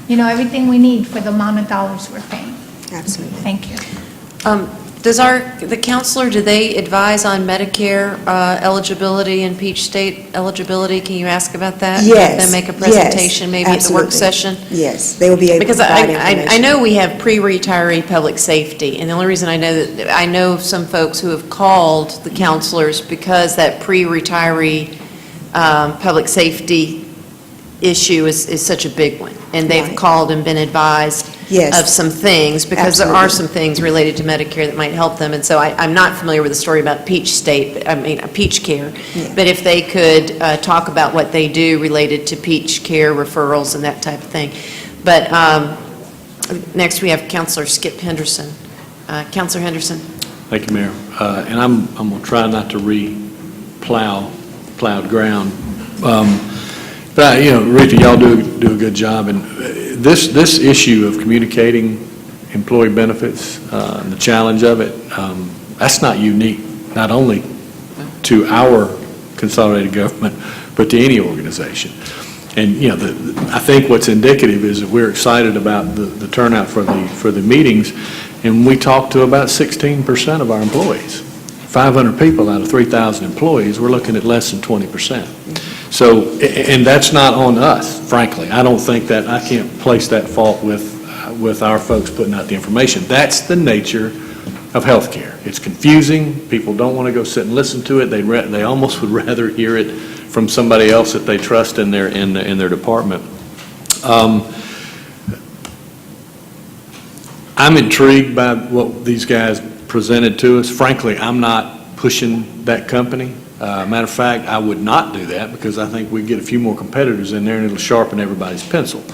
everything we need for the amount of dollars we're paying? Absolutely. Thank you. Does the counselor, do they advise on Medicare eligibility and Peach State eligibility? Can you ask about that? Yes. Have them make a presentation maybe at the work session? Yes, they will be able to Because provide information. I know we have pre-retiree public safety, and the only reason I know that, I know some folks who have called the counselors because that pre-retiree public safety issue is such a big one, and they've called and been advised of some things, because there are some things related to Medicare that might help them, and so I'm not familiar with the story about Peach State, Peach Care, but if they could talk about what they do related to Peach Care referrals and that type of thing. But next we have Counselor Skip Henderson. Counselor Henderson. Thank you, Mayor. And I'm going to try not to plowed ground. But, Rita, y'all do a good job. And this issue of communicating employee benefits, and the challenge of it, that's not unique, not only to our consolidated government, but to any organization. And, I think what's indicative is that we're excited about the turnout for the meetings, and we talk to about 16% of our employees. 500 people out of 3,000 employees, we're looking at less than 20%. So, and that's not on us, frankly. I don't think that, I can't place that fault with our folks putting out the information. That's the nature of healthcare. It's confusing. People don't want to go sit and listen to it. They almost would rather hear it from somebody else that they trust in their department. I'm intrigued by what these guys presented to us. Frankly, I'm not pushing that company. Matter of fact, I would not do that because I think we get a few more competitors in there and it'll sharpen everybody's pencil.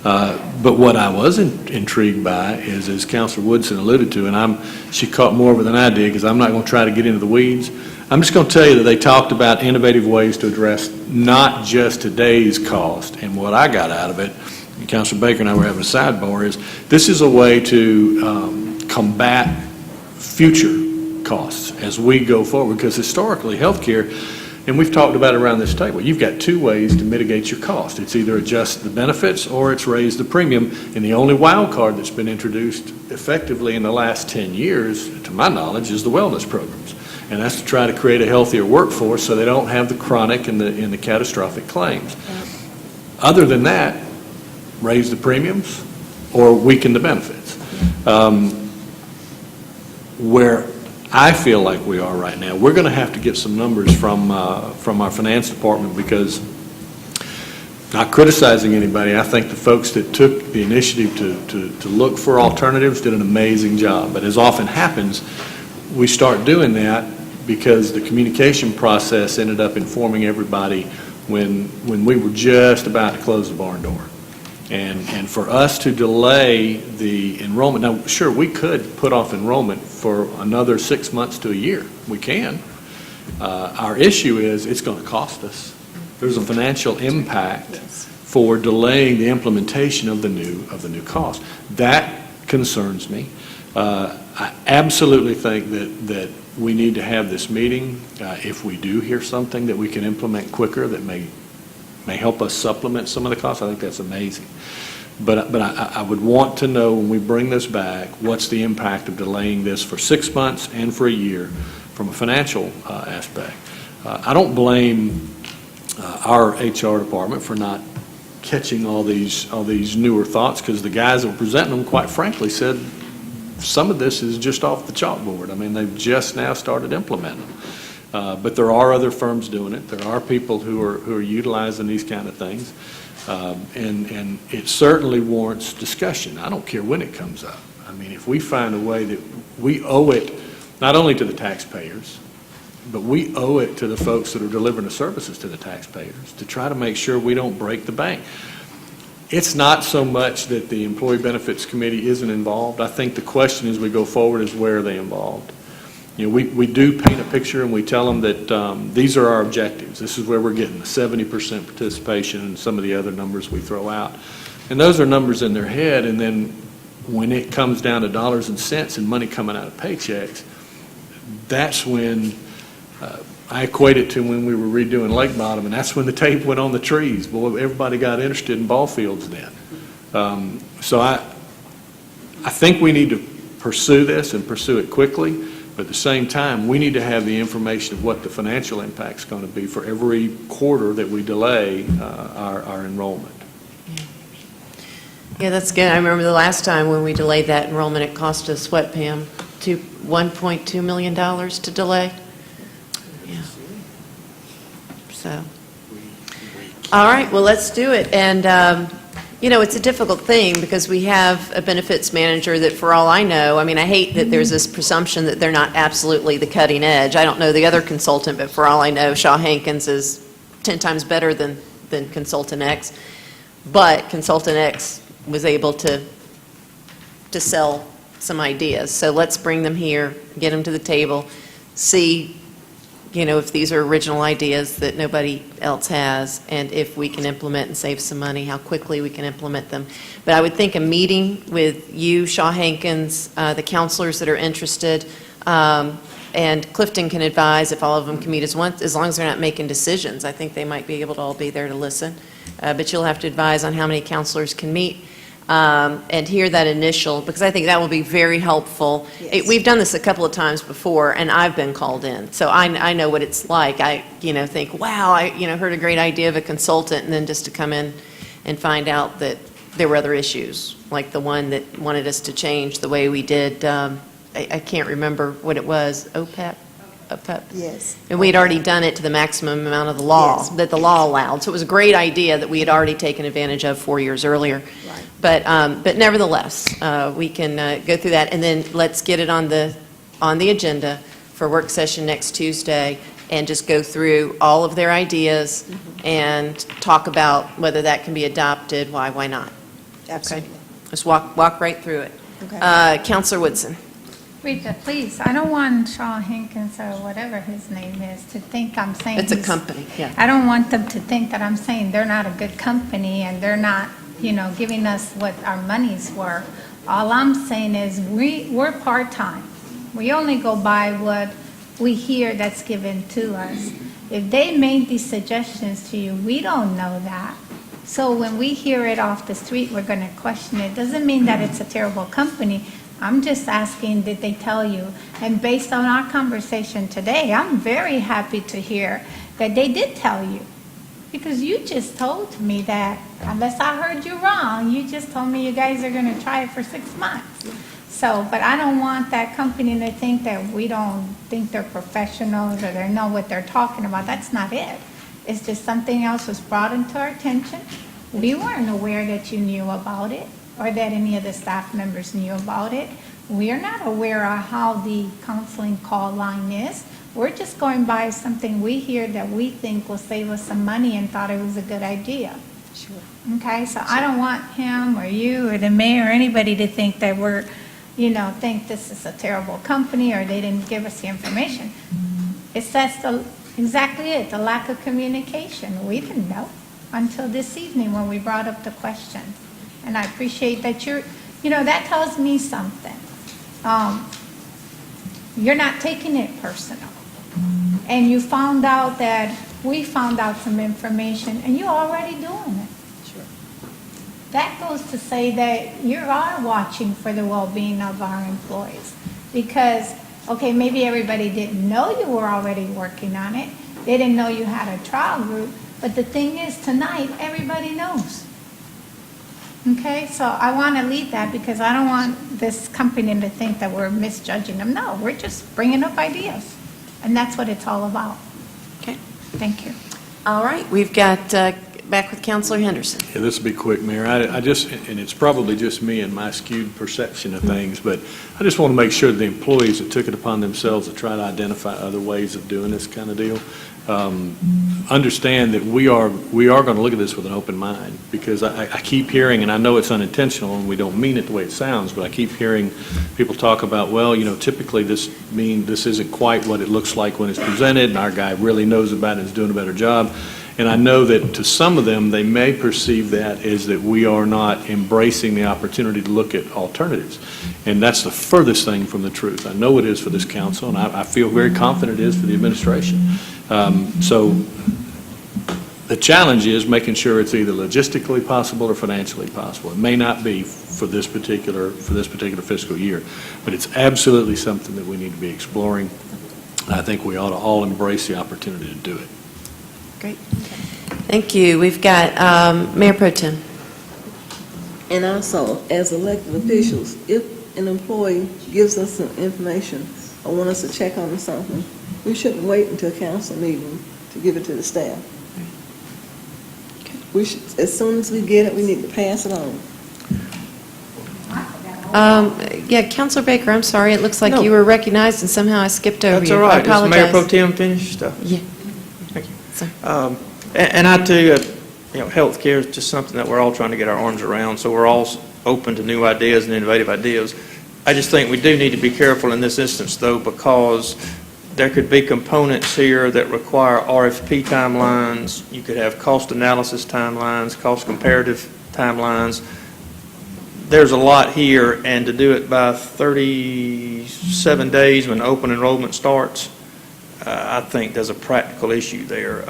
But what I was intrigued by is, as Councilor Woodson alluded to, and she caught more of it than I did because I'm not going to try to get into the weeds. I'm just going to tell you that they talked about innovative ways to address not just today's cost. And what I got out of it, and Councilor Baker and I were having a sidebar, is this is a way to combat future costs as we go forward, because historically healthcare, and we've talked about it around this table, you've got two ways to mitigate your cost. It's either adjust the benefits or it's raise the premium, and the only wild card that's been introduced effectively in the last 10 years, to my knowledge, is the wellness programs, and that's to try to create a healthier workforce so they don't have the chronic and the catastrophic claims. Other than that, raise the premiums or weaken the benefits. Where I feel like we are right now, we're going to have to get some numbers from our finance department, because, not criticizing anybody, I think the folks that took the initiative to look for alternatives did an amazing job. But as often happens, we start doing that because the communication process ended up informing everybody when we were just about to close the barn door. And for us to delay the enrollment, now sure, we could put off enrollment for another 6 months to a year. We can. Our issue is it's going to cost us. There's a financial impact for delaying the implementation of the new cost. That concerns me. I absolutely think that we need to have this meeting. If we do hear something that we can implement quicker that may help us supplement some of the costs, I think that's amazing. But I would want to know, when we bring this back, what's the impact of delaying this for 6 months and for a year from a financial aspect. I don't blame our HR department for not catching all these newer thoughts, because the guys that were presenting them, quite frankly, said some of this is just off the chalkboard. I mean, they've just now started implementing them. But there are other firms doing it. There are people who are utilizing these kind of things. And it certainly warrants discussion. I don't care when it comes up. I mean, if we find a way that we owe it not only to the taxpayers, but we owe it to the folks that are delivering the services to the taxpayers to try to make sure we don't break the bank. It's not so much that the Employee Benefits Committee isn't involved. I think the question as we go forward is, where are they involved? You know, we do paint a picture and we tell them that these are our objectives. This is where we're getting the 70% participation and some of the other numbers we throw out. And those are numbers in their head, and then when it comes down to dollars and cents and money coming out of paychecks, that's when I equate it to when we were redoing Lake Bottom, and that's when the tape went on the trees. Boy, everybody got interested in ball fields then. So I think we need to pursue this and pursue it quickly. But at the same time, we need to have the information of what the financial impact is going to be for every quarter that we delay our enrollment. Yeah, that's good. I remember the last time when we delayed that enrollment, it cost us, what, Pam? $1.2 million to delay? Yeah. So, all right, well, let's do it. And, you know, it's a difficult thing because we have a benefits manager that, for all I know, I mean, I hate that there's this presumption that they're not absolutely the cutting edge. I don't know the other consultant, but for all I know, Shaw Hankins is 10 times better than Consultant X. But Consultant X was able to sell some ideas. So let's bring them here, get them to the table, see, you know, if these are original ideas that nobody else has, and if we can implement and save some money, how quickly we can implement them. But I would think a meeting with you, Shaw Hankins, the counselors that are interested, and Clifton can advise if all of them can meet as one, as long as they're not making decisions. I think they might be able to all be there to listen. But you'll have to advise on how many counselors can meet. And hear that initial, because I think that will be very helpful. Yes. We've done this a couple of times before, and I've been called in, so I know what it's like. I, you know, think, wow, I, you know, heard a great idea of a consultant, and then just to come in and find out that there were other issues, like the one that wanted us to change the way we did, I can't remember what it was, OPEP? Yes. And we had already done it to the maximum amount of the law, Yes. that the law allowed. So it was a great idea that we had already taken advantage of 4 years earlier. Right. But nevertheless, we can go through that, and then let's get it on the agenda for work session next Tuesday and just go through all of their ideas and talk about whether that can be adopted, why not. Absolutely. Okay? Just walk right through it. Okay. Counselor Woodson. Rita, please, I don't want Shaw Hankins or whatever his name is to think I'm saying. It's a he's- company, yeah. I don't want them to think that I'm saying they're not a good company and they're not, giving us what our money's worth. All I'm saying is we're part-time. We only go by what we hear that's given to us. If they made these suggestions to you, we don't know that. So when we hear it off the street, we're going to question it. Doesn't mean that it's a terrible company. I'm just asking, did they tell you? And based on our conversation today, I'm very happy to hear that they did tell you. Because you just told me that, unless I heard you wrong, you just told me you guys are going to try it for 6 months. So, but I don't want that company to think that we don't think they're professionals or they know what they're talking about. That's not it. It's just something else was brought into our attention. We weren't aware that you knew about it or that any of the staff members knew about it. We are not aware of how the counseling call line is. We're just going by something we hear that we think will save us some money and thought it was a good idea. Sure. Okay, so I don't want him or you or the mayor or anybody to think that we're, think this is a terrible company or they didn't give us the information. That's exactly it, the lack of communication. We didn't know until this evening when we brought up the question. And I appreciate that that tells me something. You're not taking it personal. And you found out that we found out some information and you're already doing it. Sure. That goes to say that you are watching for the well-being of our employees. Because, okay, maybe everybody didn't know you were already working on it. They didn't know you had a trial group. But the thing is, tonight, everybody knows. Okay, so I want to lead that because I don't want this company to think that we're misjudging them. No, we're just bringing up ideas. And that's what it's all about. Okay. Thank you. All right, we've got back with Counselor Henderson. Yeah, this will be quick, Mayor. I just, and it's probably just me and my skewed perception of things, but I just want to make sure the employees that took it upon themselves to try to identify other ways of doing this kind of deal, understand that we are going to look at this with an open mind, because I keep hearing, and I know it's unintentional and we don't mean it the way it sounds, but I keep hearing people talk about, well, typically this isn't quite what it looks like when it's presented, and our guy really knows about it and is doing a better job. And I know that to some of them, they may perceive that as that we are not embracing the opportunity to look at alternatives. And that's the furthest thing from the truth. I know it is for this council, and I feel very confident it is for the administration. So the challenge is making sure it's either logistically possible or financially possible. It may not be for this particular fiscal year, but it's absolutely something that we need to be exploring. I think we ought to all embrace the opportunity to do it. Great. Thank you. We've got Mayor Pro Tem. And also, as elected officials, if an employee gives us some information or want us to check on something, we shouldn't wait until a council meeting to give it to the staff. We should, as soon as we get it, we need to pass it on. Yeah, Counselor Baker, I'm sorry. It looks like No. you were recognized and somehow I skipped over That's you. all right. I Is Mayor Pro apologize. Tem finished? Yeah. Thank you. Sorry. And I too, healthcare is just something that we're all trying to get our arms around, so we're all open to new ideas and innovative ideas. I just think we do need to be careful in this instance, though, because there could be components here that require RFP timelines. You could have cost analysis timelines, cost comparative timelines. There's a lot here, and to do it by 37 days when open enrollment starts, I think there's a practical issue there.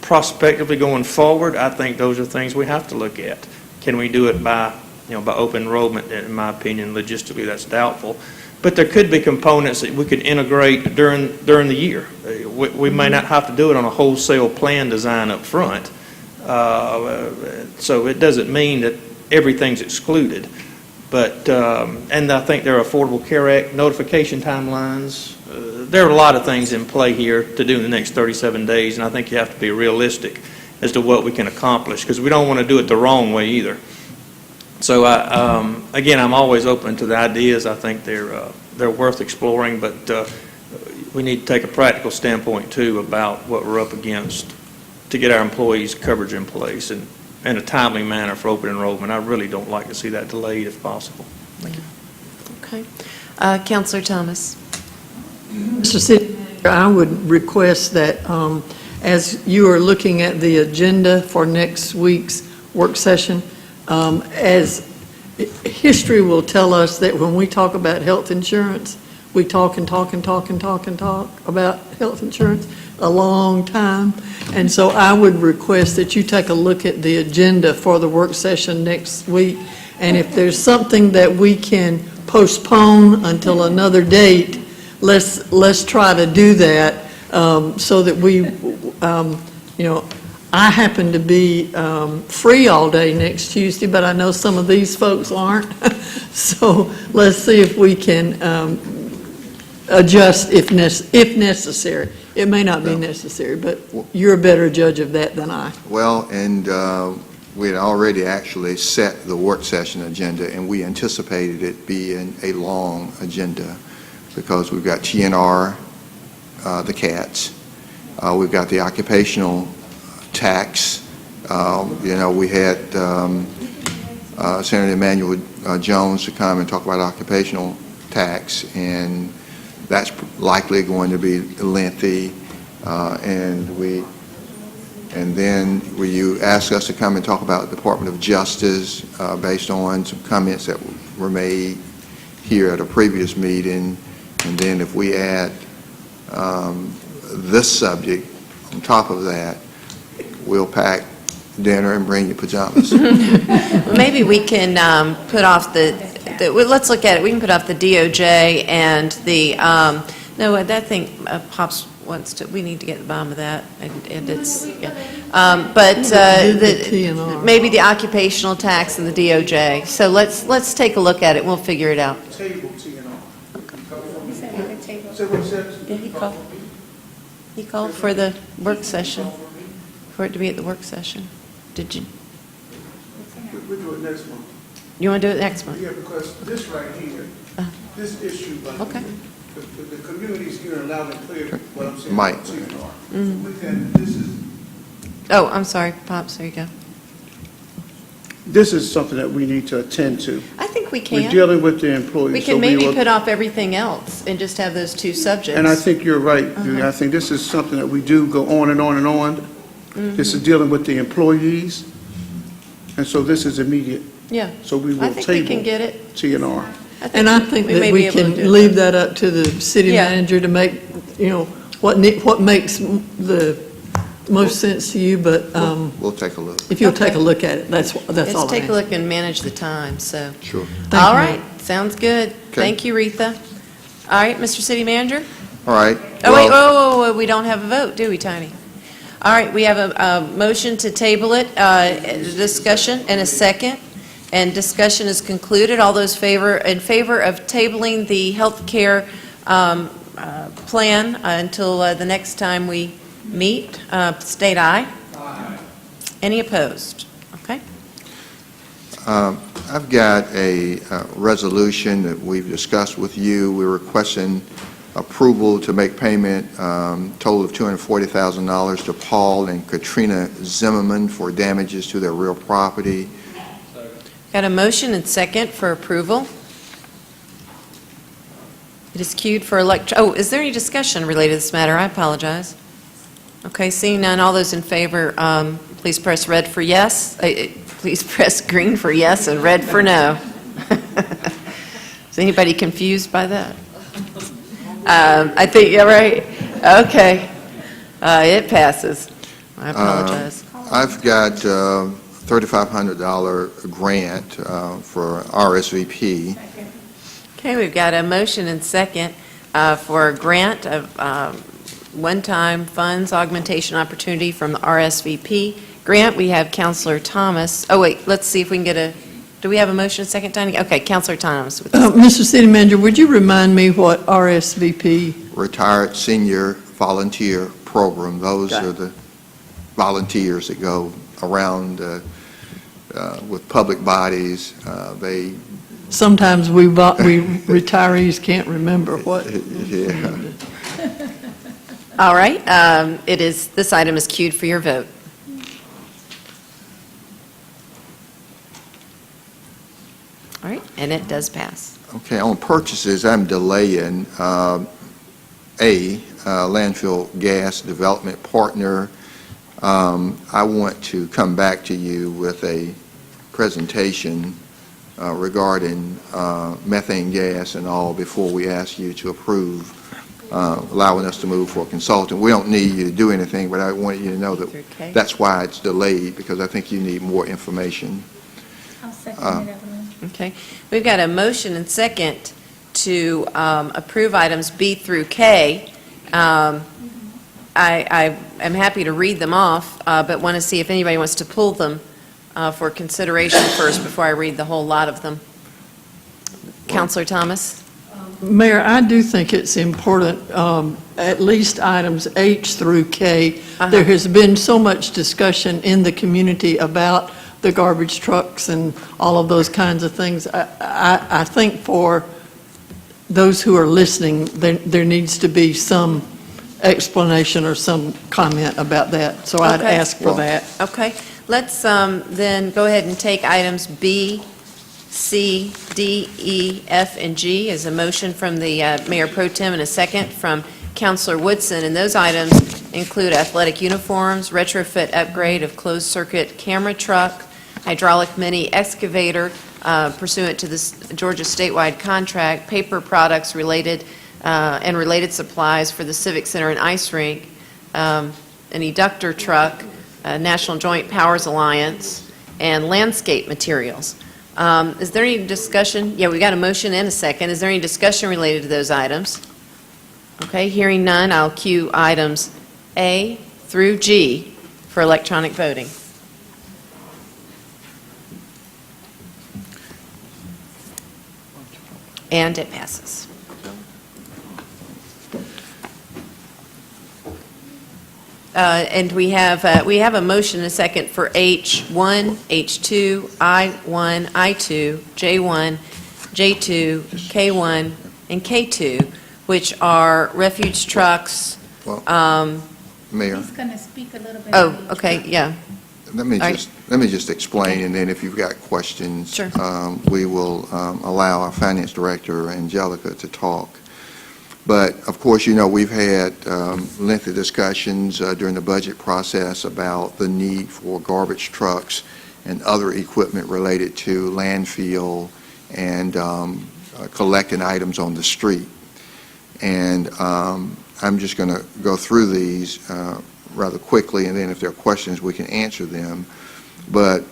Prospectively going forward, I think those are things we have to look at. Can we do it by open enrollment? In my opinion, logistically, that's doubtful. But there could be components that we could integrate during the year. We may not have to do it on a wholesale plan design up front. So it doesn't mean that everything's excluded. But, and I think there are Affordable Care Act notification timelines. There are a lot of things in play here to do in the next 37 days, and I think you have to be realistic as to what we can accomplish, because we don't want to do it the wrong way either. So, again, I'm always open to the ideas. I think they're worth exploring, but we need to take a practical standpoint, too, about what we're up against to get our employees' coverage in place and in a timely manner for open enrollment. I really don't like to see that delayed if possible. Okay. Counselor Thomas. Mr. City Manager, I would request that as you are looking at the agenda for next week's work session, as history will tell us that when we talk about health insurance, we talk and talk and talk and talk and talk about health insurance a long time. And so I would request that you take a look at the agenda for the work session next week. And if there's something that we can postpone until another date, let's try to do that so that we, I happen to be free all day next Tuesday, but I know some of these folks aren't. So let's see if we can adjust if necessary. It may not be necessary, but you're a better judge of that than I. Well, and we had already actually set the work session agenda, and we anticipated it being a long agenda because we've got TNR, the cats, we've got the occupational tax. We had Senator Emmanuel Jones to come and talk about occupational tax, and that's likely going to be lengthy. And then you ask us to come and talk about the Department of Justice based on some comments that were made here at a previous meeting. And then if we add this subject on top of that, we'll pack dinner and bring you pajamas. Well, maybe we can put off well, let's look at it. We can put off the DOJ and the, no, that thing, Pops wants to, we need to get the bottom of that, and it's, yeah. Maybe the occupational tax and the DOJ. So let's take a look at it, we'll figure it out. Table TNR. Yeah, he called for the work session, for it to be at the work session. Did you? We'll do it next month. You want to do it next month? Yeah, because this right here, this issue, Okay. the community's hearing loud and clear what I'm saying. Mike. This is Oh, I'm sorry, Pops, there you go. This is something that we need to attend to. I think we We're can. dealing with the employees. We so can maybe will- put off everything else and just have those two subjects. And I think you're right, Judy. I think this is something that we do go on and on and on. This is dealing with the employees, and so this is immediate. Yeah. So we I will think we can table get it. TNR. And I think that may we be able to do can it. leave that up to the city Yeah. manager to make, what makes the most sense to you, but We'll take a look. if you'll Okay. take a look at it, that's all Let's I'm take a asking. look and manage the time, so. Sure. Thank All you, right, sounds good. Thank you, Retha. All right, Mr. City Manager? All right. Oh, wait, Well, whoa, we don't have a vote, do we, Tiny? All right, we have a motion to table it, discussion, and a second, and discussion is concluded. All those in favor of tabling the health care plan until the next time we meet, state aye. Aye. Any opposed? Okay. I've got a resolution that we've discussed with you. We're requesting approval to make payment, total of $240,000 to Paul and Katrina Zimmerman for damages to their real property. Got a motion and second for approval. It is queued for is there any discussion related to this matter? I apologize. Okay, seeing none, all those in favor, please press red for yes. Please press green for yes and red for no. Is anybody confused by that? I think, yeah, right. Okay. It passes. I apologize. I've got $3,500 grant for RSVP. Okay, we've got a motion and second for a grant of one-time funds augmentation opportunity from the RSVP grant. We have Counselor Thomas. Oh, wait, let's see if we can get do we have a motion and second, Tiny? Okay, Counselor Thomas. Mr. City Manager, would you remind me what RSVP? Retired Senior Volunteer Program. Those Okay. are the volunteers that go around with public bodies. They Sometimes we retirees can't remember what. Yeah. All right, this item is queued for your vote. All right, and it does pass. Okay, on purchases, I'm delaying landfill gas development partner. I want to come back to you with a presentation regarding methane gas and all before we ask you to approve allowing us to move for a consultant. We don't need you to do anything, but I want you to know that that's why it's delayed, because I think you need more information. I'll second it, Evelyn. Okay, we've got a motion and second to approve items B through K. I am happy to read them off, but want to see if anybody wants to pull them for consideration first before I read the whole lot of them. Councilor Thomas? Mayor, I do think it's important, at least items H through K. There has been so much discussion in the community about the garbage trucks and all of those kinds of things. I think for those who are listening, there needs to be some explanation or some comment about that. So I'd ask for that. Okay, let's then go ahead and take items B, C, D, E, F, and G as a motion from the Mayor Pro Tem and a second from Councilor Woodson. And those items include athletic uniforms, retrofit upgrade of closed-circuit camera truck, hydraulic mini excavator pursuant to this Georgia statewide contract, paper products related and related supplies for the Civic Center and Ice Rink, an eductor truck, National Joint Powers Alliance, and landscape materials. Is there any discussion? Yeah, we got a motion and a second. Is there any discussion related to those items? Okay, hearing none, I'll cue items A through G for electronic voting. And it passes. And we have a motion and a second for H1, H2, I1, I2, J1, J2, K1, and K2, which are refuge trucks. Mayor. He's going to speak a little bit. Oh, okay, yeah. Let me just explain, and then if you've got questions, we will allow our finance director, Angelica, to talk. But, of course, you know, we've had lengthy discussions during the budget process about the need for garbage trucks and other equipment related to landfill and collecting items on the street. And I'm just going to go through these rather quickly, and then if there are questions, we can answer them. But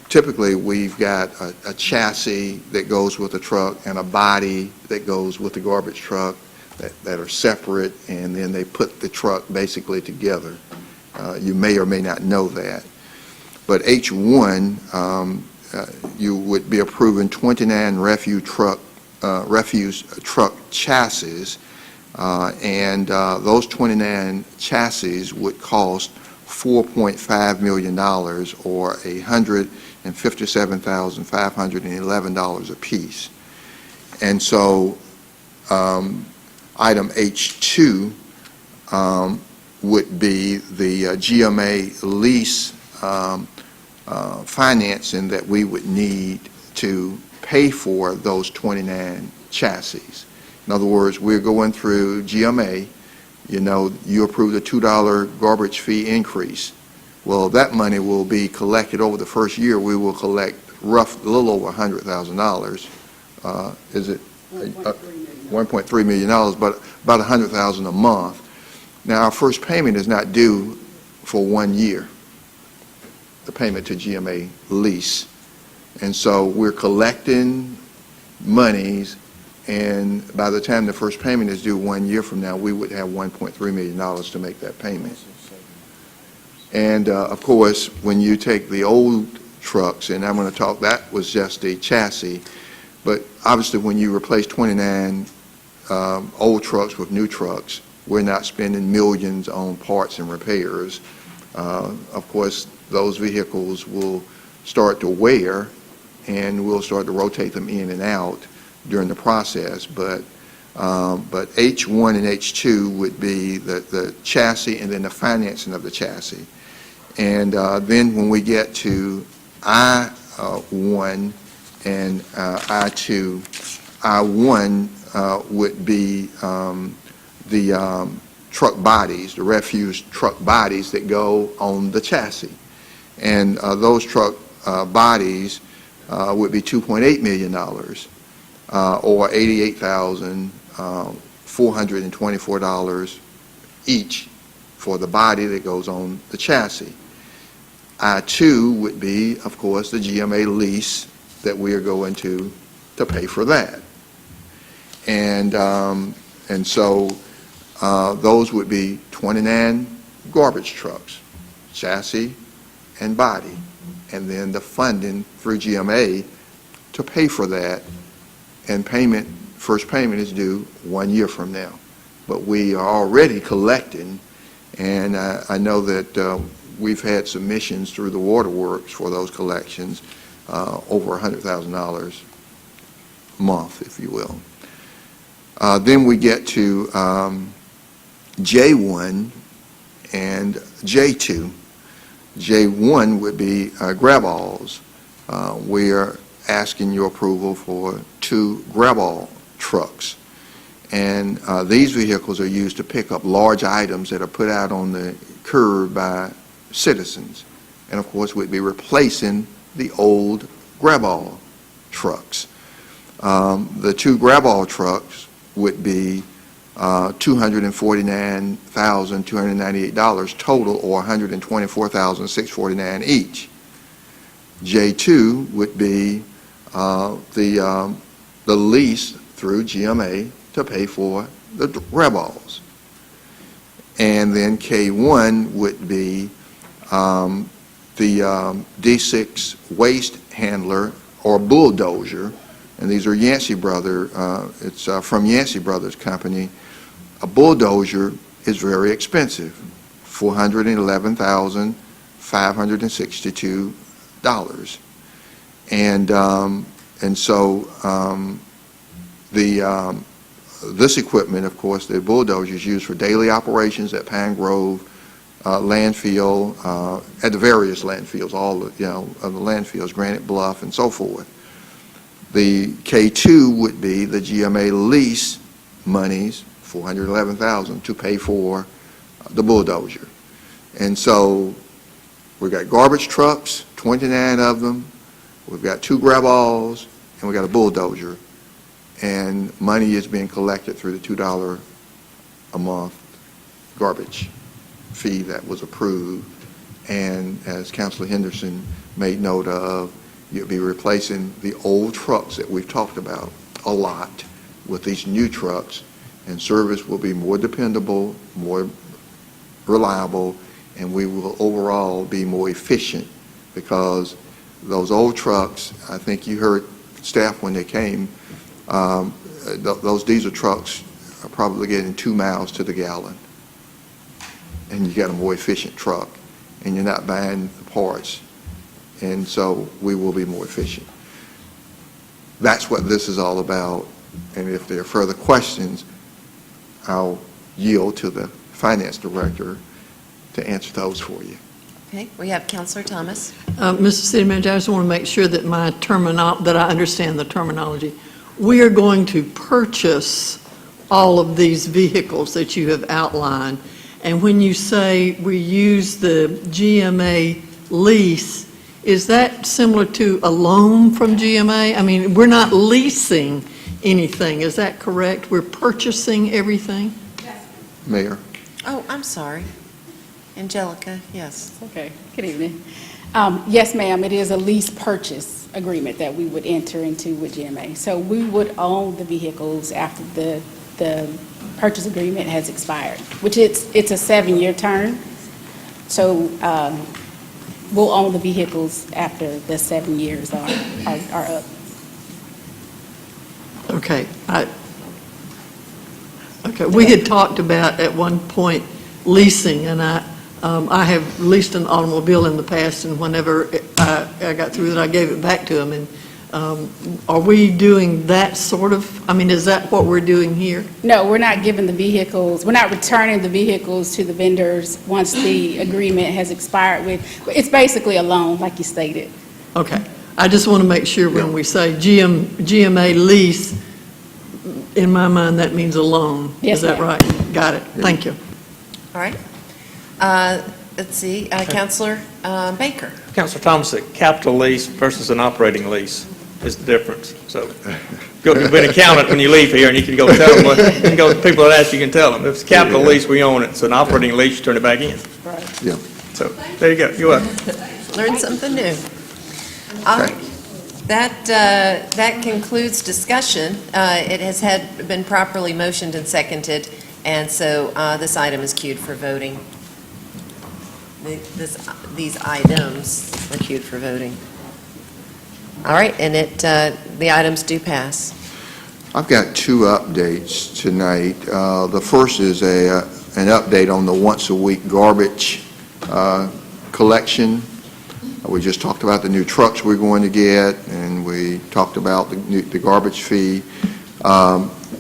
typically, we've got a chassis that goes with the truck and a body that goes with the garbage truck that are separate, and then they put the truck basically together. You may or may not know that. But H1, you would be approving 29 refuse truck chassis, and those 29 chassis would cost $4.5 million, or $157,511 apiece. And so item H2 would be the GMA lease financing that we would need to pay for those 29 chassis. In other words, we're going through GMA. You know, you approved a $2 garbage fee increase. Well, that money will be collected over the first year. We will collect a little over $100,000. Is it $1.3 million, but about $100,000 a month. Now, our first payment is not due for 1 year, the payment to GMA lease. And so we're collecting monies, and by the time the first payment is due 1 year from now, we would have $1.3 million to make that payment. And of course, when you take the old trucks, and I'm going to talk, that was just a chassis, but obviously when you replace 29 old trucks with new trucks, we're not spending millions on parts and repairs. Of course, those vehicles will start to wear, and we'll start to rotate them in and out during the process. But But H1 and H2 would be the chassis and then the financing of the chassis. And then when we get to I-1 and I-2, I-1 would be the truck bodies, the refuse truck bodies that go on the chassis. And those truck bodies would be $2.8 million, or $88,424 each for the body that goes on the chassis. I-2 would be, of course, the GMA lease that we are going to pay for that. And so those would be 29 garbage trucks, chassis and body, and then the funding through GMA to pay for that. And first payment is due 1 year from now. But we are already collecting, and I know that we've had submissions through the waterworks for those collections, over $100,000 a month, if you will. Then we get to J1 and J2. J1 would be grab-alls. We are asking your approval for 2 grab-all trucks. And these vehicles are used to pick up large items that are put out on the curb by citizens. And of course, we'd be replacing the old grab-all trucks. The 2 grab-all trucks would be $249,298 total, or $124,649 each. J2 would be the lease through GMA to pay for the grab-alls. And then K1 would be the D6 waste handler or bulldozer, and these are Yancey Brothers. It's from Yancey Brothers Company. A bulldozer is very expensive, $411,562. And so this equipment, of course, the bulldozer is used for daily operations at Pine Grove landfill, at the various landfills, all of the landfills, Granite Bluff, and so forth. The K2 would be the GMA lease monies, $411,000, to pay for the bulldozer. And so we've got garbage trucks, 29 of them. We've got 2 grab-alls, and we've got a bulldozer. And money is being collected through the $2 a month garbage fee that was approved. And as Councilor Henderson made note of, you'll be replacing the old trucks that we've talked about a lot with these new trucks, and service will be more dependable, more reliable, and we will overall be more efficient, because those old trucks, I think you heard staff when they came, those diesel trucks are probably getting 2 miles to the gallon, and you got a more efficient truck, and you're not buying the parts, and so we will be more efficient. That's what this is all about, and if there are further questions, I'll yield to the finance director to answer those for you. Okay, we have Councilor Thomas. Mr. City Manager, I just want to make sure that that I understand the terminology. We are going to purchase all of these vehicles that you have outlined, and when you say we use the GMA lease, is that similar to a loan from GMA? I mean, we're not leasing anything, is that correct? We're purchasing everything? Mayor. Oh, I'm sorry. Angelica, yes. Okay, good evening. Yes, ma'am, it is a lease purchase agreement that we would enter into with GMA. So we would own the vehicles after the purchase agreement has expired, which it's a 7-year term. So we'll own the vehicles after the 7 years are up. Okay. Okay, we had talked about at one point leasing, and I have leased an automobile in the past, and whenever I got through it, I gave it back to them, and Are we doing that sort of, I mean, is that what we're doing here? No, we're not giving the vehicles, we're not returning the vehicles to the vendors once the agreement has expired with, it's basically a loan, like you stated. Okay. I just want to make sure when we say GMA lease, in my mind, that means a loan. Yes, Is that ma'am. right? Got it. Thank you. All right. Let's see, Counselor Baker. Councilor Thomas, a capital lease versus an operating lease is the difference. So you'll be an accountant when you leave here, and you can go tell them, you can go to people that ask, you can tell them. If it's a capital lease, we own it. It's an operating lease, you turn it back in. Right. Yeah. So there you go. You're welcome. Learn something new. All right. That concludes discussion. It has been properly motioned and seconded, and so this item is queued for voting. These items are queued for voting. All right, and the items do pass. I've got two updates tonight. The first is an update on the once-a-week garbage collection. We just talked about the new trucks we're going to get, and we talked about the garbage fee.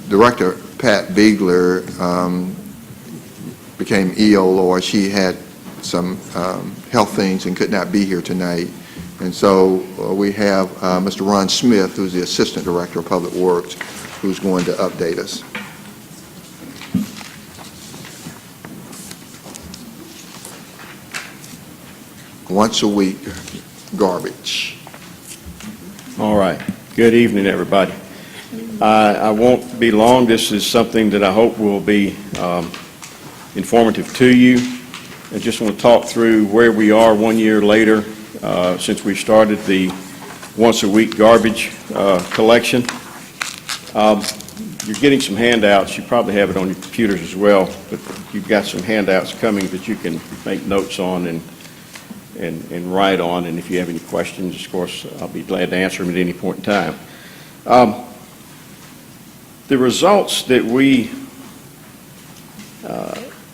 Director Pat Biegler became ill, or she had some health things and could not be here tonight. And so we have Mr. Ron Smith, who's the Assistant Director of Public Works, who's going to update us. Once a week garbage. All right. Good evening, everybody. I won't be long. This is something that I hope will be informative to you. I just want to talk through where we are 1 year later since we started the once-a-week garbage collection. You're getting some handouts. You probably have it on your computers as well, but you've got some handouts coming that you can make notes on and write on, and if you have any questions, of course, I'll be glad to answer them at any point in time. The results that we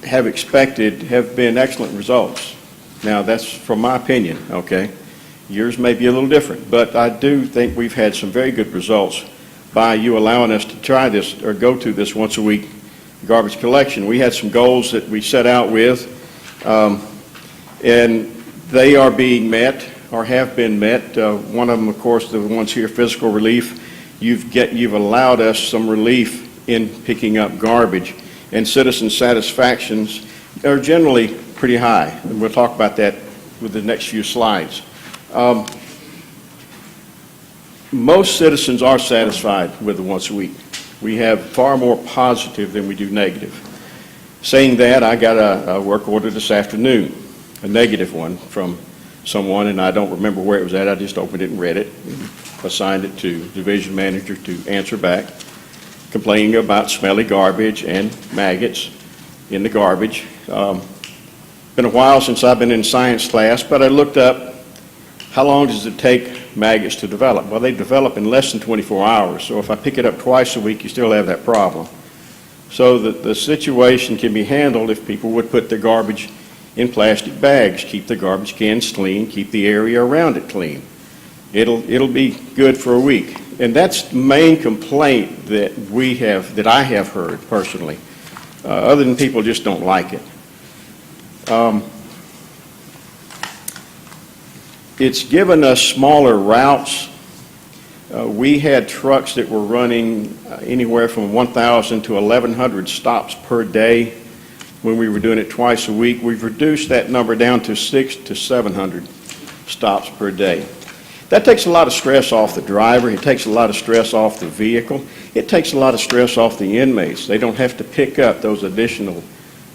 have expected have been excellent results. Now, that's from my opinion, okay? Yours may be a little different, but I do think we've had some very good results by you allowing us to try this or go to this once-a-week garbage collection. We had some goals that we set out with, and they are being met or have been met. One of them, of course, the ones here, physical relief. You've allowed us some relief in picking up garbage, and citizen satisfactions are generally pretty high. And we'll talk about that with the next few slides. Most citizens are satisfied with the once a week. We have far more positive than we do negative. Saying that, I got a work order this afternoon, a negative one from someone, and I don't remember where it was at. I just opened it and read it, and assigned it to division manager to answer back, complaining about smelly garbage and maggots in the garbage. Been a while since I've been in science class, but I looked up how long does it take maggots to develop. Well, they develop in less than 24 hours, so if I pick it up twice a week, you still have that problem. So the situation can be handled if people would put their garbage in plastic bags, keep the garbage cans clean, keep the area around it clean. It'll be good for a week. And that's the main complaint that I have heard personally. Other than people just don't like it. It's given us smaller routes. We had trucks that were running anywhere from 1,000 to 1,100 stops per day when we were doing it twice a week. We've reduced that number down to 600 to 700 stops per day. That takes a lot of stress off the driver. It takes a lot of stress off the vehicle. It takes a lot of stress off the inmates. They don't have to pick up those additional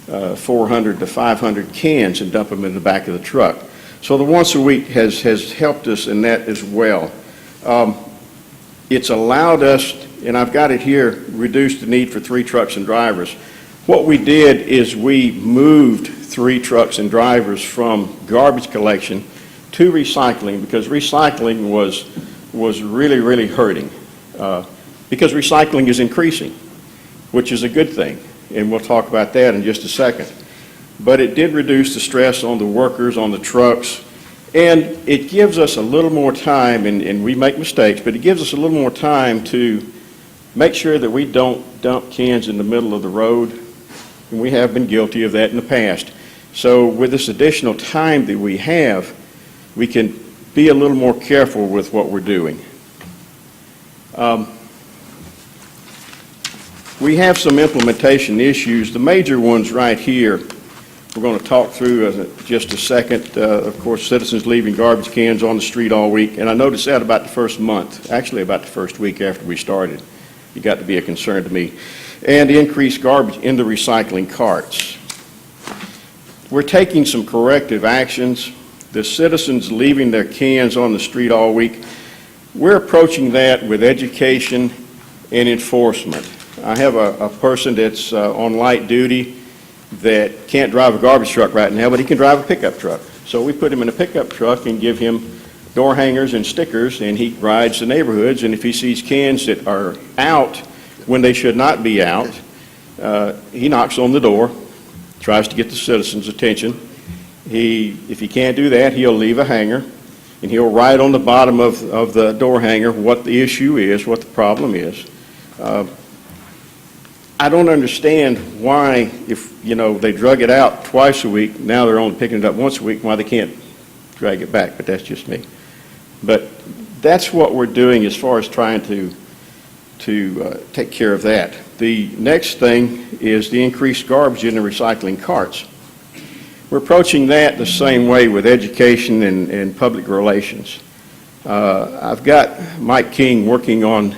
400 to 500 cans and dump them in the back of the truck. So the once a week has helped us in that as well. It's allowed us, and I've got it here, reduce the need for 3 trucks and drivers. What we did is we moved 3 trucks and drivers from garbage collection to recycling, because recycling was really, really hurting. Because recycling is increasing, which is a good thing, and we'll talk about that in just a second. But it did reduce the stress on the workers, on the trucks, And it gives us a little more time, and we make mistakes, but it gives us a little more time to make sure that we don't dump cans in the middle of the road, and we have been guilty of that in the past. So with this additional time that we have, we can be a little more careful with what we're doing. We have some implementation issues. The major ones right here, we're going to talk through in just a second. Of course, citizens leaving garbage cans on the street all week, and I noticed that about the first month, actually about the first week after we started. It got to be a concern to me. And the increased garbage in the recycling carts. We're taking some corrective actions. The citizens leaving their cans on the street all week, we're approaching that with education and enforcement. I have a person that's on light duty that can't drive a garbage truck right now, but he can drive a pickup truck. So we put him in a pickup truck and give him door hangers and stickers, and he rides the neighborhoods, and if he sees cans that are out when they should not be out, he knocks on the door, tries to get the citizens' attention. If he can't do that, he'll leave a hanger, and he'll write on the bottom of the door hanger what the issue is, what the problem is. I don't understand why, if they drug it out twice a week, now they're only picking it up once a week, why they can't drag it back, but that's just me. But that's what we're doing as far as trying to take care of that. The next thing is the increased garbage in the recycling carts. We're approaching that the same way with education and public relations. I've got Mike King working on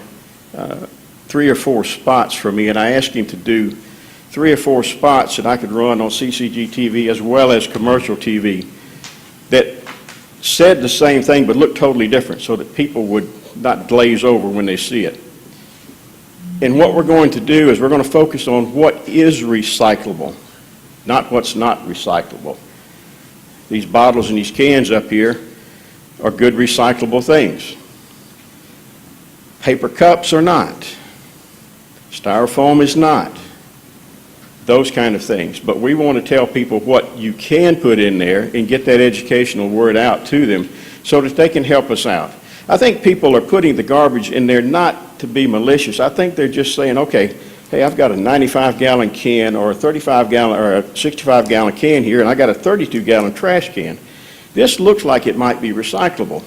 3 or 4 spots for me, and I asked him to do 3 or 4 spots that I could run on CCG TV as well as commercial TV that said the same thing but looked totally different so that people would not glaze over when they see it. And what we're going to do is we're going to focus on what is recyclable, not what's not recyclable. These bottles and these cans up here are good recyclable things. Paper cups are not. Styrofoam is not. Those kind of things. But we want to tell people what you can put in there and get that educational word out to them so that they can help us out. I think people are putting the garbage in there not to be malicious. I think they're just saying, okay, hey, I've got a 95-gallon can or a 35-gallon or a 65-gallon can here, and I got a 32-gallon trash can. This looks like it might be recyclable.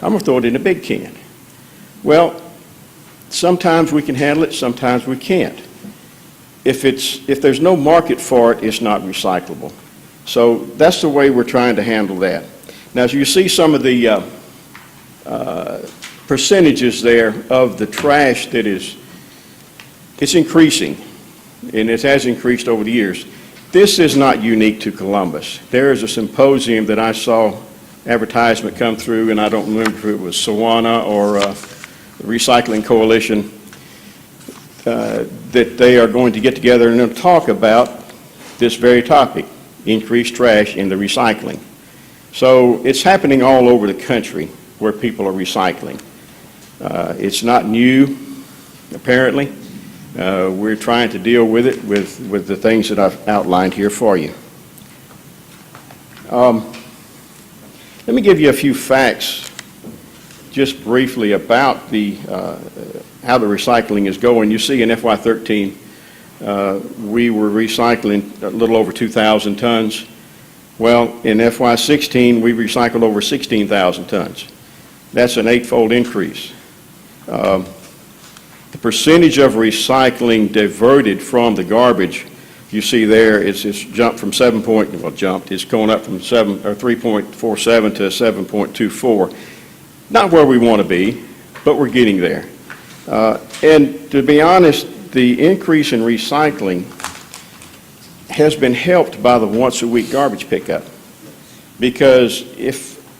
I'm going to throw it in a big can. Well, sometimes we can handle it, sometimes we can't. If there's no market for it, it's not recyclable. So that's the way we're trying to handle that. Now, as you see some of the percentages there of the trash that it's increasing, and it has increased over the years. This is not unique to Columbus. There is a symposium that I saw advertisement come through, and I don't remember if it was Sawana or the Recycling Coalition, that they are going to get together and talk about this very topic, increased trash in the recycling. So it's happening all over the country where people are recycling. It's not new, apparently. We're trying to deal with it with the things that I've outlined here for you. Let me give you a few facts just briefly about how the recycling is going. You see in FY13, we were recycling a little over 2,000 tons. Well, in FY16, we recycled over 16,000 tons. That's an 8-fold increase. The percentage of recycling diverted from the garbage, you see there, it's jumped from it's going up from 3.47 to 7.24. Not where we want to be, but we're getting there. And to be honest, the increase in recycling has been helped by the once-a-week garbage pickup. Because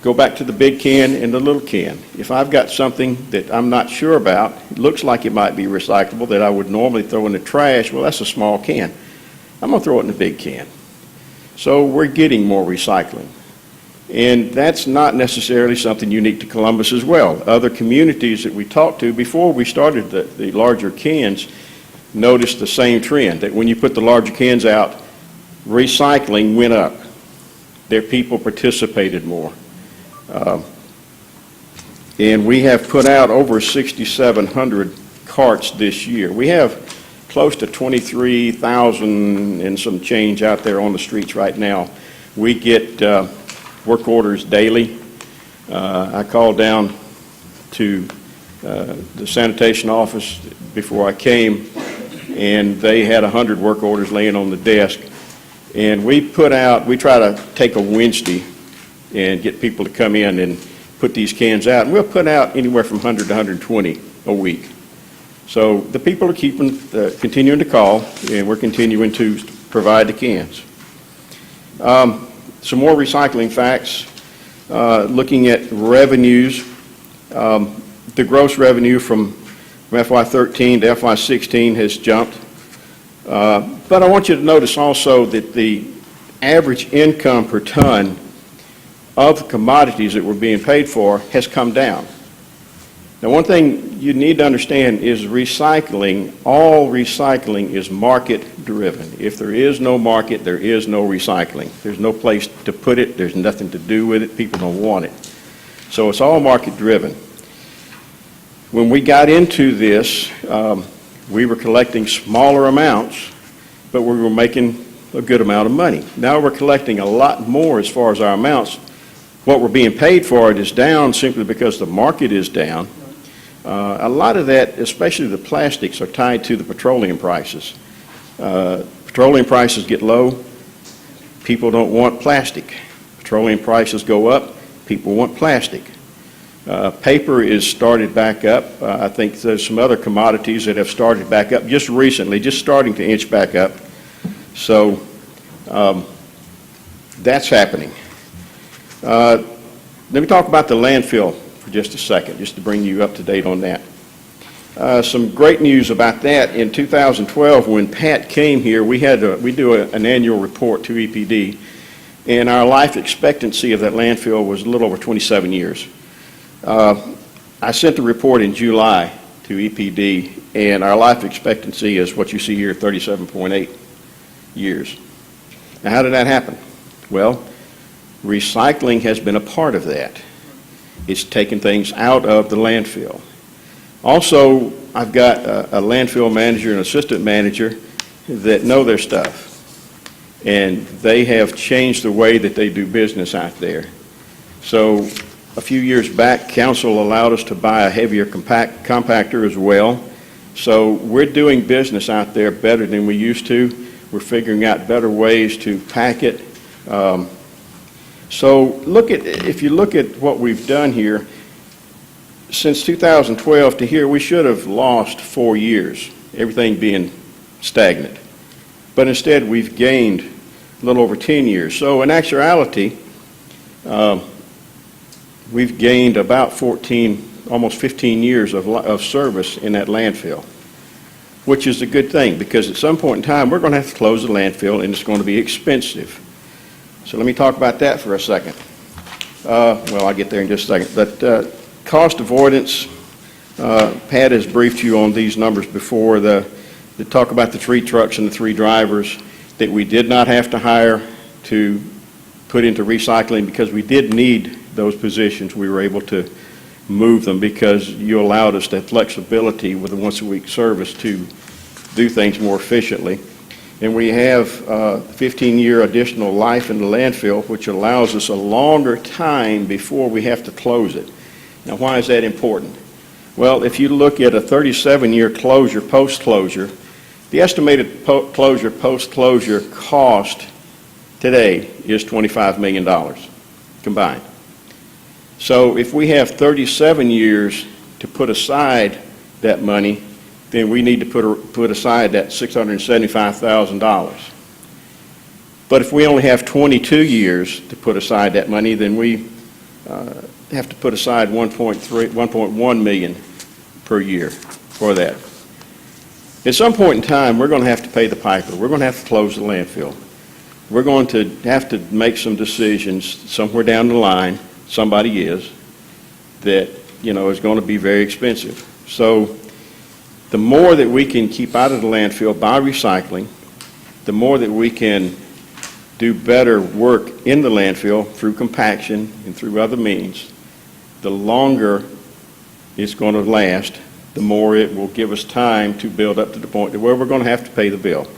go back to the big can and the little can. If I've got something that I'm not sure about, it looks like it might be recyclable, that I would normally throw in the trash, well, that's a small can. I'm going to throw it in the big can. So we're getting more recycling. And that's not necessarily something unique to Columbus as well. Other communities that we talked to before we started the larger cans noticed the same trend, that when you put the larger cans out, recycling went up. Their people participated more. And we have put out over 6,700 carts this year. We have close to 23,000 and some change out there on the streets right now. We get work orders daily. I called down to the sanitation office before I came, and they had 100 work orders laying on the desk. And we try to take a Wednesday and get people to come in and put these cans out. And we'll put out anywhere from 100 to 120 a week. So the people are continuing to call, and we're continuing to provide the cans. Some more recycling facts. Looking at revenues, the gross revenue from FY13 to FY16 has jumped. But I want you to notice also that the average income per ton of the commodities that we're being paid for has come down. Now, one thing you need to understand is recycling, all recycling is market-driven. If there is no market, there is no recycling. There's no place to put it. There's nothing to do with it. People don't want it. So it's all market-driven. When we got into this, we were collecting smaller amounts, but we were making a good amount of money. Now we're collecting a lot more as far as our amounts. What we're being paid for it is down simply because the market is down. A lot of that, especially the plastics, are tied to the petroleum prices. Petroleum prices get low, people don't want plastic. Petroleum prices go up, people want plastic. Paper is started back up. I think there's some other commodities that have started back up just recently, just starting to inch back up. So that's happening. Let me talk about the landfill for just a second, just to bring you up to date on that. Some great news about that. In 2012, when Pat came here, we do an annual report to EPD, and our life expectancy of that landfill was a little over 27 years. I sent the report in July to EPD, and our life expectancy is what you see here, 37.8 years. Now, how did that happen? Well, recycling has been a part of that. It's taken things out of the landfill. Also, I've got a landfill manager and assistant manager that know their stuff, and they have changed the way that they do business out there. So a few years back, council allowed us to buy a heavier compactor as well. So we're doing business out there better than we used to. We're figuring out better ways to pack it. So if you look at what we've done here, since 2012 to here, we should have lost 4 years, everything being stagnant. But instead, we've gained a little over 10 years. So in actuality, we've gained about 14, almost 15 years of service in that landfill, which is a good thing, because at some point in time, we're going to have to close the landfill, and it's going to be expensive. So let me talk about that for a second. Well, I'll get there in just a second. But cost avoidance, Pat has briefed you on these numbers before. The talk about the 3 trucks and the 3 drivers that we did not have to hire to put into recycling because we did need those positions. We were able to move them because you allowed us that flexibility with a once-a-week service to do things more efficiently. And we have 15-year additional life in the landfill, which allows us a longer time before we have to close it. Now, why is that important? Well, if you look at a 37-year closure, post-closure, the estimated closure, post-closure cost today is $25 million combined. So if we have 37 years to put aside that money, then we need to put aside that $675,000. But if we only have 22 years to put aside that money, then we have to put aside $1.1 million per year for that. At some point in time, we're going to have to pay the piper. We're going to have to close the landfill. We're going to have to make some decisions somewhere down the line, somebody is, that, is going to be very expensive. So the more that we can keep out of the landfill by recycling, the more that we can do better work in the landfill through compaction and through other means, the longer it's going to last, the more it will give us time to build up to the point where we're going to have to pay the bill.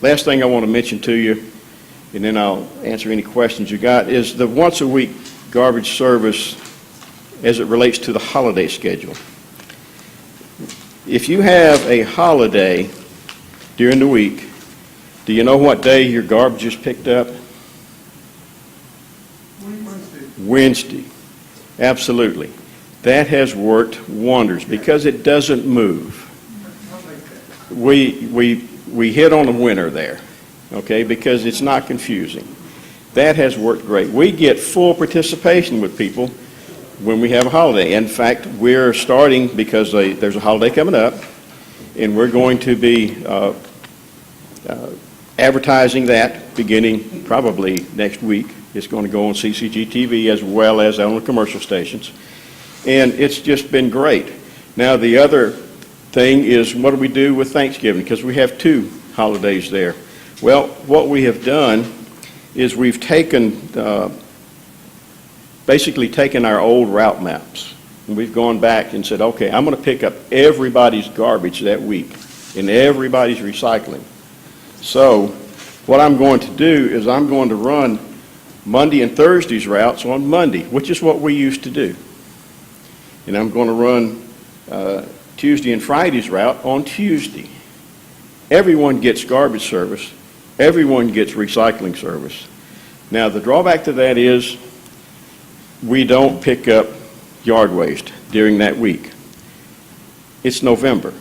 Last thing I want to mention to you, and then I'll answer any questions you got, is the once-a-week garbage service as it relates to the holiday schedule. If you have a holiday during the week, do you know what day your garbage is picked up? Wednesday. Absolutely. That has worked wonders because it doesn't move. We hit on a winner there, okay, because it's not confusing. That has worked great. We get full participation with people when we have a holiday. In fact, we're starting, because there's a holiday coming up, and we're going to be advertising that beginning probably next week. It's going to go on CCG-TV as well as on the commercial stations. And it's just been great. Now, the other thing is, what do we do with Thanksgiving? Because we have 2 holidays there. Well, what we have done is we've basically taken our old route maps, and we've gone back and said, okay, I'm going to pick up everybody's garbage that week and everybody's recycling. So what I'm going to do is I'm going to run Monday and Thursday's routes on Monday, which is what we used to do. And I'm going to run Tuesday and Friday's route on Tuesday. Everyone gets garbage service. Everyone gets recycling service. Now, the drawback to that is we don't pick up yard waste during that week. It's November.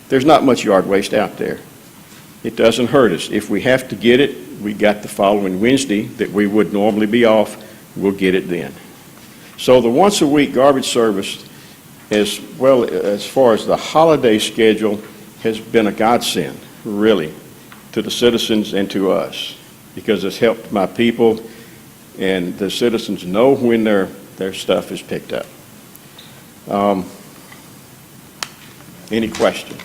There's not much yard waste out there. It doesn't hurt us. If we have to get it, we got the following Wednesday that we would normally be off, we'll get it then. So the once-a-week garbage service, as well as far as the holiday schedule, has been a godsend, really, to the citizens and to us, because it's helped my people, and the citizens know when their stuff is picked up. Any questions?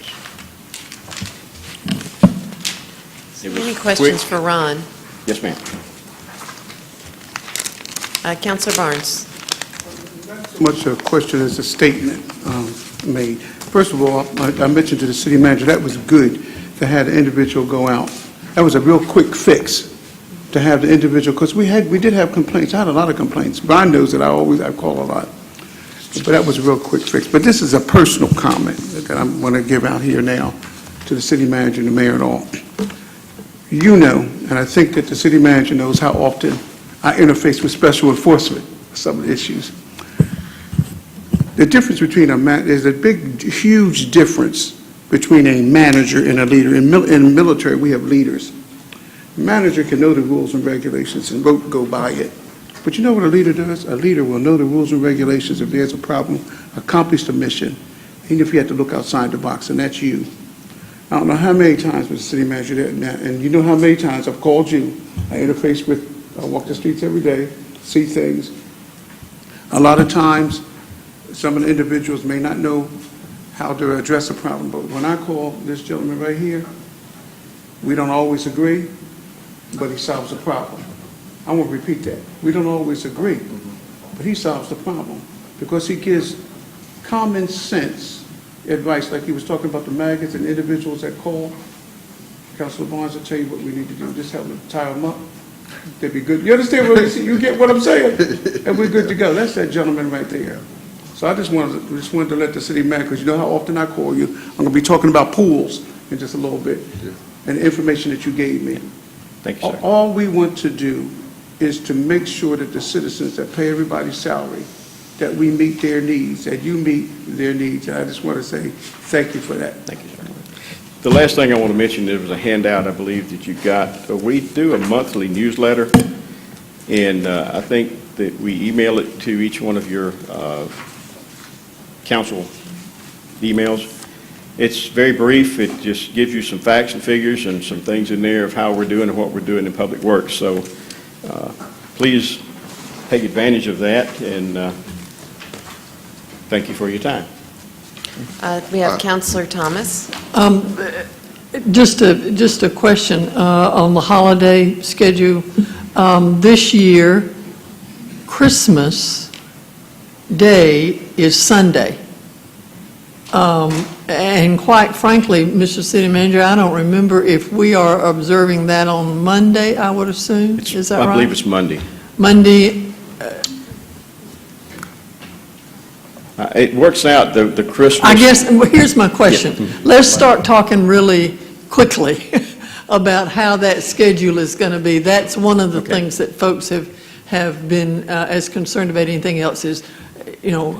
Any questions for Ron? Yes, ma'am. Councilor Barnes. So much a question as a statement made. First of all, I mentioned to the city manager, that was good to have the individual go out. That was a real quick fix to have the individual, because we did have complaints. I had a lot of complaints. Brian knows that I call a lot. But that was a real quick fix. But this is a personal comment that I'm going to give out here now to the city manager and the mayor and all. You know, and I think that the city manager knows how often I interface with special enforcement, some of the issues. The difference between there's a big, huge difference between a manager and a leader. In the military, we have leaders. A manager can know the rules and regulations and go by it. But you know what a leader does? A leader will know the rules and regulations if there's a problem, accomplish the mission, even if you have to look outside the box, and that's you. I don't know how many times, Mr. City Manager, and you know how many times I've called you. I interface with, I walk the streets every day, see things. A lot of times, some of the individuals may not know how to address a problem, but when I call this gentleman right here, we don't always agree, but he solves the problem. I won't repeat that. We don't always agree, but he solves the problem because he gives common sense advice, like he was talking about the maggots and individuals that call. Councilor Barnes will tell you what we need to do. Just help them tie them up. They'd be good. You understand what you get what I'm saying? And we're good to go. That's that gentleman right there. So I just wanted to let the city manager, because you know how often I call you. I'm going to be talking about pools in just a little bit, and the information that you gave me. Thank you, sir. All we want to do is to make sure that the citizens that pay everybody's salary, that we meet their needs, that you meet their needs. And I just want to say thank you for that. Thank you, sir. The last thing I want to mention, there was a handout I believe that you got. We do a monthly newsletter, and I think that we email it to each one of your council emails. It's very brief. It just gives you some facts and figures and some things in there of how we're doing and what we're doing in public works. So please take advantage of that, and thank you for your time. We have Councilor Thomas. Just a question on the holiday schedule. This year, Christmas Day is Sunday. And quite frankly, Mr. City Manager, I don't remember if we are observing that on Monday, I would assume. Is that right? I believe it's Monday. Monday, It works out, the Christmas. I guess, here's my question. Let's start talking really quickly about how that schedule is going to be. That's one of the things that folks have been as concerned about anything else is, you know,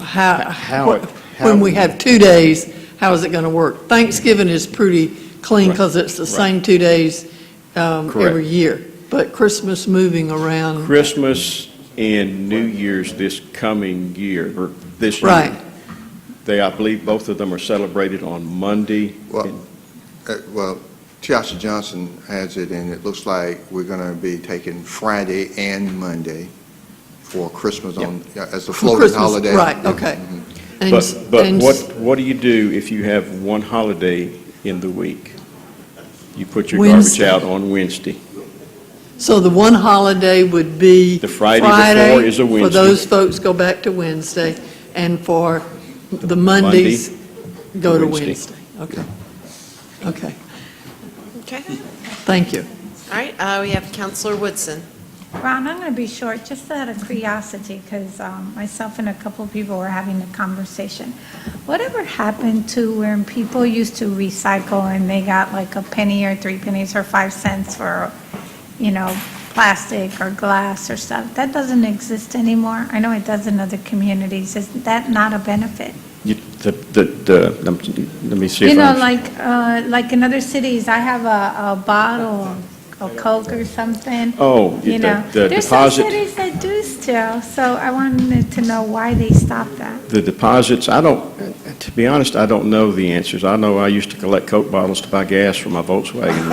when we have 2 days, how is it going to work? Thanksgiving is pretty clean because it's the same 2 days every year. But Christmas moving around. Christmas and New Year's this coming year, or this year. Right. I believe both of them are celebrated on Monday. Well, Tiasha Johnson has it, and it looks like we're going to be taking Friday and Monday for Christmas as the floating Christmas, holiday. right, okay. But what do you do if you have one holiday in the week? You put your garbage out on Wednesday. So the one holiday would be The Friday before is a Wednesday. For those folks, go back to Wednesday, and for the Mondays, go to Wednesday. Okay. Okay. Okay. Thank you. All right, we have Councilor Woodson. Ron, I'm going to be short, just out of curiosity, because myself and a couple of people were having a conversation. Whatever happened to when people used to recycle and they got like a penny or 3 pennies or 5 cents for, you know, plastic or glass or stuff? That doesn't exist anymore. I know it does in other communities. Is that not a benefit? Let me see if You know, I'm... like in other cities, I have a bottle of Coke or something. Oh, you know. the There's some deposit... cities that do still, so I wanted to know why they stopped that. The deposits, to be honest, I don't know the answers. I know I used to collect Coke bottles to buy gas for my Volkswagen.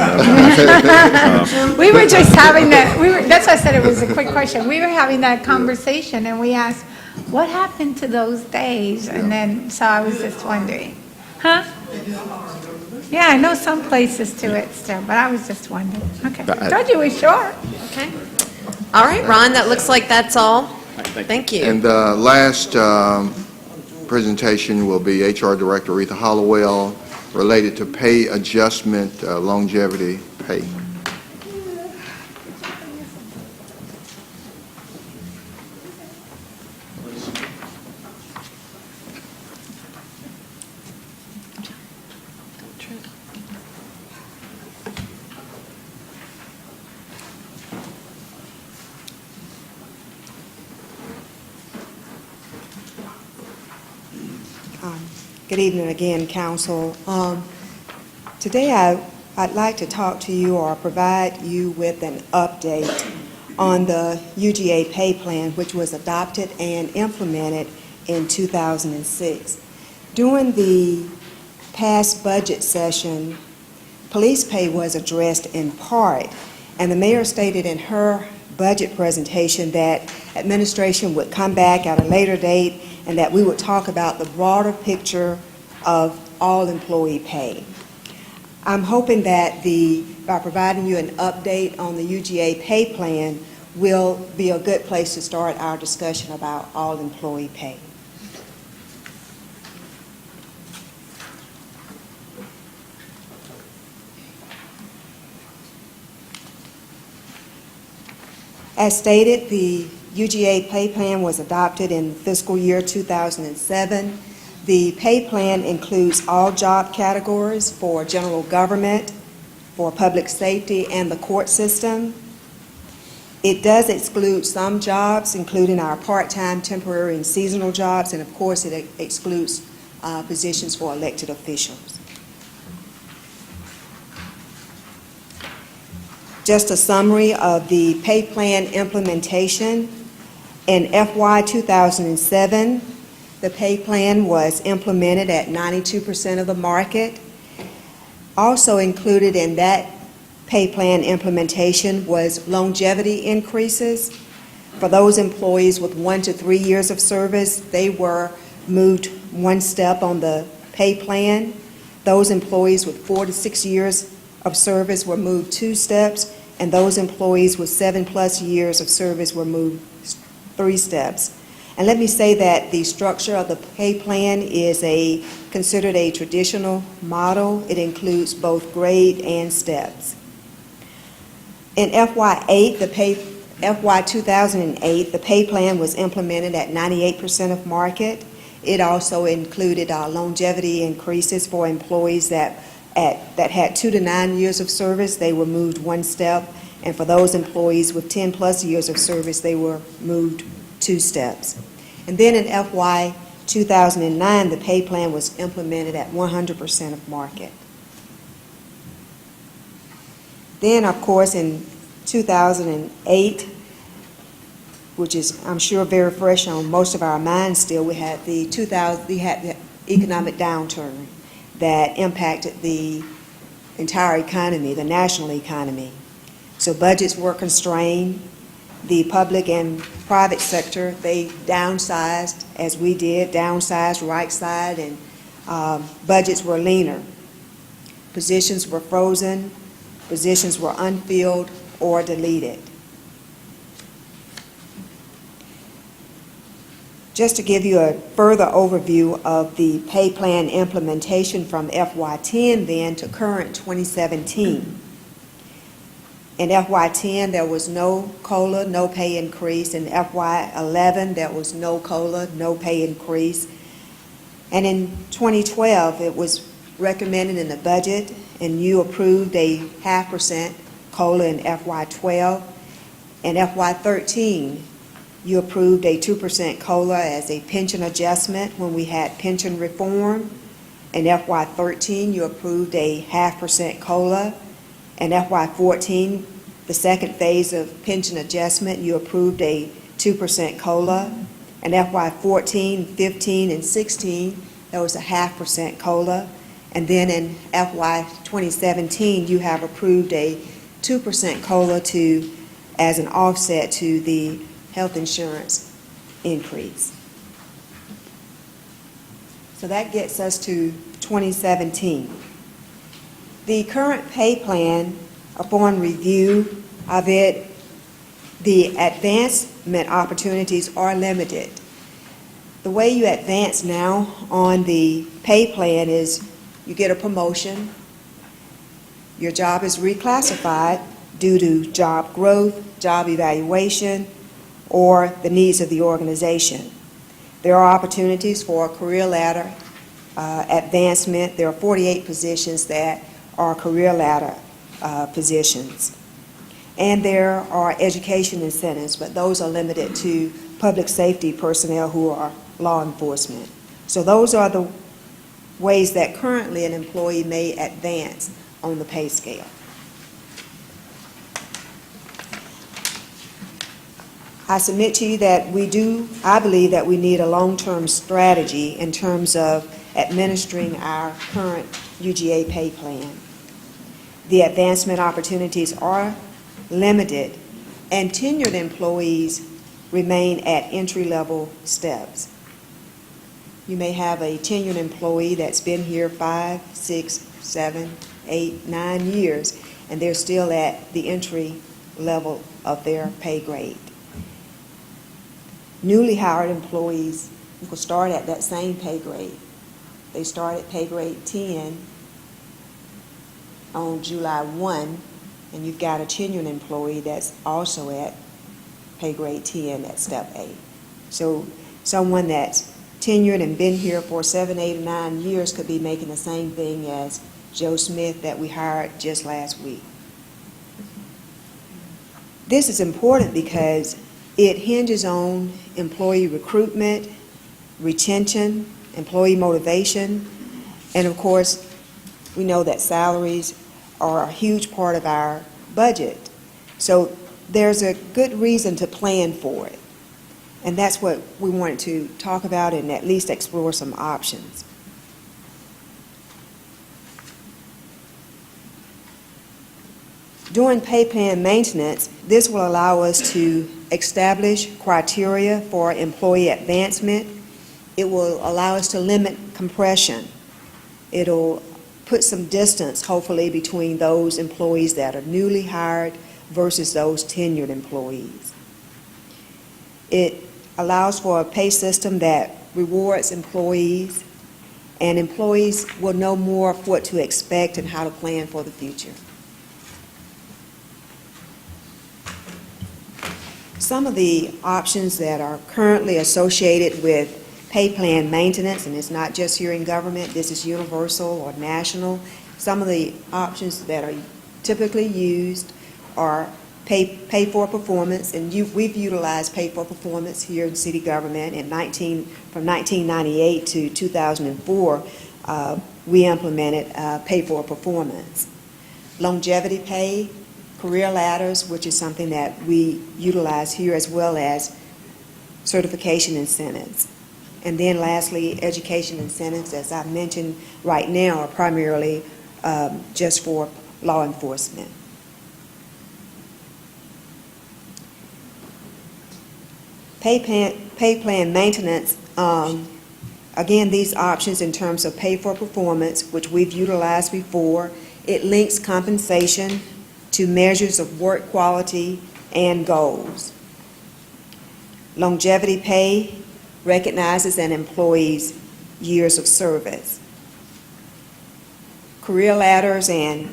We were just having that, that's why I said it was a quick question. We were having that conversation and we asked, what happened to those days? And then, so I was just wondering. Huh? Yeah, I know some places to it still, but I was just wondering. Okay, thought you were sure. Okay. All right, Ron, that looks like that's all. Thank you. And the last presentation will be HR Director Aretha Hollowell, related to pay adjustment, longevity pay. Good evening again, Council. Today I'd like to talk to you or provide you with an update on the UGA pay plan, which was adopted and implemented in 2006. During the past budget session, police pay was addressed in part, and the mayor stated in her budget presentation that administration would come back at a later date and that we would talk about the broader picture of all employee pay. I'm hoping that by providing you an update on the UGA pay plan will be a good place to start our discussion about all employee pay. As stated, the UGA pay plan was adopted in fiscal year 2007. The pay plan includes all job categories for general government, for public safety, and the court system. It does exclude some jobs, including our part-time, temporary, and seasonal jobs, and of course it excludes positions for elected officials. Just a summary of the pay plan implementation. In FY 2007, the pay plan was implemented at 92% of the market. Also included in that pay plan implementation was longevity increases. For those employees with 1 to 3 years of service, they were moved one step on the pay plan. Those employees with 4 to 6 years of service were moved 2 steps, and those employees with 7+ years of service were moved 3 steps. And let me say that the structure of the pay plan is considered a traditional model. It includes both grade and steps. In FY 2008, the pay plan was implemented at 98% of market. It also included longevity increases for employees that had 2 to 9 years of service. They were moved 1 step, and for those employees with 10+ years of service, they were moved 2 steps. And then in FY 2009, the pay plan was implemented at 100% of market. Then, of course, in 2008, which is, I'm sure, very fresh on most of our minds still, we had the economic downturn that impacted the entire economy, the national economy. So budgets were constrained. The public and private sector, they downsized, as we did, downsized, right-side, and budgets were leaner. Positions were frozen, positions were unfilled or deleted. Just to give you a further overview of the pay plan implementation from FY10 then to current 2017. In FY10, there was no COLA, no pay increase. In FY11, there was no COLA, no pay increase. And in 2012, it was recommended in the budget, and you approved a 0.5% COLA in FY12. In FY13, you approved a 2% COLA as a pension adjustment when we had pension reform. In FY13, you approved a 0.5% COLA. In FY14, the second phase of pension adjustment, you approved a 2% COLA. In FY14, 15, and 16, there was a 0.5% COLA. And then in FY 2017, you have approved a 2% COLA as an offset to the health insurance increase. So that gets us to 2017. The current pay plan, upon review of it, the advancement opportunities are limited. The way you advance now on the pay plan is you get a promotion, your job is reclassified due to job growth, job evaluation, or the needs of the organization. There are opportunities for career ladder advancement. There are 48 positions that are career ladder positions. And there are education incentives, but those are limited to public safety personnel who are law enforcement. So those are the ways that currently an employee may advance on the pay scale. I submit to you that I believe that we need a long-term strategy in terms of administering our current UGA pay plan. The advancement opportunities are limited, and tenured employees remain at entry-level steps. You may have a tenured employee that's been here 5, 6, 7, 8, 9 years, and they're still at the entry level of their pay grade. Newly hired employees will start at that same pay grade. They start at pay grade 10 on July 1, and you've got a tenured employee that's also at pay grade 10 at step 8. So someone that's tenured and been here for 7, 8, or 9 years could be making the same thing as Joe Smith that we hired just last week. This is important because it hinges on employee recruitment, retention, employee motivation, and of course, we know that salaries are a huge part of our budget. So there's a good reason to plan for it. And that's what we wanted to talk about and at least explore some options. During pay plan maintenance, this will allow us to establish criteria for employee advancement. It will allow us to limit compression. It'll put some distance, hopefully, between those employees that are newly hired versus those tenured employees. It allows for a pay system that rewards employees, and employees will know more of what to expect and how to plan for the future. Some of the options that are currently associated with pay plan maintenance, and it's not just here in government, this is universal or national. Some of the options that are typically used are pay for performance, and we've utilized pay for performance here in city government. From 1998 to 2004, we implemented pay for performance. Longevity pay, career ladders, which is something that we utilize here, as well as certification incentives. And then lastly, education incentives, as I mentioned right now, are primarily just for law enforcement. Pay plan maintenance, again, these options in terms of pay for performance, which we've utilized before, it links compensation to measures of work quality and goals. Longevity pay recognizes an employee's years of service. Career ladders and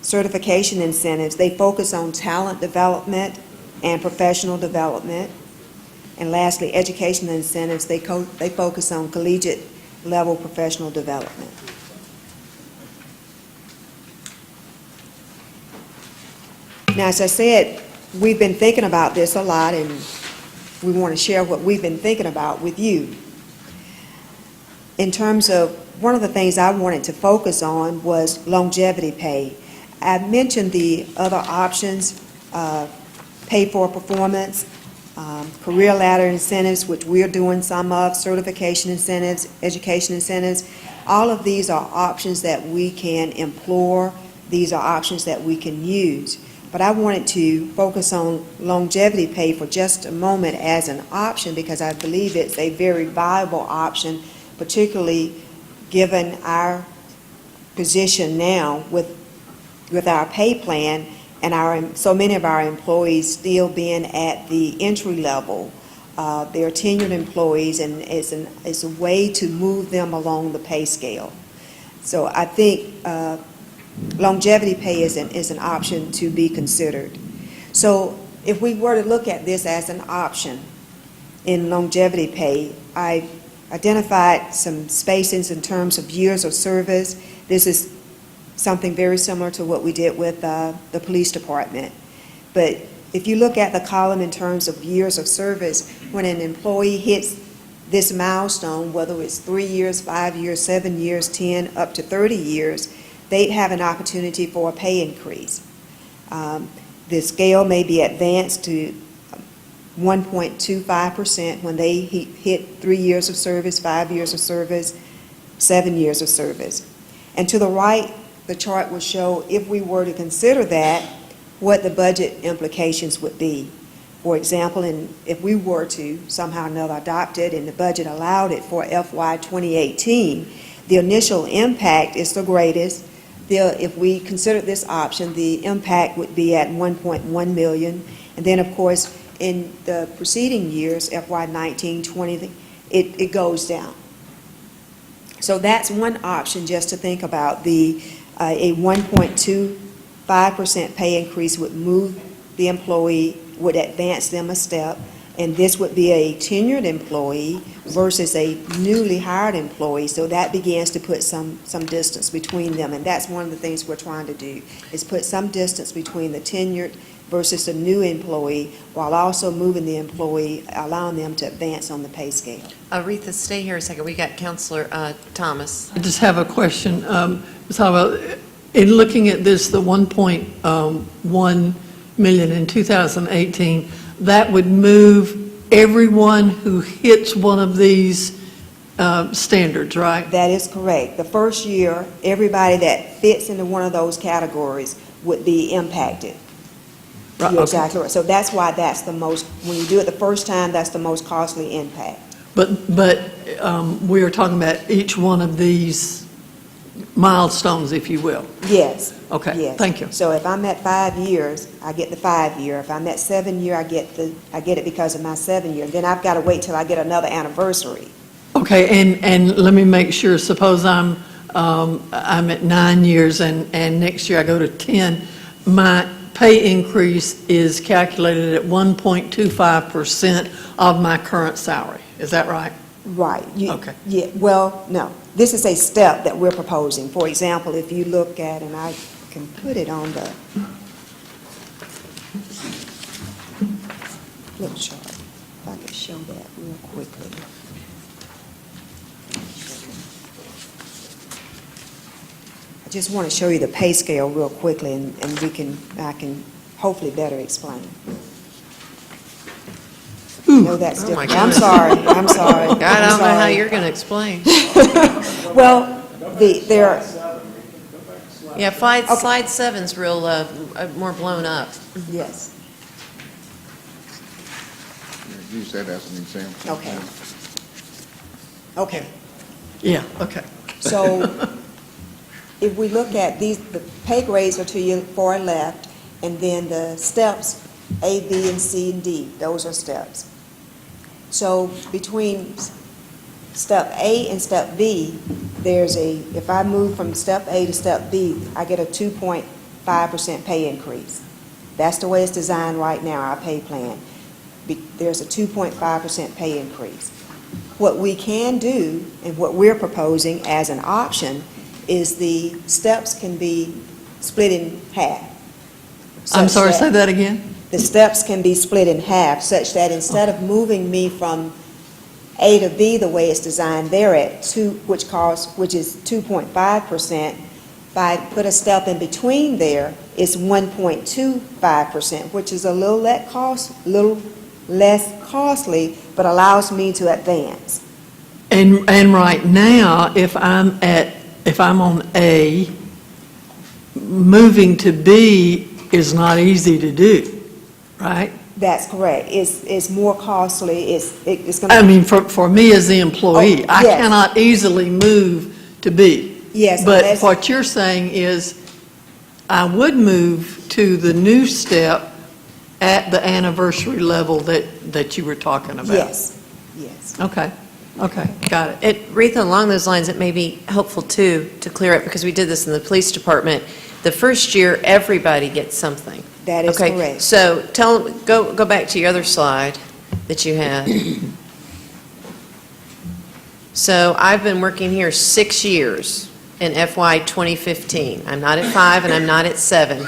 certification incentives, they focus on talent development and professional development. And lastly, educational incentives, they focus on collegiate level professional development. Now, as I said, we've been thinking about this a lot, and we want to share what we've been thinking about with you. In terms of, one of the things I wanted to focus on was longevity pay. I mentioned the other options, pay for performance, career ladder incentives, which we're doing some of, certification incentives, education incentives. All of these are options that we can employ. These are options that we can use. But I wanted to focus on longevity pay for just a moment as an option, because I believe it's a very viable option, particularly given our position now with our pay plan and so many of our employees still being at the entry level. They're tenured employees, and it's a way to move them along the pay scale. So I think longevity pay is an option to be considered. So if we were to look at this as an option in longevity pay, I identified some spacings in terms of years of service. This is something very similar to what we did with the police department. But if you look at the column in terms of years of service, when an employee hits this milestone, whether it's 3 years, 5 years, 7 years, 10, up to 30 years, they'd have an opportunity for a pay increase. The scale may be advanced to 1.25% when they hit 3 years of service, 5 years of service, 7 years of service. And to the right, the chart will show, if we were to consider that, what the budget implications would be. For example, if we were to somehow or another adopt it and the budget allowed it for FY 2018, the initial impact is the greatest. If we consider this option, the impact would be at $1.1 million. And then, of course, in the preceding years, FY 19, 20, it goes down. So that's one option just to think about. A 1.25% pay increase would move the employee, would advance them a step, and this would be a tenured employee versus a newly hired employee, so that begins to put some distance between them, and that's one of the things we're trying to do, is put some distance between the tenured versus the new employee, while also moving the employee, allowing them to advance on the pay scale. Aretha, stay here a second. We got Councilor Thomas. I just have a question. Ms. Howell, in looking at this, the 1.1 million in 2018, that would move everyone who hits one of these standards, right? That is correct. The first year, everybody that fits into one of those categories would be impacted. Right, You're okay. exactly right. So that's why that's the most, when you do it the first time, that's the most costly impact. But we are talking about each one of these milestones, if you will. Yes. Okay, Yes. thank you. So if I'm at 5 years, I get the 5 year. If I'm at 7 year, I get it because of my 7 year. Then I've got to wait till I get another anniversary. Okay, and let me make sure, suppose I'm at 9 years and next year I go to 10, my pay increase is calculated at 1.25% of my current salary. Is that right? Right. Okay. Yeah, well, no. This is a step that we're proposing. For example, if you look at, and I can put it on the flip chart, if I could show that real quickly. I just want to show you the pay scale real quickly, and I can hopefully better explain. No, that's Oh, my different. I'm goodness. sorry, I'm sorry. God, I don't know how sorry. you're going to explain. Well, there are, Yeah, slide 7's real, more blown up. yes, Use that as an example. okay. Okay, Yeah, okay. so if we look at these, the pay grades are to your far left, and then the steps, A, B, and C, and D, those are steps. So between step A and step B, if I move from step A to step B, I get a 2.5% pay increase. That's the way it's designed right now, our pay plan. There's a 2.5% pay increase. What we can do, and what we're proposing as an option, is the steps can be split in half. I'm such sorry, say that again? The steps can be split in half, such that instead of moving me from A to B the way it's designed, they're at 2, which is 2.5%. If I put a step in between there, it's 1.25%, which is a little less costly, but allows me to advance. And right now, if I'm on A, moving to B is not easy to do, right? That's correct. It's more costly. It's going to. I mean, for me as the employee, Oh, I yes. cannot easily move to B. Yes, But unless- what you're saying is, I would move to the new step at the anniversary level that you were talking about. Yes, yes. Okay, got it. Retha, along those lines, it may be helpful, too, to clear up, because we did this in the police department. The first year, everybody gets something. That is Okay, correct. so go back to your other slide that you had. So I've been working here 6 years in FY 2015. I'm not at 5 and I'm not at 7.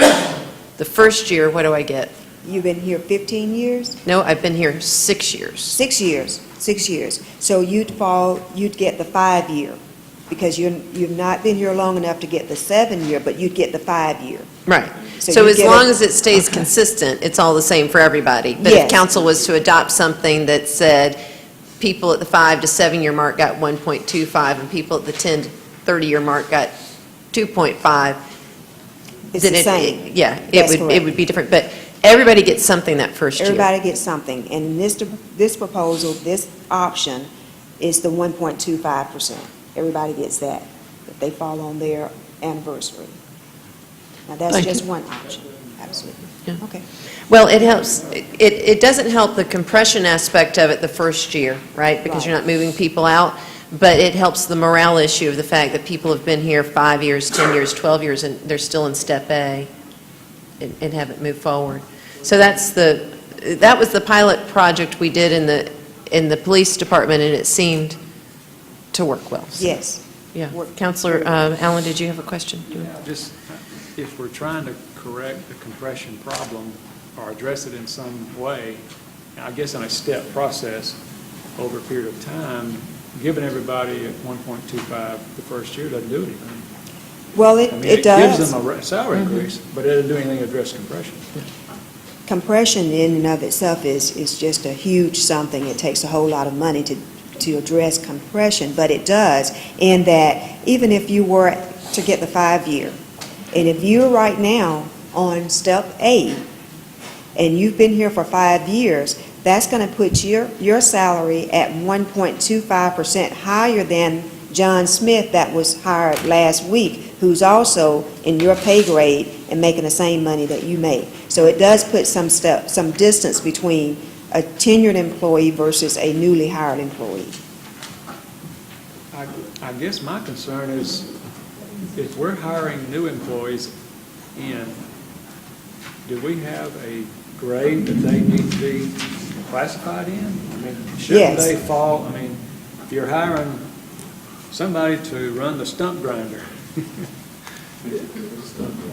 The first year, what do I get? You've been here 15 years? No, I've been here 6 years. 6 years, 6 years. So you'd get the 5 year, because you've not been here long enough to get the 7 year, but you'd get the 5 year. Right. So So you as get long it- as it stays consistent, it's all the same for everybody. But if Yes. council was to adopt something that said people at the 5 to 7 year mark got 1.25 and people at the 10 to 30 year mark got 2.5, It's then the same. yeah, That's it correct. would be different. But everybody gets something that first year. Everybody gets something, and this proposal, this option is the 1.25%. Everybody gets that, if they fall on their anniversary. Now, that's Thank just you. one option, absolutely. Yeah. Okay. Well, it helps, it doesn't help the compression aspect of it the first year, right? Because you're Right. not moving people out, but it helps the morale issue of the fact that people have been here 5 years, 10 years, 12 years, and they're still in step A and haven't moved forward. So that was the pilot project we did in the police department, and it seemed to work well. So, Yes. Yeah. Counselor Allen, did you have a question? Just, if we're trying to correct the compression problem or address it in some way, I guess in a step process over a period of time, giving everybody at 1.25 the first year doesn't do anything. Well, I mean, it does. gives them a salary increase, but it doesn't do anything to address compression. Compression in and of itself is just a huge something. It takes a whole lot of money to address compression, but it does, in that even if you were to get the 5 year, and if you're right now on step A, and you've been here for 5 years, that's going to put your salary at 1.25% higher than John Smith that was hired last week, who's also in your pay grade and making the same money that you make. So it does put some distance between a tenured employee versus a newly hired employee. I guess my concern is if we're hiring new employees in, do we have a grade that they need to be classified in? I mean, shouldn't Yes. they fall, I mean, if you're hiring somebody to run the stump grinder,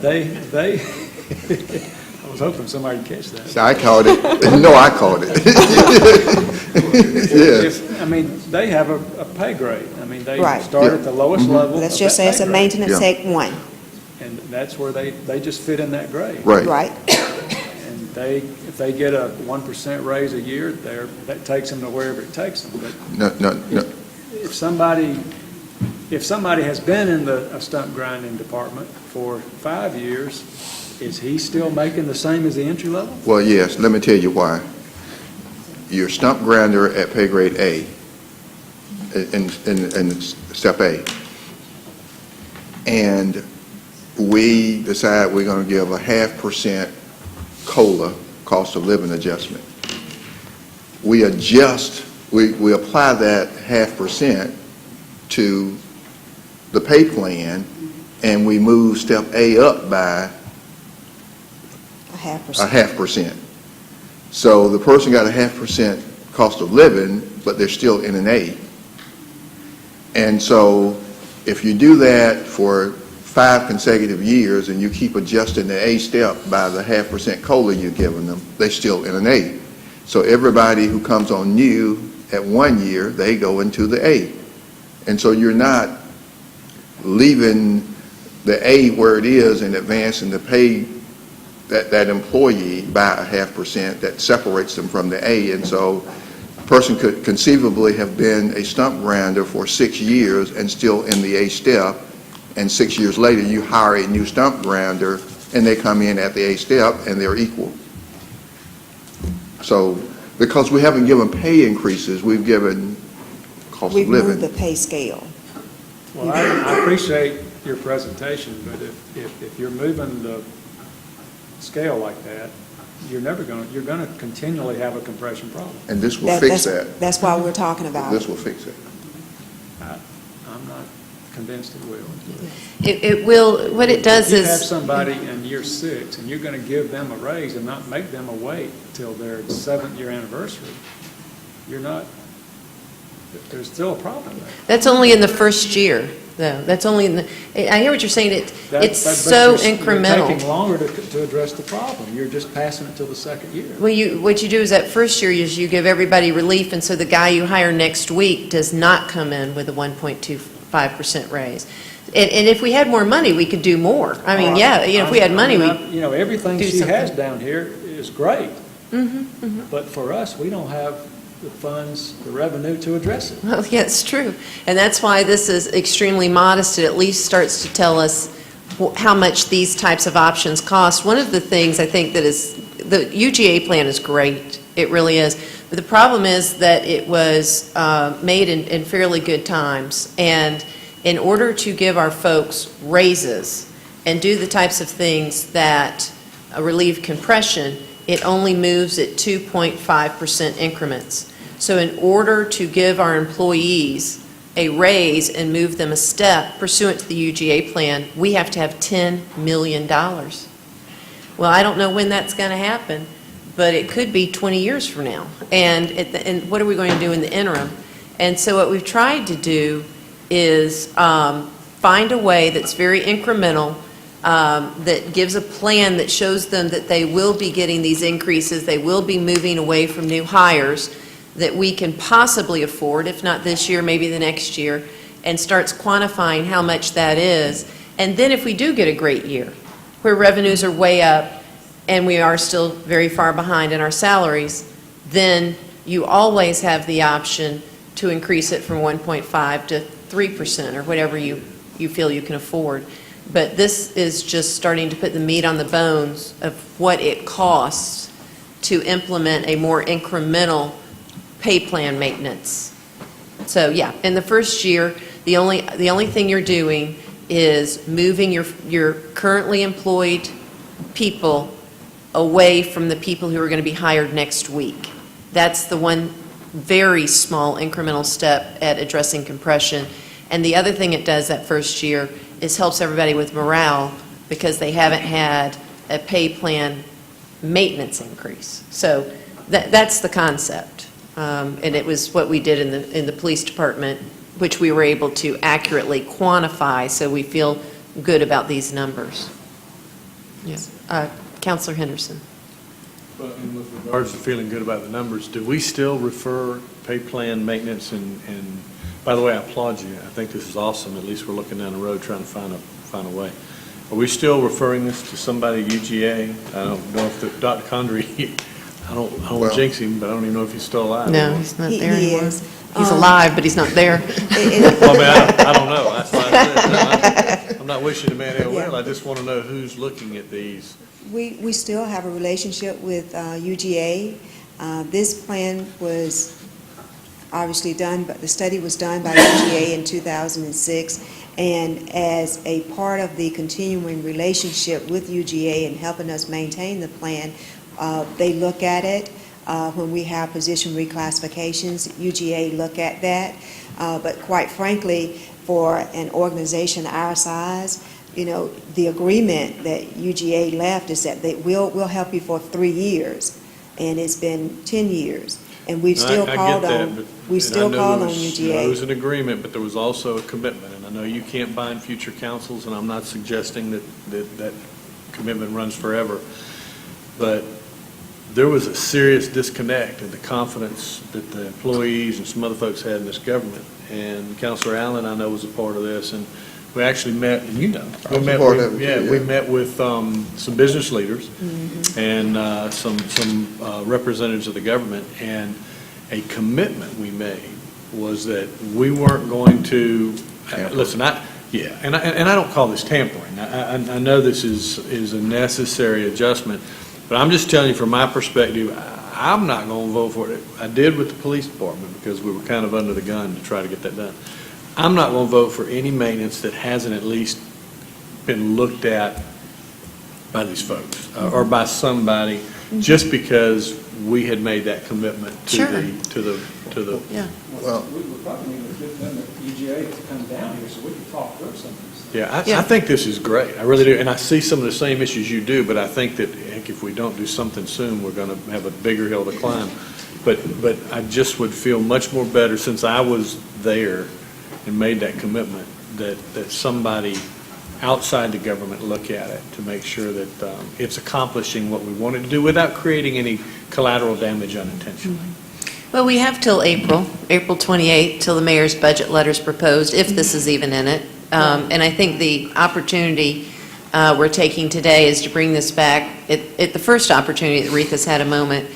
they, I was hoping somebody would catch that. So I called it. No, I called it. Yes. I mean, they have a pay grade. I mean, they Right. start at the lowest level. Let's of just that say it's pay a grade. maintenance tech 1. And that's where they just fit in that grade. Right. Right. And if they get a 1% raise a year, that takes them to wherever it takes them. But No. if somebody has been in a stump grinding department for 5 years, is he still making the same as the entry level? Well, yes, let me tell you why. You're stump grinder at pay grade A, in step A. And we decide we're going to give a 0.5% COLA, cost of living adjustment. We adjust, we apply that 0.5% to the pay plan, and we move step A up by A 0.5%. a 0.5%. So the person got a 0.5% cost of living, but they're still in an A. And so if you do that for 5 consecutive years and you keep adjusting the A step by the 0.5% COLA you're giving them, they're still in an A. So everybody who comes on new at 1 year, they go into the A. And so you're not leaving the A where it is and advancing the pay that employee by a 0.5% that separates them from the A. And so a person could conceivably have been a stump grinder for 6 years and still in the A step, and 6 years later you hire a new stump grinder and they come in at the A step and they're equal. So because we haven't given pay increases, we've given cost We've of living. moved the pay scale. Well, I appreciate your presentation, but if you're moving the scale like that, you're going to continually have a compression problem. And this will fix that. That's why we're talking about This it. will fix it. I'm not convinced it will. It will, what it does If you have is, somebody in year 6 and you're going to give them a raise and not make them wait till their 7th year anniversary, there's still a problem there. that's only in the first year, though. That's only in the, I hear what you're saying, it's so You're incremental. taking longer to address the problem. You're just passing it till the 2nd year. Well, what you do is that first year is you give everybody relief, and so the guy you hire next week does not come in with a 1.25% raise. And if we had more money, we could do more. I mean, yeah, if we had money, we everything do she has something. down here is great. Mm-hmm. But for us, we don't have the funds, the revenue to address it. Well, yeah, it's true. And that's why this is extremely modest. It at least starts to tell us how much these types of options cost. One of the things I think that is, the UGA plan is great. It really is. But the problem is that it was made in fairly good times. And in order to give our folks raises and do the types of things that relieve compression, it only moves at 2.5% increments. So in order to give our employees a raise and move them a step pursuant to the UGA plan, we have to have $10 million. Well, I don't know when that's going to happen, but it could be 20 years from now. And what are we going to do in the interim? And so what we've tried to do is find a way that's very incremental, that gives a plan that shows them that they will be getting these increases, they will be moving away from new hires that we can possibly afford, if not this year, maybe the next year, and starts quantifying how much that is. And then if we do get a great year, where revenues are way up and we are still very far behind in our salaries, then you always have the option to increase it from 1.5 to 3% or whatever you feel you can afford. But this is just starting to put the meat on the bones of what it costs to implement a more incremental pay plan maintenance. So yeah, in the first year, The only thing you're doing is moving your currently employed people away from the people who are going to be hired next week. That's the one very small incremental step at addressing compression. And the other thing it does that first year is helps everybody with morale because they haven't had a pay plan maintenance increase. So that's the concept. And it was what we did in the police department, which we were able to accurately quantify, so we feel good about these numbers. Yes. Councilor Henderson. Well, and with regards to feeling good about the numbers, do we still refer pay plan maintenance and by the way, I applaud you. I think this is awesome. At least we're looking down the road trying to find a way. Are we still referring this to somebody at UGA? I don't know if Dr. Condrey, I don't Well, jinx him, but I don't even know if he's still alive. No, he's not there He anymore. is. He's alive, but he's not there. Well, I mean, I don't know. That's why I said, I'm not wishing the man ill will. I just want to know who's looking at these. We still have a relationship with UGA. This plan was obviously done, but the study was done by UGA in 2006, and as a part of the continuing relationship with UGA and helping us maintain the plan, they look at it. When we have position reclassifications, UGA look at that. But quite frankly, for an organization our size, you know, the agreement that UGA left is that we'll help you for 3 years, and it's been 10 years. And we've still called on UGA. There was an agreement, but there was also a commitment. And I know you can't bind future councils, and I'm not suggesting that commitment runs forever. But there was a serious disconnect in the confidence that the employees and some other folks had in this government. And Councilor Allen, I know, was a part of this. And we actually met, and you know, we met with some business leaders and some representatives of the government, and a commitment we made was that we weren't going to listen. And I don't call this tampering. I know this is a necessary adjustment, but I'm just telling you from my perspective, I'm not going to vote for it. I did with the police department because we were kind of under the gun to try to get that done. I'm not going to vote for any maintenance that hasn't at least been looked at by these folks or by somebody, just because we had made that commitment to the. Yeah. Well, we probably need to get them, the EGA to come down here so we can talk through some of these. Yeah, I think this is great. I really do. And I see some of the same issues you do, but I think that heck, if we don't do something soon, we're going to have a bigger hill to climb. But I just would feel much more better since I was there and made that commitment that somebody outside the government look at it to make sure that it's accomplishing what we wanted to do without creating any collateral damage unintentionally. Well, we have till April 28th, till the mayor's budget letter's proposed, if this is even in it. And I think the opportunity we're taking today is to bring this back at the first opportunity that Retha's had a moment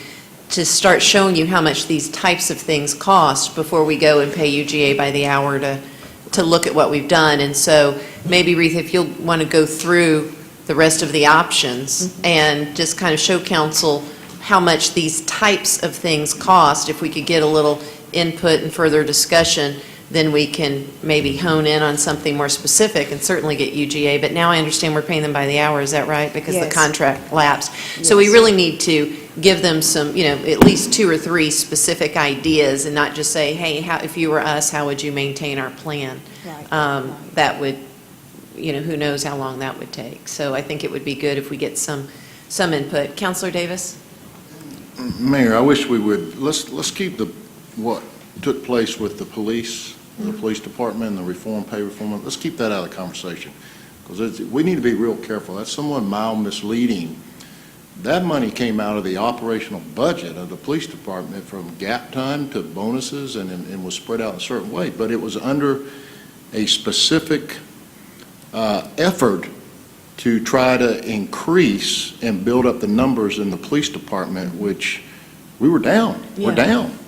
to start showing you how much these types of things cost before we go and pay UGA by the hour to look at what we've done. And so maybe, Retha, if you'll want to go through the rest of the options and just kind of show council how much these types of things cost. If we could get a little input and further discussion, then we can maybe hone in on something more specific and certainly get UGA. But now I understand we're paying them by the hour, is that right? Because the contract lapsed. Yes. So we really need to give them some, you know, at least 2 or 3 specific ideas and not just say, hey, if you were us, how would you maintain our plan? Right. That would, you know, who knows how long that would take. So I think it would be good if we get some input. Councilor Davis? Mayor, I wish we would, let's keep what took place with the police department and the pay reform, let's keep that out of the conversation. Because we need to be real careful. That's somewhat mild misleading. That money came out of the operational budget of the police department from gap time to bonuses and was spread out in a certain way. But it was under a specific effort to try to increase and build up the numbers in the police department, which we were down. Yeah. We're down.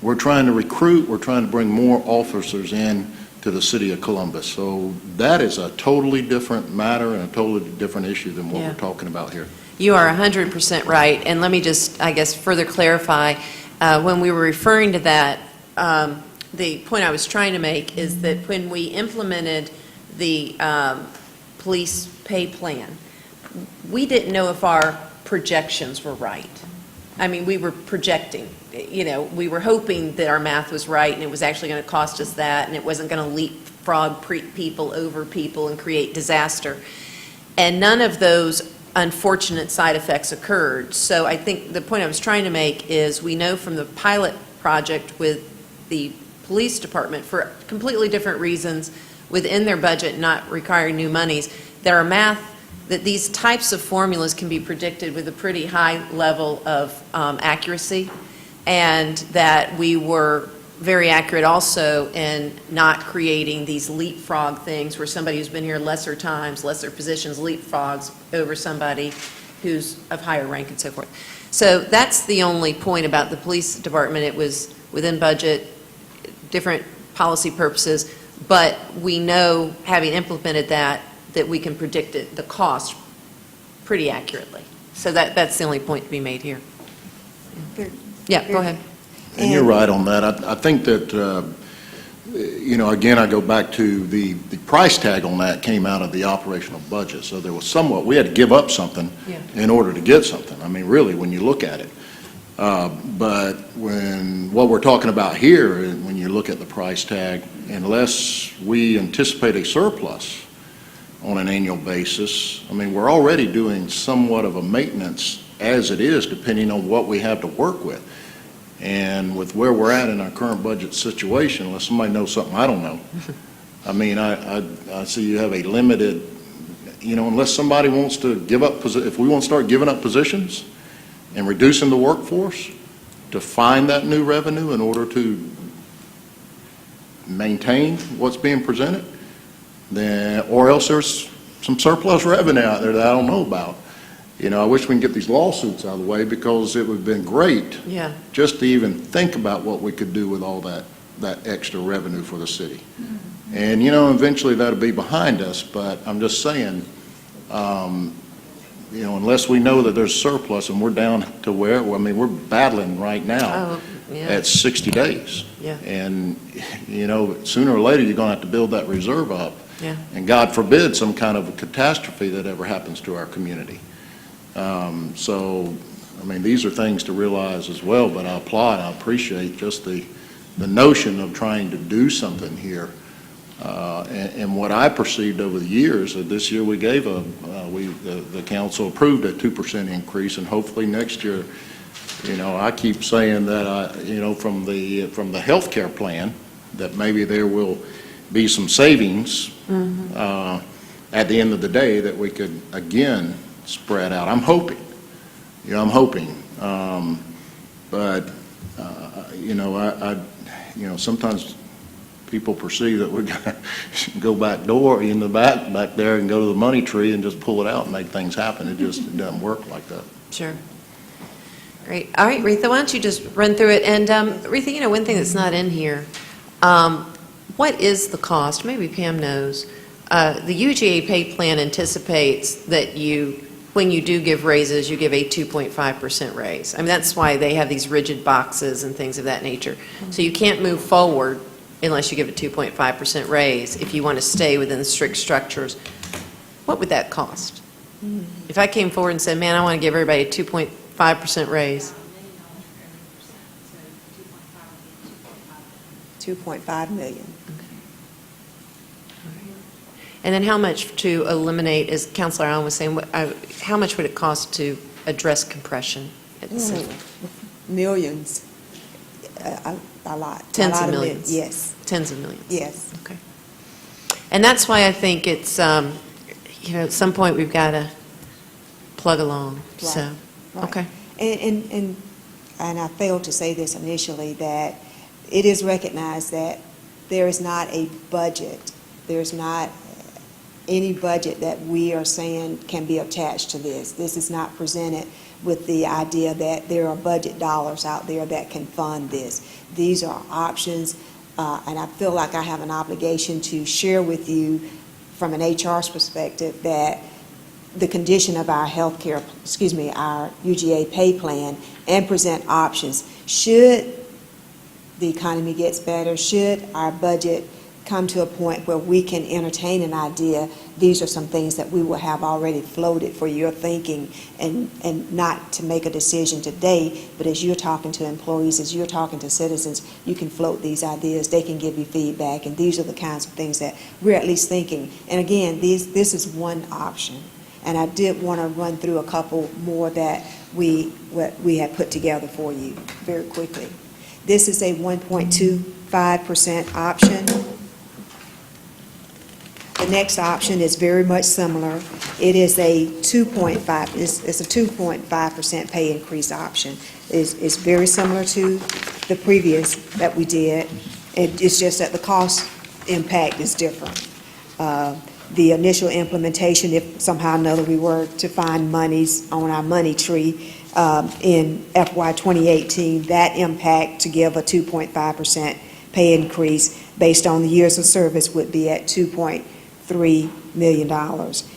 We're trying to recruit. We're trying to bring more officers in to the city of Columbus. So that is a totally different matter and a totally different issue than what we're talking about here. You are 100% right. And let me just, I guess, further clarify. When we were referring to that, the point I was trying to make is that when we implemented the police pay plan, we didn't know if our projections were right. I mean, we were projecting, we were hoping that our math was right and it was actually going to cost us that and it wasn't going to leapfrog people over people and create disaster. And none of those unfortunate side effects occurred. So I think the point I was trying to make is we know from the pilot project with the police department, for completely different reasons within their budget not requiring new monies, that our math, that these types of formulas can be predicted with a pretty high level of accuracy, and that we were very accurate also in not creating these leapfrog things where somebody who's been here lesser times, lesser positions, leapfrogs over somebody who's of higher rank and so forth. So that's the only point about the police department. It was within budget, different policy purposes, but we know, having implemented that we can predict it, the cost pretty accurately. So that's the only point to be made here. Yeah, go ahead. And you're right on that. I think that, again, I go back to the price tag on that came out of the operational budget. So there was somewhat, we had to give up something in order to get something. I mean, really, when you look at it. But what we're talking about here, when you look at the price tag, unless we anticipate a surplus on an annual basis, I mean, we're already doing somewhat of a maintenance as it is, depending on what we have to work with. And with where we're at in our current budget situation, unless somebody knows something I don't know, I mean, I see you have a limited, unless somebody wants to give up, if we want to start giving up positions and reducing the workforce to find that new revenue in order to maintain what's being presented, then, or else there's some surplus revenue out there that I don't know about. I wish we can get these lawsuits out of the way, because it would have been great just to even think about what we could do with all that extra revenue for the city. And, eventually that'll be behind us, but I'm just saying, unless we know that there's surplus and we're down to where, we're battling right now at 60 days. Yeah. And, sooner or later you're going to have to build that reserve up. Yeah. And God forbid some kind of a catastrophe that ever happens to our community. So, these are things to realize as well, but I applaud, I appreciate just the notion of trying to do something here. And what I perceived over the years, that this year we gave the council approved a 2% increase, and hopefully next year, I keep saying that, from the health care plan, that maybe there will be some savings at the end of the day that we could, again, spread out. I'm hoping, but sometimes people perceive that we're going to go back door in the back there and go to the money tree and just pull it out and make things happen. It doesn't work like that. Sure. Great. All right, Retha, why don't you just run through it? And Retha, one thing that's not in here, what is the cost? Maybe Pam knows. The UGA pay plan anticipates that when you do give raises, you give a 2.5% raise. That's why they have these rigid boxes and things of that nature. So you can't move forward unless you give a 2.5% raise if you want to stay within the strict structures. What would that cost? If I came forward and said, man, I want to give everybody a 2.5% raise. 2.5 million. And then how much to eliminate, as Councilor Allen was saying, how much would it cost to address compression at the city? Millions. A lot. Tens of millions? Yes. Tens of millions? Yes. Okay. And that's why I think it's, at some point we've got to plug along. Right. So, Right. okay. And I failed to say this initially, that it is recognized that there is not a budget. There's not any budget that we are saying can be attached to this. This is not presented with the idea that there are budget dollars out there that can fund this. These are options, and I feel like I have an obligation to share with you from an HR's perspective that the condition of our our UGA pay plan, and present options. Should the economy gets better, should our budget come to a point where we can entertain an idea, these are some things that we will have already floated for your thinking, and not to make a decision today, but as you're talking to employees, as you're talking to citizens, you can float these ideas, they can give you feedback, and these are the kinds of things that we're at least thinking. And again, this is one option. And I did want to run through a couple more that we had put together for you very quickly. This is a 1.25% option. The next option is very much similar. It is a 2.5% pay increase option. It's very similar to the previous that we did. It's just that the cost impact is different. The initial implementation, if somehow or another we were to find monies on our money tree in FY 2018, that impact to give a 2.5% pay increase based on the years of service would be at $2.3 million.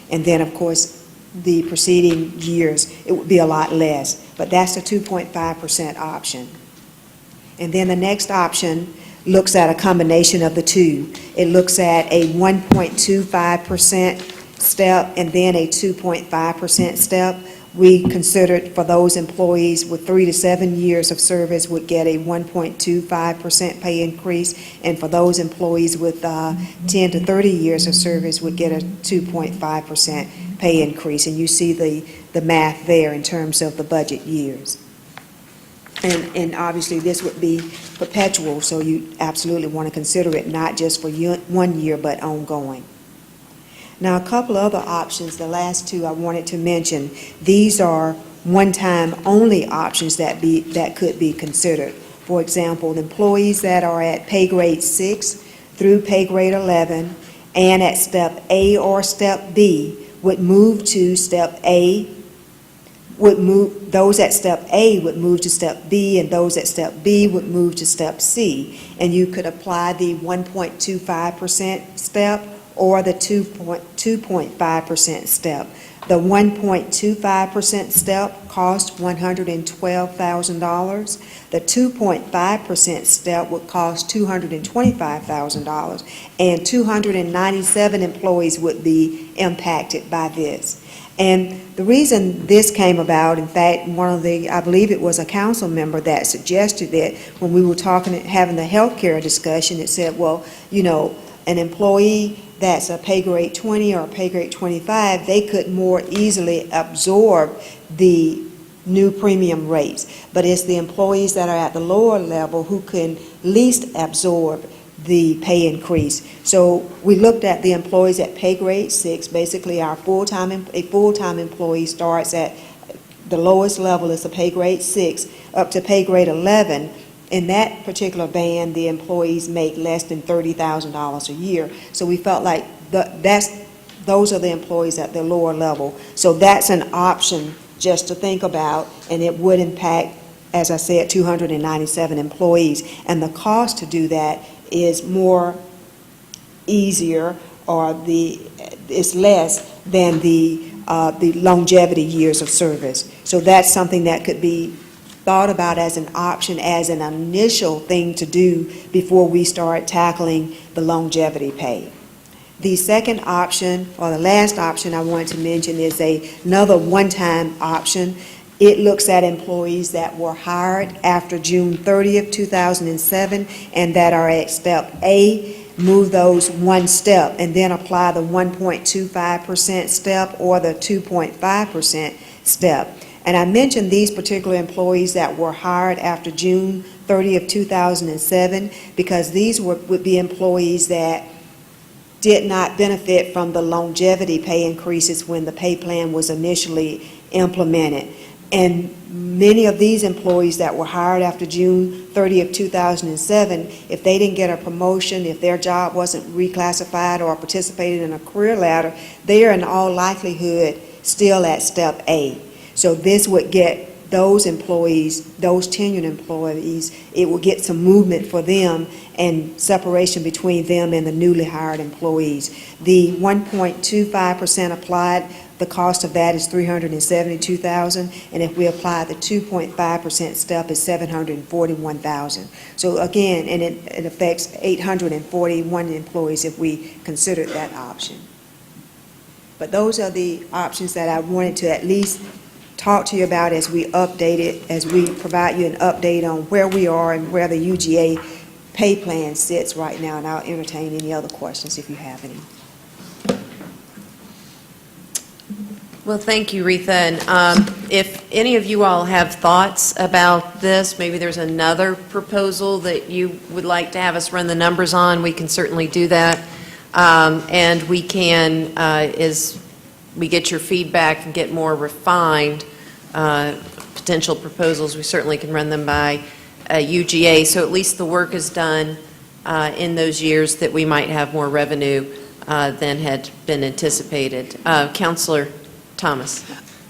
And then, of course, the preceding years, it would be a lot less. But that's the 2.5% option. And then the next option looks at a combination of the two. It looks at a 1.25% step and then a 2.5% step. We considered for those employees with 3 to 7 years of service would get a 1.25% pay increase, and for those employees with 10 to 30 years of service would get a 2.5% pay increase. And you see the math there in terms of the budget years. And obviously this would be perpetual, so you absolutely want to consider it not just for 1 year but ongoing. Now, a couple other options, the last two I wanted to mention. These are one-time only options that could be considered. For example, employees that are at pay grade 6 through pay grade 11 and at step A or step B would move to step A, those at step A would move to step B, and those at step B would move to step C. And you could apply the 1.25% step or the 2.5% step. The 1.25% step cost $112,000. The 2.5% step would cost $225,000, and 297 employees would be impacted by this. And the reason this came about, in fact, I believe it was a council member that suggested that when we were having the healthcare discussion, it said, well, you know, an employee that's a pay grade 20 or a pay grade 25, they could more easily absorb the new premium rates. But it's the employees that are at the lower level who can least absorb the pay increase. So we looked at the employees at pay grade 6. Basically, a full-time employee starts at the lowest level is a pay grade 6 up to pay grade 11. In that particular band, the employees make less than $30,000 a year. So we felt like those are the employees at the lower level. So that's an option just to think about, and it would impact, as I said, 297 employees. And the cost to do that is more easier, or it's less than the longevity years of service. So that's something that could be thought about as an option, as an initial thing to do before we start tackling the longevity pay. The second option, or the last option I wanted to mention, is another one-time option. It looks at employees that were hired after June 30th, 2007, and that are at step A, move those one step, and then apply the 1.25% step or the 2.5% step. And I mentioned these particular employees that were hired after June 30th, 2007, because these would be employees that did not benefit from the longevity pay increases when the pay plan was initially implemented. And many of these employees that were hired after June 30th, 2007, if they didn't get a promotion, if their job wasn't reclassified or participated in a career ladder, they are in all likelihood still at step A. So this would get those employees, those tenured employees, it will get some movement for them and separation between them and the newly hired employees. The 1.25% applied the cost of that is $372,000, and if we apply the 2.5% step, it's $741,000. So again, and it affects 841 employees if we consider that option. But those are the options that I wanted to at least talk to you about as we update it, as we provide you an update on where we are and where the UGA pay plan sits right now, and I'll entertain any other questions if you have any. Well, thank you, Retha. And if any of you all have thoughts about this, maybe there's another proposal that you would like to have us run the numbers on, we can certainly do that. And we can, as we get your feedback and get more refined potential proposals, we certainly can run them by UGA. So at least the work is done in those years that we might have more revenue than had been anticipated. Councilor Thomas.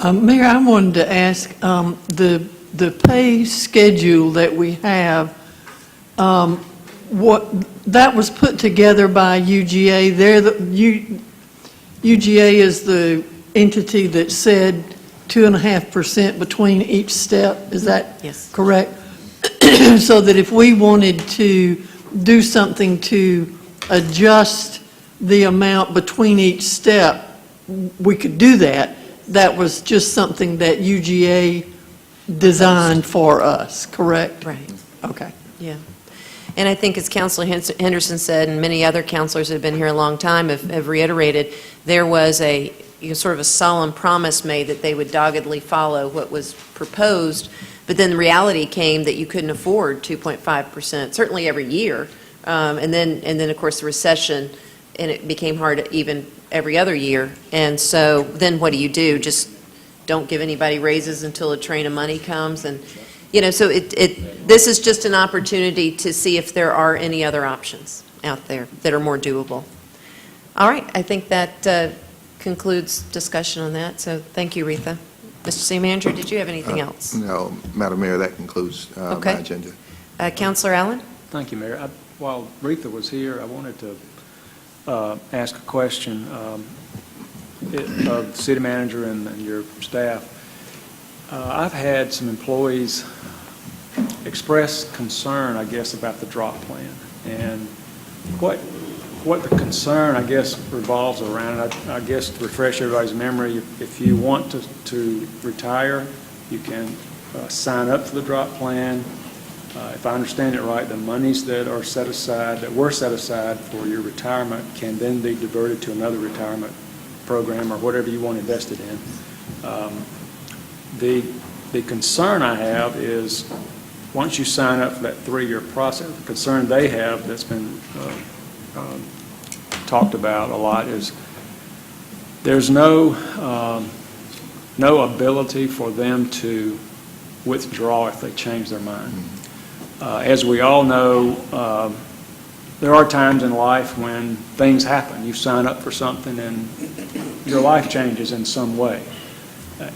Mayor, I wanted to ask, the pay schedule that we have, what, that was put together by UGA. UGA is the entity that said 2.5% between each step. Is that correct? So that if we wanted to do something to adjust the amount between each step, we could do that. That was just something that UGA designed for us, correct? Right. Okay. Yeah. And I think as Councilor Henderson said, and many other councilors that have been here a long time have reiterated, there was a sort of a solemn promise made that they would doggedly follow what was proposed, but then the reality came that you couldn't afford 2.5%, certainly every year. And then, of course, the recession, and it became hard even every other year. And so then what do? Just don't give anybody raises until a train of money comes? And, so this is just an opportunity to see if there are any other options out there that are more doable. All right, I think that concludes discussion on that. So thank you, Retha. Mr. City Manager, did you have anything else? No, Madam Mayor, that concludes my agenda. Councilor Allen? Thank you, Mayor. While Retha was here, I wanted to ask a question of the city manager and your staff. I've had some employees express concern, I guess, about the drop plan. And what the concern, I guess, revolves around, I guess to refresh everybody's memory, if you want to retire, you can sign up for the drop plan. If I understand it right, the monies that are set aside, that were set aside for your retirement can then be diverted to another retirement program or whatever you want invested in. The concern I have is once you sign up for that 3-year process, the concern they have that's been talked about a lot is there's no ability for them to withdraw if they change their mind. As we all know, there are times in life when things happen. You sign up for something and your life changes in some way.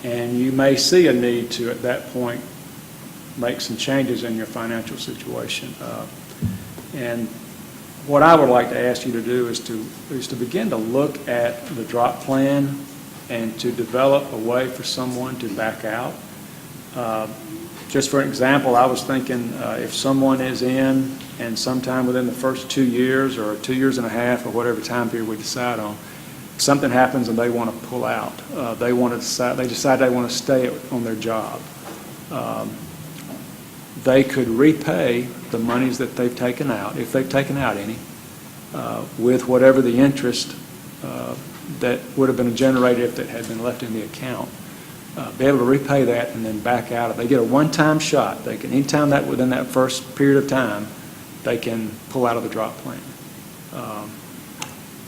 And you may see a need to, at that point, make some changes in your financial situation. And what I would like to ask you to do is to begin to look at the drop plan and to develop a way for someone to back out. Just for example, I was thinking if someone is in and sometime within the first 2 years or 2 years and a half or whatever time period we decide on, something happens and they want to pull out. They decide they want to stay on their job. They could repay the monies that they've taken out, if they've taken out any, with whatever the interest that would have been generated if it had been left in the account. Be able to repay that and then back out. If they get a one-time shot, they can, anytime that within that first period of time, they can pull out of the drop plan.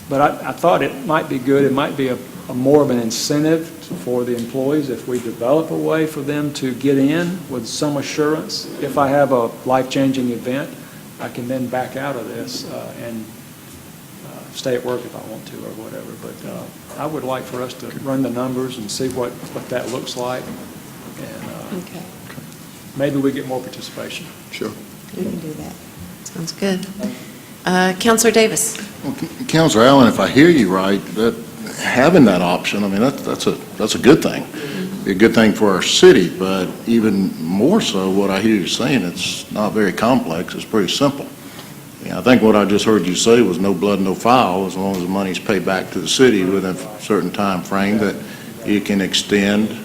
But I thought it might be good, it might be a more of an incentive for the employees if we develop a way for them to get in with some assurance. If I have a life-changing event, I can then back out of this and stay at work if I want to or whatever. But I would like for us to run the numbers and see what that looks like. And maybe we get more participation. Sure. We can do that. Sounds good. Councilor Davis. Well, Councilor Allen, if I hear you right, that having that option, I mean, that's a good thing. Be a good thing for our city, but even more so, what I hear you saying, it's not very complex, it's pretty simple. Yeah, I think what I just heard you say was no blood, no foul, as long as the money's paid back to the city within a certain time frame that you can extend.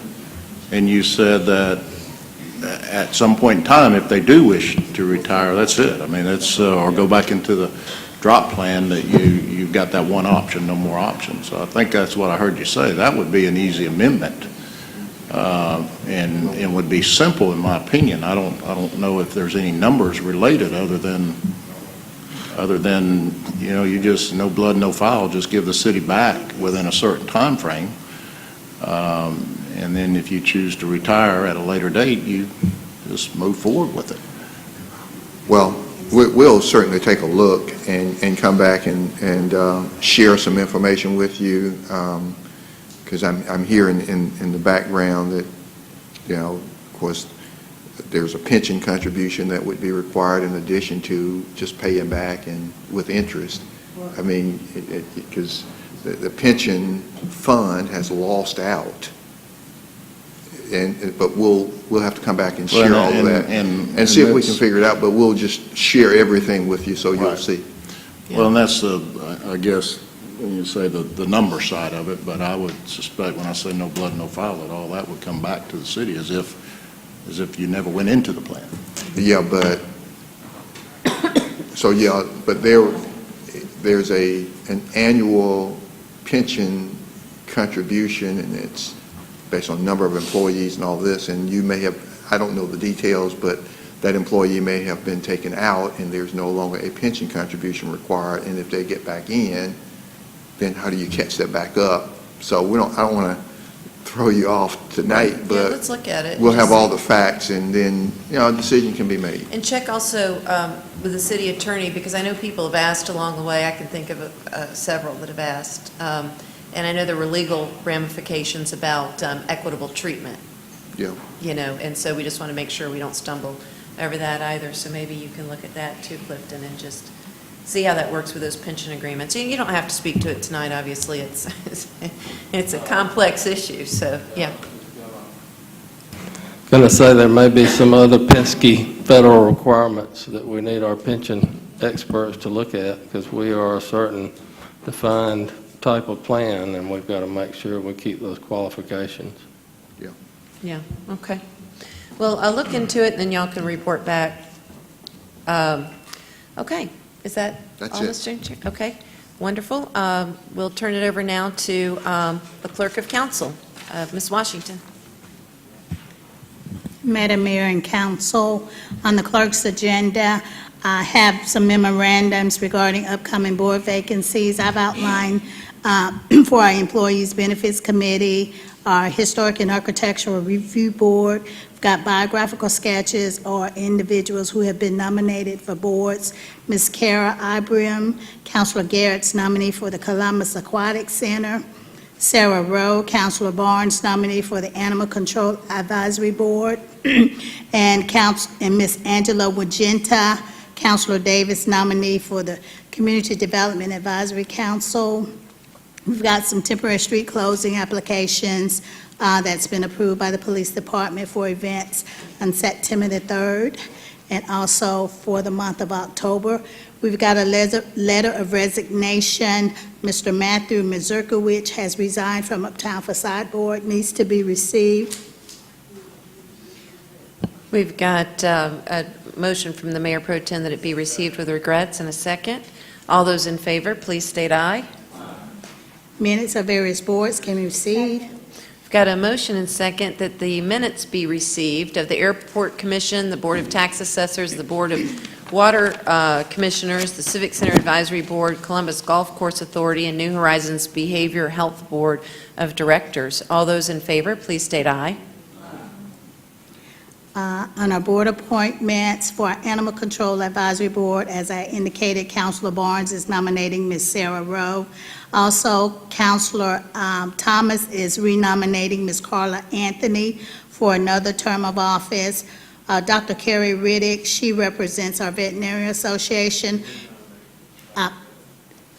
And you said that at some point in time, if they do wish to retire, that's it. I mean, that's, or go back into the drop plan, that you've got that one option, no more options. So I think that's what I heard you say. That would be an easy amendment, and would be simple, in my opinion. I don't know if there's any numbers related other than, you know, you just, no blood, no foul, just give the city back within a certain time frame. And then if you choose to retire at a later date, you just move forward with it. Well, we'll certainly take a look and come back and share some information with you, because I'm hearing in the background that, you know, of course, there's a pension contribution that would be required in addition to just paying back and with interest. I mean, because the pension fund has lost out. But we'll have to come back and share all of that and see if we can figure it out, but we'll just share everything with you so you'll see. Well, and that's I guess, when you say the number side of it, but I would suspect when I say no blood, no foul at all, that would come back to the city as if you never went into the plan. Yeah, but, so yeah, but there's an annual pension contribution, and it's based on number of employees and all this, and you may have, I don't know the details, but that employee may have been taken out and there's no longer a pension contribution required, and if they get back in, then how do you catch that back up? So I don't want to throw you off tonight, but let's look at it. we'll have all the facts, and then, you know, a decision can be made. And check also with the city attorney, because I know people have asked along the way. I can think of several that have asked. And I know there were legal ramifications about equitable treatment. Yeah. You know, and so we just want to make sure we don't stumble over that either. So maybe you can look at that too, Clifton, and just see how that works with those pension agreements. You don't have to speak to it tonight, obviously. It's a complex issue, so, yeah. Going to say there may be some other pesky federal requirements that we need our pension experts to look at, because we are a certain defined type of plan, and we've got to make sure we keep those qualifications. Yeah, okay. Well, I'll look into it, and then y'all can report back. Okay, is that all, Mr. Chair? Okay, wonderful. We'll turn it over now to the Clerk of Council, Ms. Washington. Madam Mayor and Council, on the clerk's agenda, I have some memorandums regarding upcoming board vacancies. I've outlined for our Employees Benefits Committee, our Historic and Architectural Review Board. We've got biographical sketches or individuals who have been nominated for boards. Ms. Kara Ibrahim, Councilor Garrett's nominee for the Columbus Aquatic Center. Sarah Rowe, Councilor Barnes' nominee for the Animal Control Advisory Board. and Ms. Angela Wagenta, Councilor Davis' nominee for the Community Development Advisory Council. We've got some temporary street closing applications that's been approved by the police department for events on September the 3rd, and also for the month of October. We've got a letter of resignation. Mr. Matthew Mazurkowicz has resigned from Uptown Facade Board, needs to be received. We've got a motion from the Mayor Pro Tem that it be received with regrets, and a second. All those in favor, please state aye. Minutes of various boards can be received. We've got a motion and second that the minutes be received of the Airport Commission, the Board of Tax Assessors, the Board of Water Commissioners, the Civic Center Advisory Board, Columbus Golf Course Authority, and New Horizons Behavior Health Board of Directors. All those in favor, please state aye. On our board appointments for our Animal Control Advisory Board, as I indicated, Councilor Barnes is nominating Ms. Sarah Rowe. Also, Councilor Thomas is renominating Ms. Carla Anthony for another term of office. Dr. Carrie Riddick, she represents our Veterinary Association.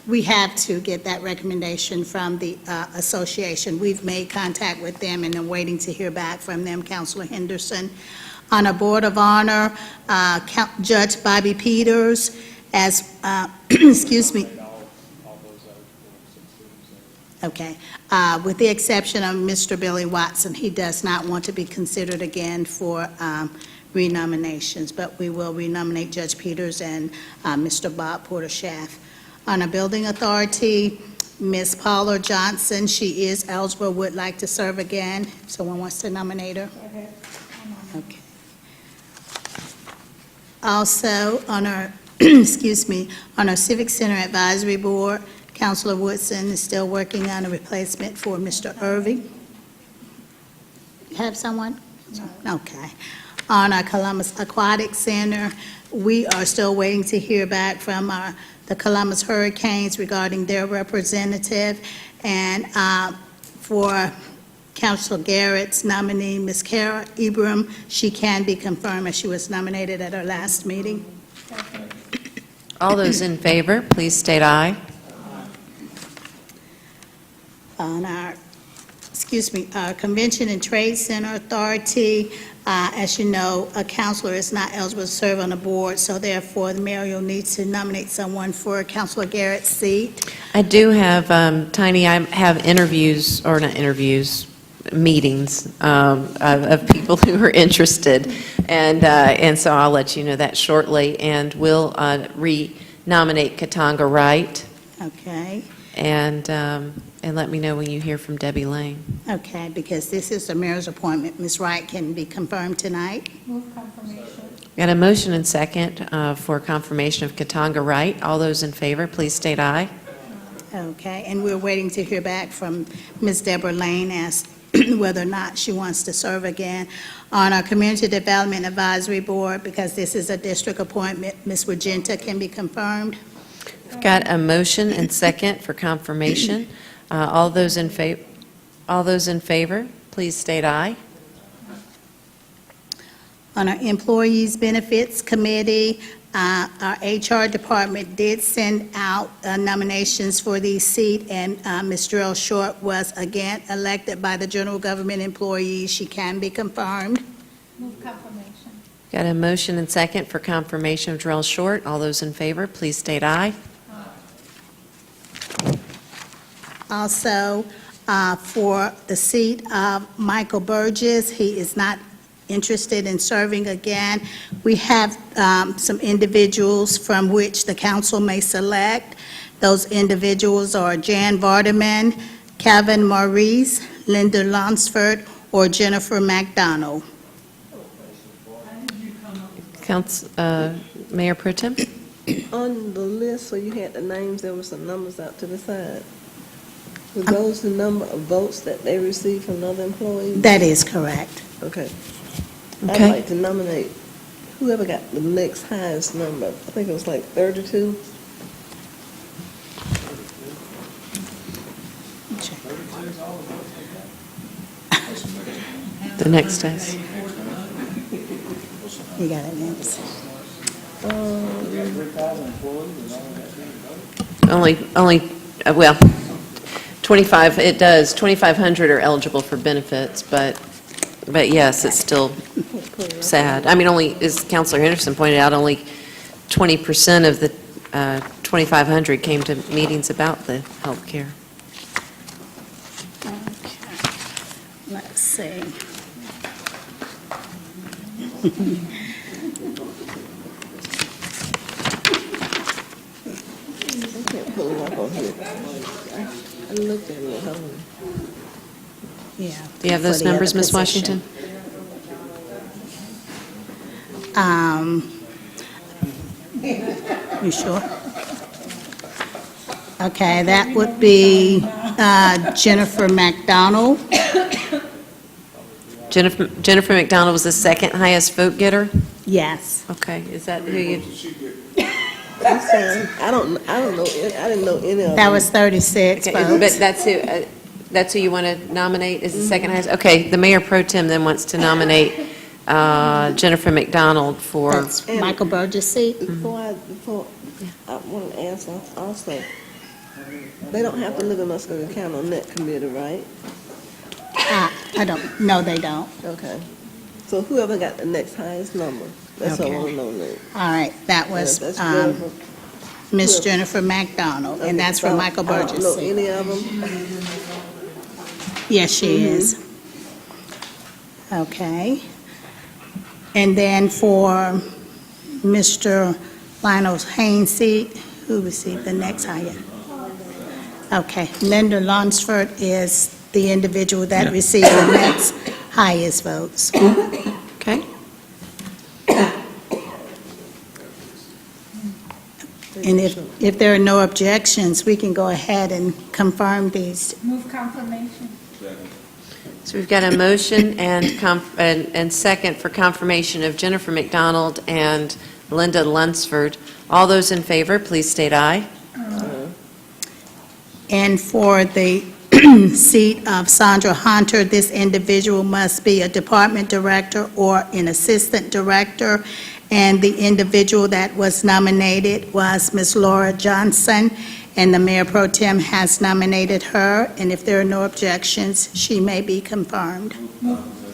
we have to get that recommendation from the association. We've made contact with them and are waiting to hear back from them, Councilor Henderson. On a Board of Honor, Judge Bobby Peters, as, excuse me. Okay. With the exception of Mr. Billy Watson, he does not want to be considered again for renominations, but we will renominate Judge Peters and Mr. Bob Porter-Schaff. On a Building Authority, Ms. Paula Johnson, she is eligible, would like to serve again. If someone wants to nominate her. Okay. Also, on our, excuse me, on our Civic Center Advisory Board, Councilor Woodson is still working on a replacement for Mr. Irving. You have someone? Okay. On our Columbus Aquatic Center, we are still waiting to hear back from the Columbus Hurricanes regarding their representative. And for Councilor Garrett's nominee, Ms. Kara Ibram, she can be confirmed as she was nominated at our last meeting. All those in favor, please state aye. On our, excuse me, our Convention and Trade Center Authority, as you know, a councilor is not eligible to serve on the board, so therefore the mayor will need to nominate someone for Councilor Garrett's seat. I do have, Tiny, I have interviews, or not interviews, meetings of people who are interested, and so I'll let you know that shortly, and we'll re-nominate Katanga Wright, Okay, and let me know when you hear from Debbie Lane. okay, because this is the mayor's appointment. Ms. Wright can be confirmed tonight. Move confirmation. Got a motion and second for confirmation of Katanga Wright. All those in favor, please state aye. Okay, and we're waiting to hear back from Ms. Deborah Lane as whether or not she wants to serve again. On our Community Development Advisory Board, because this is a district appointment, Ms. Regenta can be confirmed. I've got a motion and second for confirmation. All those in favor, please state aye. On our Employees Benefits Committee, our HR department did send out nominations for the seat, and Ms. Drell Short was again elected by the general government employees. She can be confirmed. Move confirmation. Got a motion and second for confirmation of Drell Short. All those in favor, please state aye. Also, for the seat of Michael Burgess, he is not interested in serving again. We have some individuals from which the council may select. Those individuals are Jan Vardaman, Kevin Maurice, Linda Lunsford, or Jennifer McDonald. Mayor Pro Tem? On the list, so you had the names, there were some numbers out to the side. Were those the number of votes that they received from other employees? That is correct. Okay. Okay. I'd like to nominate whoever got the next highest number. I think it was like 32. The next test. You got it next. Well, 25, it does, 2,500 are eligible for benefits, but yes, it's still sad. I mean, only, as Councilor Henderson pointed out, only 20% of the 2,500 came to meetings about the health care. Okay. Let's see. I can't pull it up on here. I looked at it at home. Yeah. Do you have those for the numbers, other Ms. position. Washington? You sure? Okay, that would be Jennifer McDonald. Jennifer McDonald was the second highest vote getter? Yes. Okay, is that who you? I'm saying, I don't know, I didn't know any of them. That was 36 Okay, votes. but that's who you want to nominate is the second highest? Okay, the Mayor Pro Tem then wants to nominate Jennifer McDonald for. That's Michael Burgess' seat. Before I want to ask also, They don't have to live in Muskogee County on that committee, right? I don't, no, they don't. Okay. So whoever got the next highest number, that's what I Okay. want to know now. All right, that was That's Jennifer. Miss Jennifer McDonald, and that's for Michael I don't Burgess' know seat. any of them. Yes, she is. Okay. And then for Mr. Lionel Haynes' seat, who received the next highest? Okay, Linda Lunsford is the individual that received the next highest votes. Okay. And if there are no objections, we can go ahead and confirm these. Move confirmation. So we've got a motion and second for confirmation of Jennifer McDonald and Linda Lunsford. All those in favor, please state aye. And for the seat of Sandra Hunter, this individual must be a department director or an assistant director. And the individual that was nominated was Ms. Laura Johnson, and the Mayor Pro Tem has nominated her. And if there are no objections, she may be confirmed.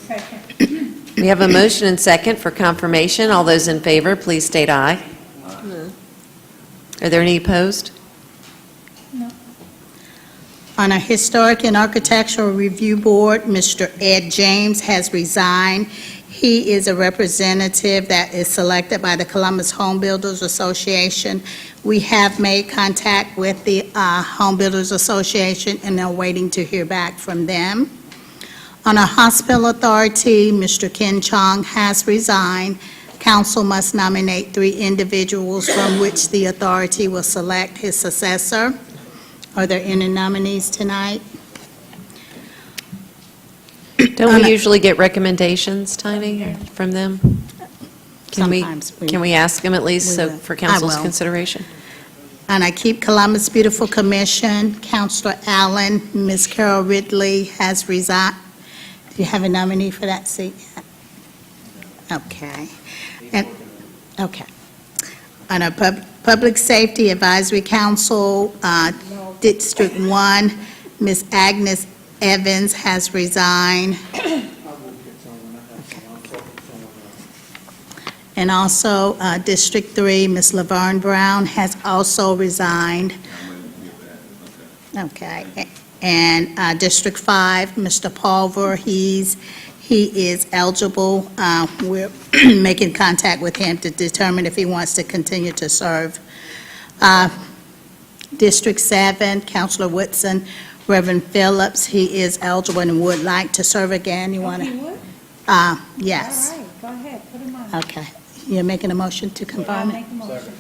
Second. We have a motion and second for confirmation. All those in favor, please state aye. Are there any opposed? On our Historic and Architectural Review Board, Mr. Ed James has resigned. He is a representative that is selected by the Columbus Home Builders Association. We have made contact with the Home Builders Association and are waiting to hear back from them. On our Hospital Authority, Mr. Ken Chong has resigned. Council must nominate 3 individuals from which the authority will select his successor. Are there any nominees tonight? Don't we usually get recommendations, Tiny, from them? Sometimes we- Can we ask them at least we so will. for I council's will. consideration? And I keep Columbus Beautiful Commission, Councilor Allen, Ms. Carol Ridley has resigned. Do you have a nominee for that seat yet? Okay. Okay. On our Public Safety Advisory Council, District 1, Ms. Agnes Evans has resigned. And also, District 3, Ms. Laverne Brown has also resigned. Okay. And District 5, Mr. Paul he is eligible. We're making contact with him to determine if he wants to continue to serve. District 7, Councilor Woodson, Reverend Phillips, he is eligible and would like to serve again. You want to? He would? Yes. All right, go ahead, put him on. Okay. You're making a motion to I'll confirm it? make a motion.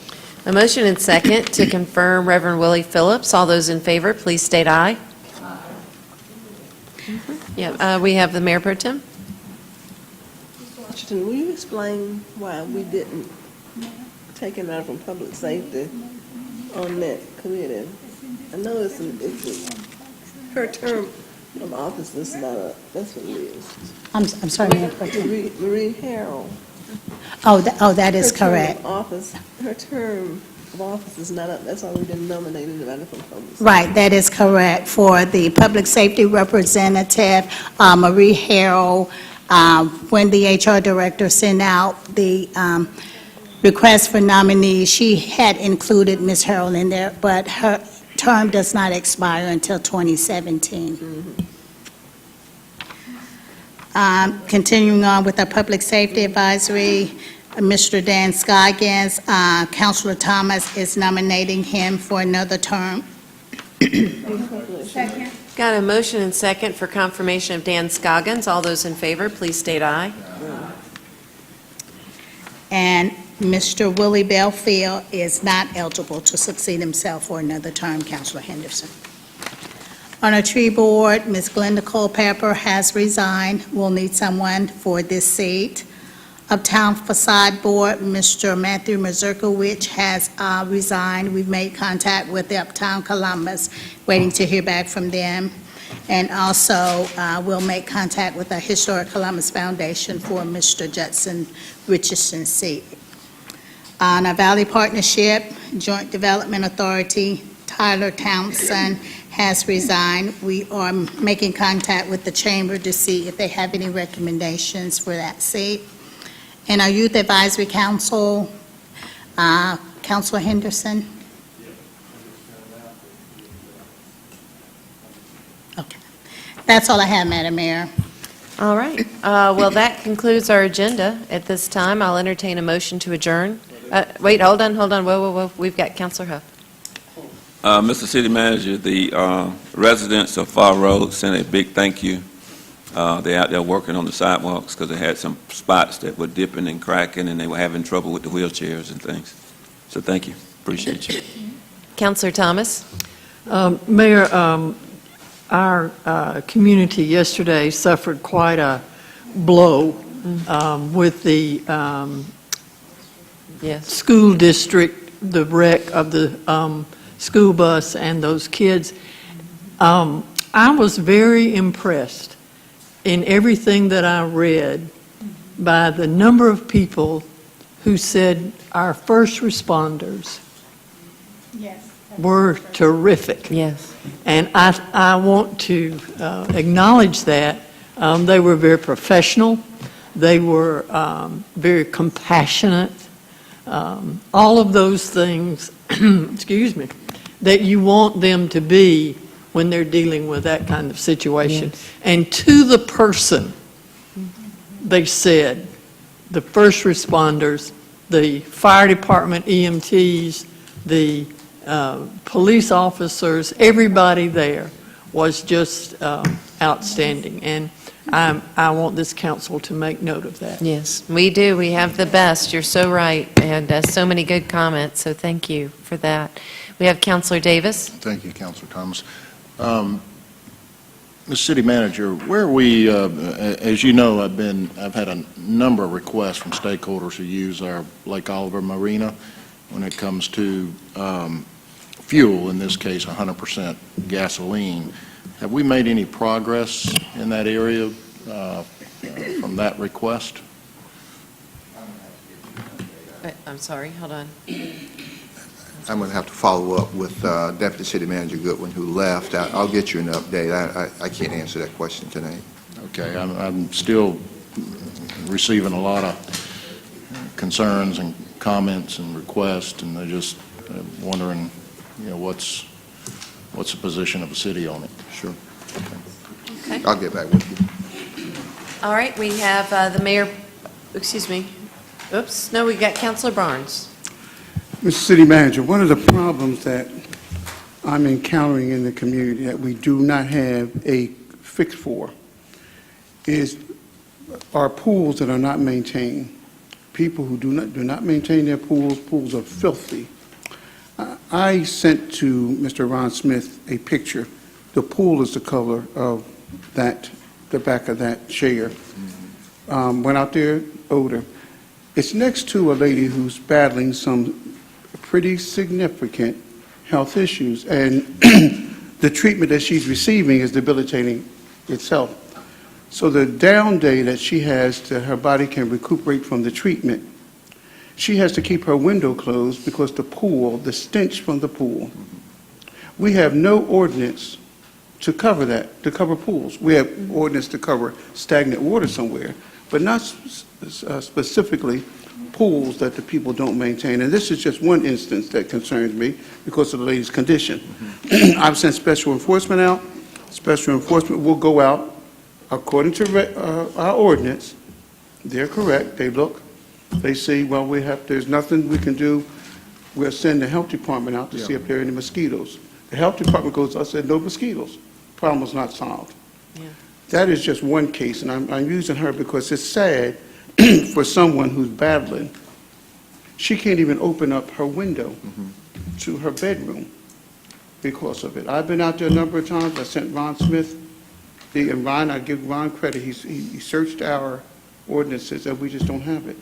A motion and second to confirm Reverend Willie Phillips. All those in favor, please state aye. Yeah, we have the Mayor Pro Tem. Washington, will you explain why we didn't take him out from public safety on that committee? I know her term of office is not up, that's what it is. I'm sorry, Mayor Pro Tem. Marie Harrell. Oh, that is correct. Her term of office is not up, that's why we didn't nominate anybody from public safety. Right, that is correct. For the Public Safety Representative, Marie Harrell, when the HR Director sent out the request for nominees, she had included Ms. Harrell in there, but her term does not expire until 2017. Continuing on with our Public Safety Advisory, Mr. Dan Scoggins, Councilor Thomas is nominating him for another term. Second. Got a motion and second for confirmation of Dan Scoggins. All those in favor, please state aye. And Mr. Willie Belfield is not eligible to succeed himself for another term, Councilor Henderson. On our tree board, Ms. Glenda Culpepper has resigned. We'll need someone for this seat. Uptown Facade Board, Mr. Matthew Mazurkowicz has resigned. We've made contact with the Uptown Columbus, waiting to hear back from them. And also, we'll make contact with the Historic Columbus Foundation for Mr. Judson Richardson's seat. On our Valley Partnership, Joint Development Authority, Tyler Townsend has resigned. We are making contact with the chamber to see if they have any recommendations for that seat. And our Youth Advisory Council, Councilor Henderson? Okay. That's all I have, Madam Mayor. All right. Well, that concludes our agenda. At this time, I'll entertain a motion to adjourn. Wait, hold on. Whoa. We've got Councilor Huff. Mr. City Manager, the residents of Far Road sent a big thank you. They're out there working on the sidewalks because they had some spots that were dipping and cracking, and they were having trouble with the wheelchairs and things. So thank you. Appreciate you. Councilor Thomas? Mayor, our community yesterday suffered quite a blow with the Yes. school district, the wreck of the school bus and those kids. I was very impressed in everything that I read by the number of people who said our first responders were terrific. Yes. And I want to acknowledge that. They were very professional. They were very compassionate. All of those things, excuse me, that you want them to be when they're dealing with that kind of situation. Yes. And to the person, they said, the first responders, the fire department, EMTs, the police officers, everybody there was just outstanding. And I want this council to make note of that. Yes, we do. We have the best. You're so right. And so many good comments, so thank you for that. We have Councilor Davis. Thank you, Councilor Thomas. Ms. City Manager, where we, as you know, I've had a number of requests from stakeholders who use our Lake Oliver Marina when it comes to fuel, in this case 100% gasoline. Have we made any progress in that area from that request? I'm sorry, hold on. I'm going to have to follow up with Deputy City Manager Goodwin, who left. I'll get you an update. I can't answer that question tonight. Okay, I'm still receiving a lot of concerns and comments and requests, and I'm just wondering, what's the position of the city on it? Sure. Okay. I'll get back with you. All right, we have the mayor, excuse me. Oops, no, we got Councilor Barnes. Mr. City Manager, one of the problems that I'm encountering in the community that we do not have a fix for is our pools that are not maintained. People who do not maintain their pools. Pools are filthy. I sent to Mr. Ron Smith a picture. The pool is the color of the back of that chair. Went out there, odor. It's next to a lady who's battling some pretty significant health issues, and the treatment that she's receiving is debilitating itself. So the down day that she has to her body can recuperate from the treatment, she has to keep her window closed because the stench from the pool. We have no ordinance to cover that, to cover pools. We have ordinance to cover stagnant water somewhere, but not specifically pools that the people don't maintain. And this is just one instance that concerns me because of the lady's condition. I've sent special enforcement out. Special enforcement will go out according to our ordinance. They're correct. They look, they see, well, there's nothing we can do. We'll send the health department out to see if there are any mosquitoes. The health department goes, I said, no mosquitoes. Problem was not solved. Yeah. That is just one case, and I'm using her because it's sad for someone who's battling. She can't even open up her window to her bedroom because of it. I've been out there a number of times. I sent Ron Smith, and Ron, I give Ron credit. He searched our ordinances, and we just don't have it.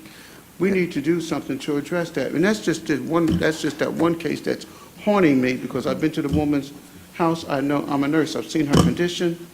We need to do something to address that. And that's just that one case that's haunting me because I've been to the woman's house. I know, I'm a nurse. I've seen her condition.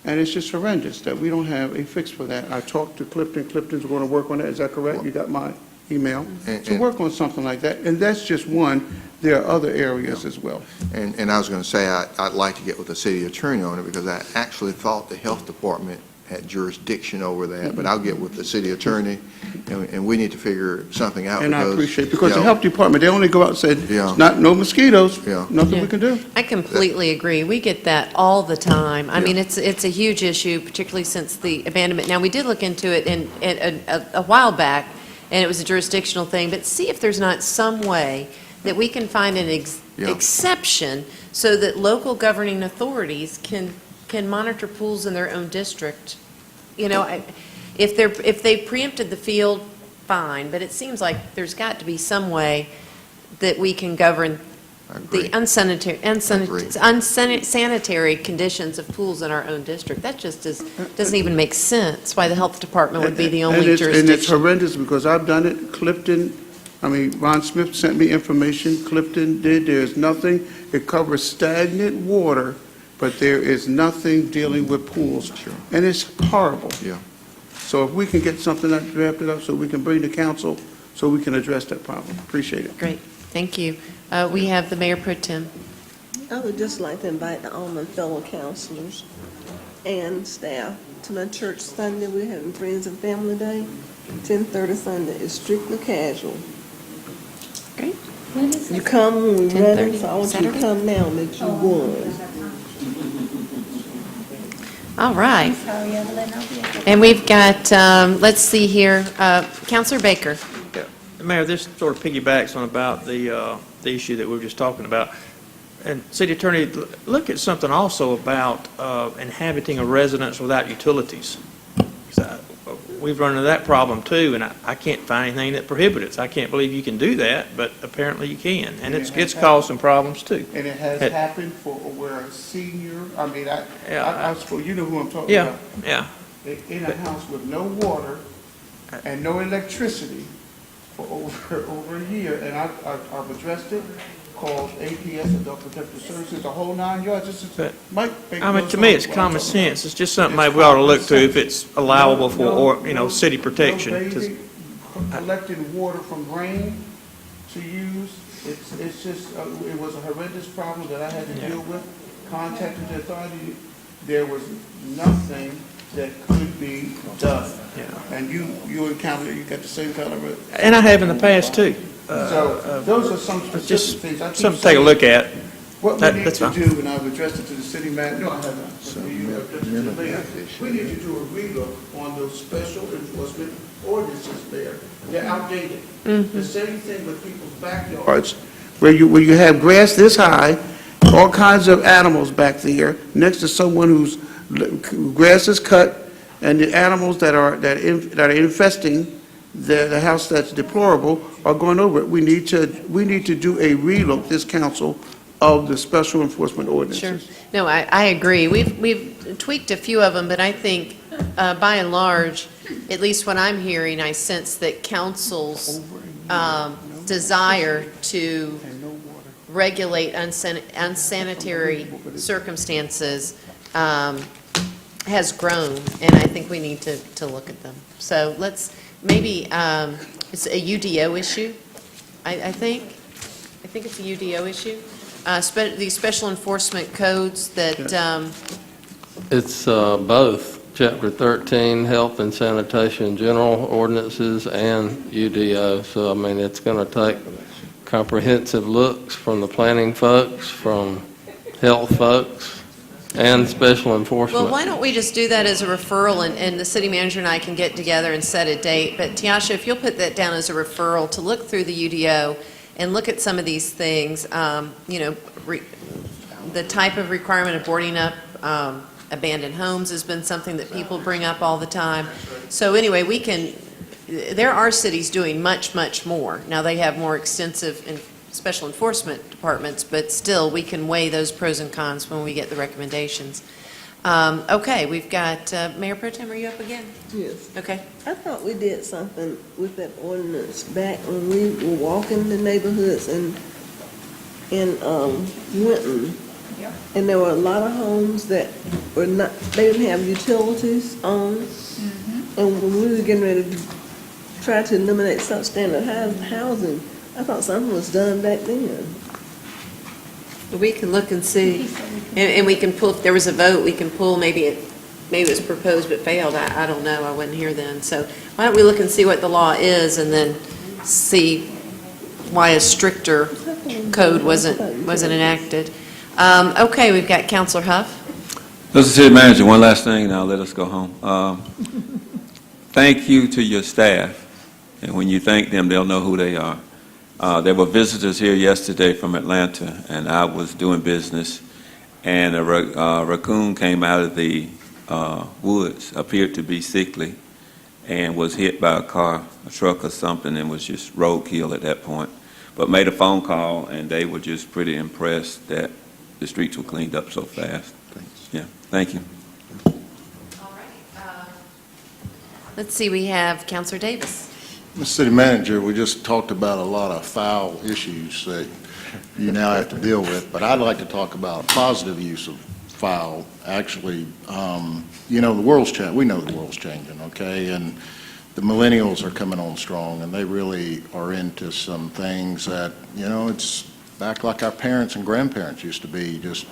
And it's just horrendous that we don't have a fix for that. I talked to Clifton. Clifton's going to work on that. Is that correct? You got my email. To work on something like that. And that's just one there are other areas as well. And I was going to say, I'd like to get with the city attorney on it, because I actually thought the health department had jurisdiction over that, but I'll get with the city attorney, and we need to figure something out. And I because, appreciate, because you the know, health department, they only go out and say, Yeah. it's not, no mosquitoes, Yeah. nothing we can do. I completely agree. We get that all the time. I Yeah. mean, it's a huge issue, particularly since the abandonment. Now, we did look into it a while back, and it was a jurisdictional thing, but see if there's not some way that we can find an Yeah. exception so that local governing authorities can monitor pools in their own district. You know, if they preempted the field, fine, but it seems like there's got to be some way that we can govern the unsanitary conditions of pools in our own district. That just doesn't even make sense, why the health department would be the only And it's jurisdiction. horrendous, because I've done it, Clifton, Ron Smith sent me information, Clifton did, there's nothing, it covers stagnant water, but there is nothing dealing with pools. Sure. And it's horrible. Yeah. So if we can get something that drafted up, so we can bring to council, so we can address that problem. Appreciate it. Great, thank you. We have the Mayor Pro Tem. I would just like to invite all my fellow councilors and staff to my church Sunday. We're having Friends and Family Day. 10:30 Sunday is strictly casual. Great. You come when we run, 10:30 so I want you to Saturday? come now that you won. All right. Sorry, Evelyn, I'll be at And we've got, let's see here, Counselor Baker. Mayor, this sort of piggybacks on about the issue that we were just talking about. And City Attorney, look at something also about inhabiting a residence without utilities. 'Cause we've run into that problem too, and I can't find anything that prohibits it. I can't believe you can do that, but apparently you can, and it's caused some problems too. And it has happened for where a senior, I suppose you know who I'm talking Yeah, about. yeah. In a house with no water and no electricity for over a year, and I've addressed it, called APS, Adult Protective Services, the whole 9 yards. This is, Mike. I mean, to me, it's common sense. It's just something maybe we ought to look to if it's allowable for, city protection. No 'Cause bathing, collecting water from rain to use, it's just, it was a horrendous problem that I had to deal with. Contacted the authority, there was nothing that could be done. Yeah. And you encountered, you got the same kind of. And I have in the past too. So those are some Just specific things. I keep something to take a saying look at. What we That- need that's to fine. do, and I've addressed it to the city manager, no, I haven't, but you have addressed it to the mayor, we need to do a relook on those special enforcement ordinances there. They're outdated. The same thing with people's backyards, where you have grass this high, all kinds of animals back there, next to someone whose grass is cut, and the animals that are infesting the house that's deplorable are going over it. We need to do a relook, this council, of the special enforcement ordinances. Sure. No, I agree. We've tweaked a few of them, but I think, by and large, at least what I'm hearing, I sense that council's desire to regulate unsanitary circumstances has grown, and I think we need to look at them. So let's, maybe, it's a UDO issue, I think. I think it's a UDO issue. These special enforcement codes that, It's both, Chapter 13, Health and Sanitation General Ordinances, and UDO. So, I mean, it's going to take comprehensive looks from the planning folks, from health folks, and special enforcement. well, why don't we just do that as a referral, and the city manager and I can get together and set a date. But Tiasha, if you'll put that down as a referral to look through the UDO and look at some of these things, the type of requirement of boarding up abandoned homes has been something that people bring up all the time. So anyway, there are cities doing much, much more. Now, they have more extensive special enforcement departments, but still, we can weigh those pros and cons when we get the recommendations. Okay, we've got, Mayor Pro Tem, are you up again? Yes. Okay. I thought we did something with that ordinance back when we were walking the neighborhoods in Winton. And there were a lot of homes that were not, they didn't have utilities on. And when we were getting ready to try to eliminate substandard housing, I thought something was done back then. We can look and see, and we can pull, if there was a vote, we can pull, maybe it was proposed but failed, I don't know, I wasn't here then. So why don't we look and see what the law is, and then see why a stricter code wasn't enacted. Okay, we've got Counselor Huff. Mr. City Manager, one last thing, and I'll let us go home. Thank you to your staff, and when you thank them, they'll know who they are. There were visitors here yesterday from Atlanta, and I was doing business, and a raccoon came out of the woods, appeared to be sickly, and was hit by a truck or something, and was just roadkill at that point. But made a phone call, and they were just pretty impressed that the streets were cleaned up so fast. Yeah, thank you. All right. Let's see, we have Counselor Davis. Mr. City Manager, we just talked about a lot of foul issues that you now have to deal with, but I'd like to talk about positive use of foul. Actually, you know, the world's changing. We know the world's changing, okay? And the millennials are coming on strong, and they really are into some things that, you know, it's back like our parents and grandparents used to be, just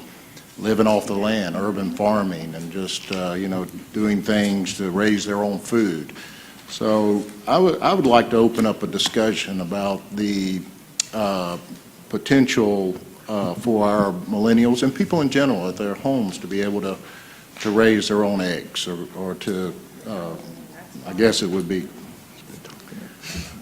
living off the land, urban farming, and just, you know, doing things to raise their own food. So I would like to open up a discussion about the potential for our millennials and people in general at their homes to be able to raise their own eggs, or to, I guess it would be,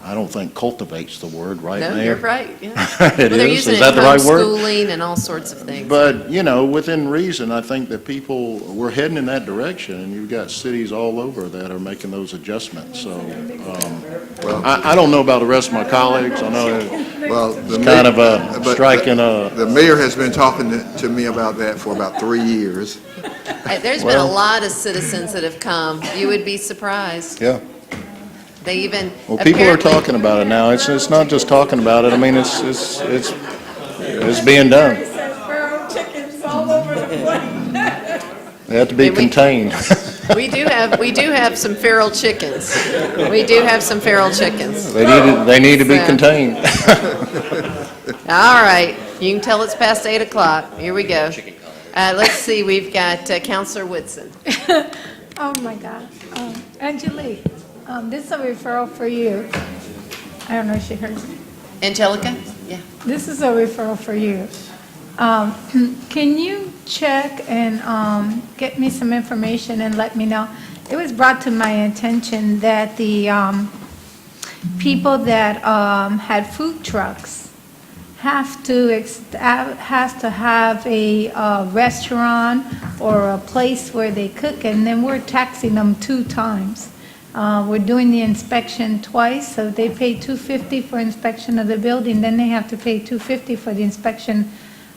I don't think cultivate's the word, right, No, Mayor? you're right, yeah. It They're is? using Is it that the right word? homeschooling and all sorts of things. But, you know, within reason, I think that we're heading in that direction, and you've got cities all over that are making those adjustments. So, I don't know about the rest of my colleagues. I know it's kind of a striking. The mayor has been talking to me about that for about 3 years. There's been a lot of citizens that have come. You would be surprised. Yeah. They even. Well, people are apparently- talking about it now. It's not just talking about it. I mean, it's being done. They have to be contained. We do have some feral chickens. We do have some feral chickens. They need to be So- contained. All right, you can tell it's past 8 o'clock. Here we go. Let's see, we've got Counselor Woodson. Oh, my God. Angelique, this is a referral for you. I don't know if she heard me. Angelica? Yeah. This is a referral for you. Can you check and get me some information and let me know? It was brought to my attention that the people that had food trucks have to have a restaurant or a place where they cook, and then we're taxing them 2 times. We're doing the inspection twice, so they pay $250 for inspection of the building, then they have to pay $250 for the inspection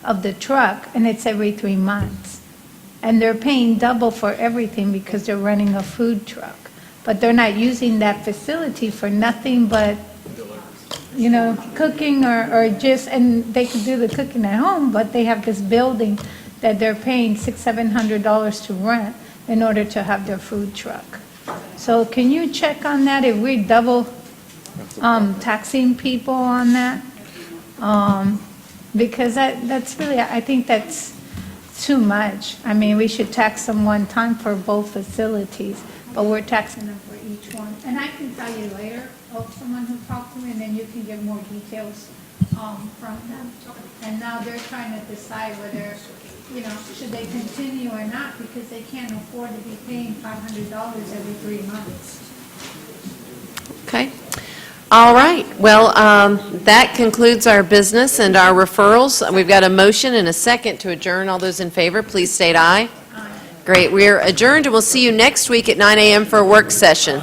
of the truck, and it's every 3 months. And they're paying double for everything because they're running a food truck. But they're not using that facility for nothing but, you know, cooking or just, and they could do the cooking at home, but they have this building that they're paying $600-700 to rent in order to have their food truck. So can you check on that, if we're double taxing people on that? Because that's really, I think that's too much. I mean, we should tax them one time for both facilities, but we're taxing them for each one. And I can tell you later of someone who talked to me, and then you can get more details from them. And now they're trying to decide whether, you know, should they continue or not, because they can't afford to be paying $500 every 3 months. Okay. All right. Well, that concludes our business and our referrals. We've got a motion and a second to adjourn. All those in favor, please state aye. Great. We're adjourned, and we'll see you next week at 9 a.m. for a work session.